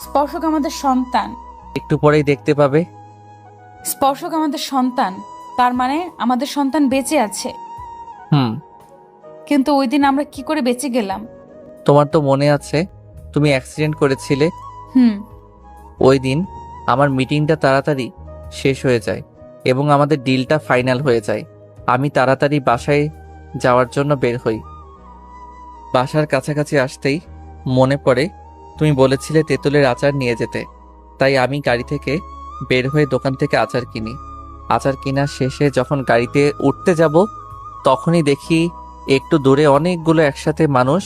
স্পর্শক আমাদের সন্তান। একটু পরেই দেখতে পাবে। স্পর্শক আমাদের সন্তান, তার মানে আমাদের সন্তান বেঁচে আছে। হুম। কিন্তু ওই দিন আমরা কি করে বেঁচে গেলাম? তোমার তো মনে আছে তুমি অ্যাক্সিডেন্ট করেছিলে। হুম। ওই দিন আমার মিটিংটা তাড়াতাড়ি শেষ হয়ে যায় এবং আমাদের ডিলটা ফাইনাল হয়ে যায়। আমি তাড়াতাড়ি বাসায় যাওয়ার জন্য বের হই। বাসার কাছাকাছি আসতেই মনে পড়ে তুমি বলেছিলে তেঁতুলের আচার নিয়ে যেতে, তাই আমি গাড়ি থেকে বের হয়ে দোকান থেকে আচার কিনি। আচার কেনার শেষে যখন গাড়িতে উঠতে যাব তখনই দেখি একটু দূরে অনেকগুলো একসাথে মানুষ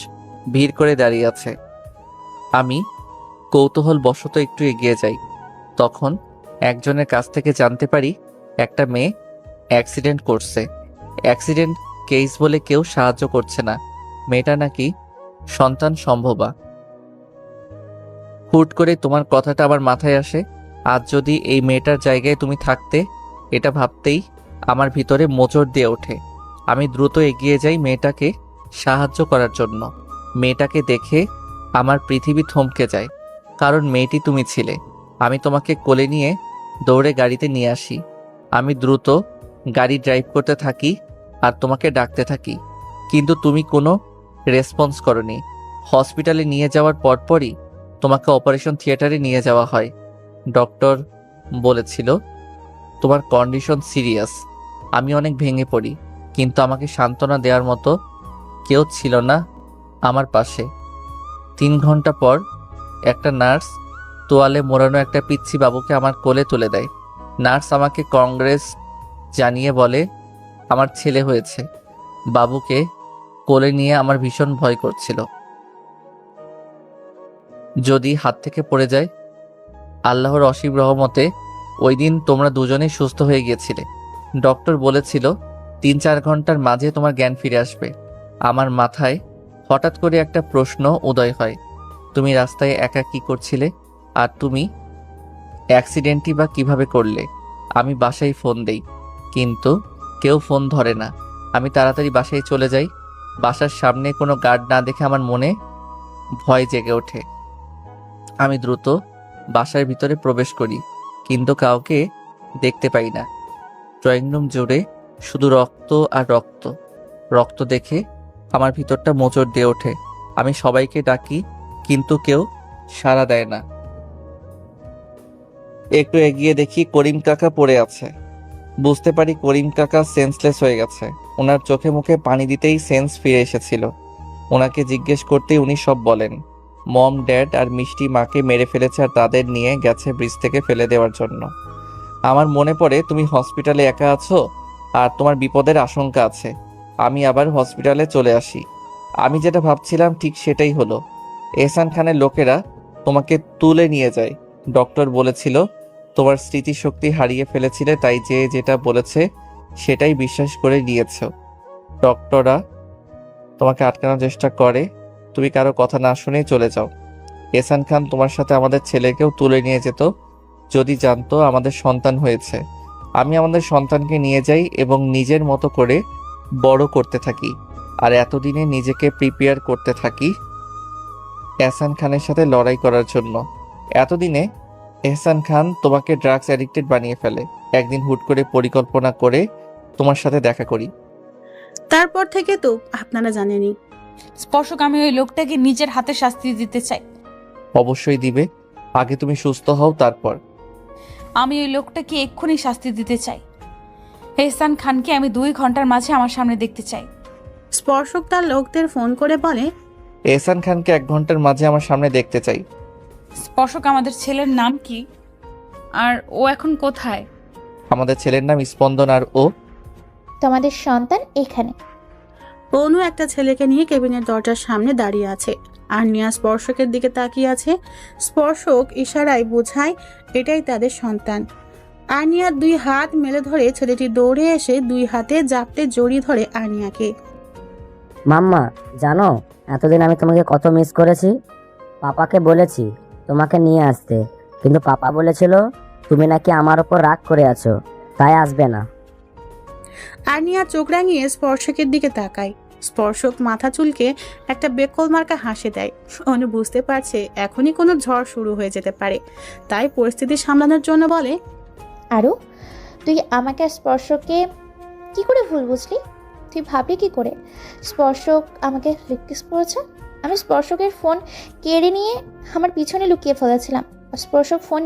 ভিড় করে দাঁড়িয়ে আছে। আমি কৌতূহল বশত একটু এগিয়ে যাই। তখন একজনের কাছ থেকে জানতে পারি একটা মেয়ে অ্যাক্সিডেন্ট করছে। অ্যাক্সিডেন্ট কেস বলে কেউ সাহায্য করছে না, মেয়েটা নাকি সন্তান সম্ভবা। হুট করে তোমার কথাটা আমার মাথায় আসে, আজ যদি এই মেয়েটার জায়গায় তুমি থাকতে, এটা ভাবতেই আমার ভিতরে মোচড় দিয়ে ওঠে। আমি দ্রুত এগিয়ে যাই মেয়েটাকে সাহায্য করার জন্য। মেয়েটাকে দেখে আমার পৃথিবী থমকে যায়, কারণ মেয়েটি তুমি ছিলে। আমি তোমাকে কোলে নিয়ে দৌড়ে গাড়িতে নিয়ে আসি। আমি দ্রুত গাড়ি ড্রাইভ করতে থাকি আর তোমাকে ডাকতে থাকি, কিন্তু তুমি কোনো রেসপন্স করনি। হসপিটালে নিয়ে যাওয়ার পরপরই তোমাকে অপারেশন থিয়েটারে নিয়ে যাওয়া হয়। ডক্টর বলেছিল তোমার কন্ডিশন সিরিয়াস। আমি অনেক ভেঙে পড়ি, কিন্তু আমাকে সান্ত্বনা দেওয়ার মতো কেউ ছিল না আমার পাশে। 3 ঘন্টা পর একটা নার্স তোয়ালে মোড়ানো একটা পিচ্ছি বাবুকে আমার কোলে তুলে দেয়। নার্স আমাকে কংগ্রেস জানিয়ে বলে আমার ছেলে হয়েছে। বাবুকে কোলে নিয়ে আমার ভীষণ ভয় করছিল, যদি হাত থেকে পড়ে যায়। আল্লাহর অসীম রহমতে ওই দিন তোমরা দুজনেই সুস্থ হয়ে গিয়েছিলে। ডক্টর বলেছিল 3-4 ঘন্টার মাঝে তোমার জ্ঞান ফিরে আসবে। আমার মাথায় হঠাৎ করে একটা প্রশ্ন উদয় হয়, তুমি রাস্তায় একা কি করছিলে? আর তুমি অ্যাক্সিডেন্টই বা কিভাবে করলে? আমি বাসায় ফোন দেই, কিন্তু কেউ ফোন ধরে না। আমি তাড়াতাড়ি বাসায় চলে যাই। বাসার সামনে কোনো গার্ড না দেখে আমার মনে ভয় জেগে ওঠে। আমি দ্রুত বাসার ভিতরে প্রবেশ করি, কিন্তু কাউকে দেখতে পাই না। ড্রয়িং রুম জুড়ে শুধু রক্ত আর রক্ত। রক্ত দেখে আমার ভিতরটা মোচড় দিয়ে ওঠে। আমি সবাইকে ডাকি, কিন্তু কেউ সাড়া দেয় না। একটু এগিয়ে দেখি করিম কাকা পড়ে আছে। বুঝতে পারি করিম কাকা সেন্সলেস হয়ে গেছে। ওনার চোখে মুখে পানি দিতেই সেন্স ফিরে এসেছিল। ওনাকে জিজ্ঞেস করতেই উনি সব বলেন। মম, ড্যাড আর মিষ্টি মাকে মেরে ফেলেছে আর তাদের নিয়ে গেছে ব্রিজ থেকে ফেলে দেওয়ার জন্য। আমার মনে পড়ে তুমি হসপিটালে একা আছো আর তোমার বিপদের আশঙ্কা আছে। আমি আবার হসপিটালে চলে আসি। আমি যেটা ভাবছিলাম ঠিক সেটাই হলো। এহসান খানের লোকেরা তোমাকে তুলে নিয়ে যায়। ডক্টর বলেছিল তোমার স্মৃতিশক্তি হারিয়ে ফেলেছিলে, তাই যে যেটা বলেছে সেটাই বিশ্বাস করে নিয়েছ। ডক্টররা তোমাকে আটকানোর চেষ্টা করে, তুমি কারো কথা না শুনেই চলে যাও। এহসান খান তোমার সাথে আমাদের ছেলেকেও তুলে নিয়ে যেত যদি জানতো আমাদের সন্তান হয়েছে। আমি আমাদের সন্তানকে নিয়ে যাই এবং নিজের মতো করে বড় করতে থাকি। আর এতদিনে নিজেকে প্রিপেয়ার করতে থাকি এহসান খানের সাথে লড়াই করার জন্য। এতদিনে এহসান খান তোমাকে ড্রাগস অ্যাডিক্টেড বানিয়ে ফেলে। একদিন হুট করে পরিকল্পনা করে তোমার সাথে দেখা করি। তারপর থেকে তো আপনারা জানেনই। স্পর্শক, আমি ওই লোকটাকে নিজের হাতে শাস্তি দিতে চাই। অবশ্যই দিবে, আগে তুমি সুস্থ হও তারপর। আমি ওই লোকটাকে এক্ষুনি শাস্তি দিতে চাই। এহসান খানকে আমি 2 ঘন্টার মাঝে আমার সামনে দেখতে চাই। স্পর্শক তার লোকদের ফোন করে বলে, এহসান খানকে 1 ঘন্টার মাঝে আমার সামনে দেখতে চাই। স্পর্শক, আমাদের ছেলের নাম কি আর ও এখন কোথায়? আমাদের ছেলের নাম স্পন্দন আর ও তোমাদের সন্তান এখানে। অনু একটা ছেলেকে নিয়ে কেবিনের দরজার সামনে দাঁড়িয়ে আছে। আর্নিয়া স্পর্শকের দিকে তাকিয়ে আছে। স্পর্শক ইশারায় বোঝায় এটাই তাদের সন্তান। আর্নিয়ার 2 হাত মেলে ধরে ছেলেটি দৌড়ে এসে 2 হাতে জাপটে জড়িয়ে ধরে আর্নিয়াকে। মাম্মা, জানো এতদিন আমি তোমাকে কত মিস করেছি। পাপাকে বলেছি তোমাকে নিয়ে আসতে, কিন্তু পাপা বলেছিল তুমি নাকি আমার ওপর রাগ করে আছো, তাই আসবে না। আর্নিয়া চোখ রাঙিয়ে স্পর্শকের দিকে তাকায়। স্পর্শক মাথা চুলকে একটা বেকল মার্কা হাসি দেয়। অনু বুঝতে পারছে এখনই কোনো ঝড় শুরু হয়ে যেতে পারে, তাই পরিস্থিতি সামলানোর জন্য বলে, আরও তুই আমাকে আর স্পর্শকে কি করে ভুল বুঝলি? তুই ভাবলি কি করে স্পর্শক আমাকে লিপকিস করেছে? আমি স্পর্শকের ফোন কেড়ে নিয়ে আমার পিছনে লুকিয়ে ফেলেছিলাম। আর স্পর্শক ফোন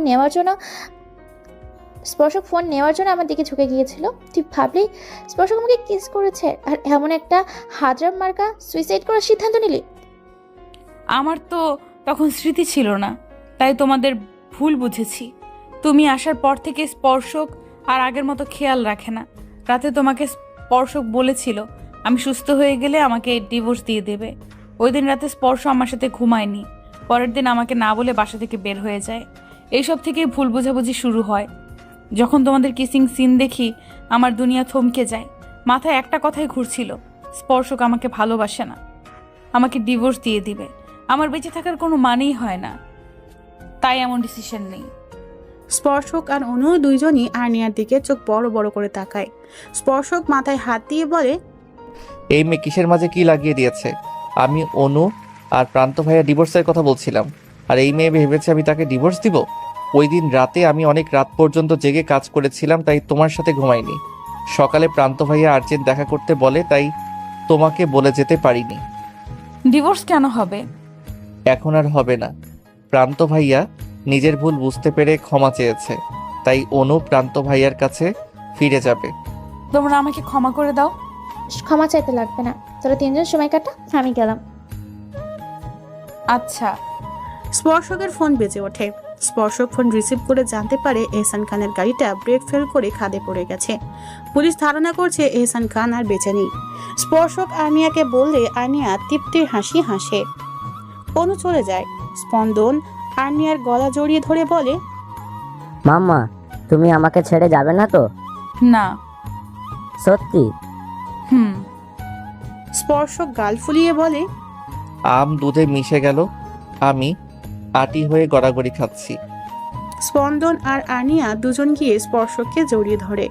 নেওয়ার জন্য আমার দিকে ঝুঁকে গিয়েছিল। তুই ভাবলি স্পর্শক আমাকে কিস করেছে আর এমন একটা হাজার মার্কা সুইসাইড করার সিদ্ধান্ত নিলি? আমার তো তখন স্মৃতি ছিল না, তাই তোমাদের ভুল বুঝেছি। তুমি আসার পর থেকে স্পর্শক আর আগের মতো খেয়াল রাখে না। রাতে তোমাকে স্পর্শক বলেছিল আমি সুস্থ হয়ে গেলে আমাকে ডিভোর্স দিয়ে দেবে। ওই দিন রাতে স্পর্শ আমার সাথে ঘুমায়নি। পরের দিন আমাকে না বলে বাসা থেকে বের হয়ে যায়। এইসব থেকেই ভুল বোঝাবুঝি শুরু হয়। যখন তোমাদের কিসিং সিন দেখি আমার দুনিয়া থমকে যায়। মাথায় একটা কথাই ঘুরছিল, স্পর্শক আমাকে ভালোবাসে না, আমাকে ডিভোর্স দিয়ে দিবে। আমার বেঁচে থাকার কোনো মানেই হয় না, তাই এমন ডিসিশন নেই। স্পর্শক আর অনু দুইজনই আর্নিয়ার দিকে চোখ বড় বড় করে তাকায়। স্পর্শক মাথায় হাত দিয়ে বলে, এই মেয়ে কিসের মাঝে কি লাগিয়ে দিয়েছে? আমি অনু আর প্রান্ত ভাইয়া ডিভোর্সের কথা বলছিলাম, আর এই মেয়ে ভেবেছে আমি তাকে ডিভোর্স দিব। ওই দিন রাতে আমি অনেক রাত পর্যন্ত জেগে কাজ করেছিলাম, তাই তোমার সাথে ঘুমাইনি। সকালে প্রান্ত ভাইয়া আর্জেন্ট দেখা করতে বলে, তাই তোমাকে বলে যেতে পারিনি। ডিভোর্স কেন হবে? এখন আর হবে না। প্রান্ত ভাইয়া নিজের ভুল বুঝতে পেরে ক্ষমা চেয়েছে, তাই অনু প্রান্ত ভাইয়ার কাছে ফিরে যাবে। তোমরা আমাকে ক্ষমা করে দাও। ক্ষমা চাইতে লাগবে না, তোরা তিনজন সময় কাটা, আমি গেলাম। আচ্ছা। স্পর্শকের ফোন বেজে ওঠে। স্পর্শক ফোন রিসিভ করে জানতে পারে এহসান খানের গাড়িটা ব্রেক ফেল করে খাদে পড়ে গেছে। পুলিশ ধারণা করছে এহসান খান আর বেঁচে নেই। স্পর্শক আর্নিয়াকে বললে আর্নিয়া তৃপ্তির হাসি হাসে। অনু চলে যায়। স্পন্দন আর্নিয়ার গলা জড়িয়ে ধরে বলে, মাম্মা, তুমি আমাকে ছেড়ে যাবে না তো? না। সত্যি? স্পর্শক গাল ফুলিয়ে বলে, আম দুধে মিশে গেল, আমি আটি হয়ে গড়াগড়ি খাচ্ছি। স্পন্দন আর আর্নিয়া দুজন গিয়ে স্পর্শককে জড়িয়ে ধরে।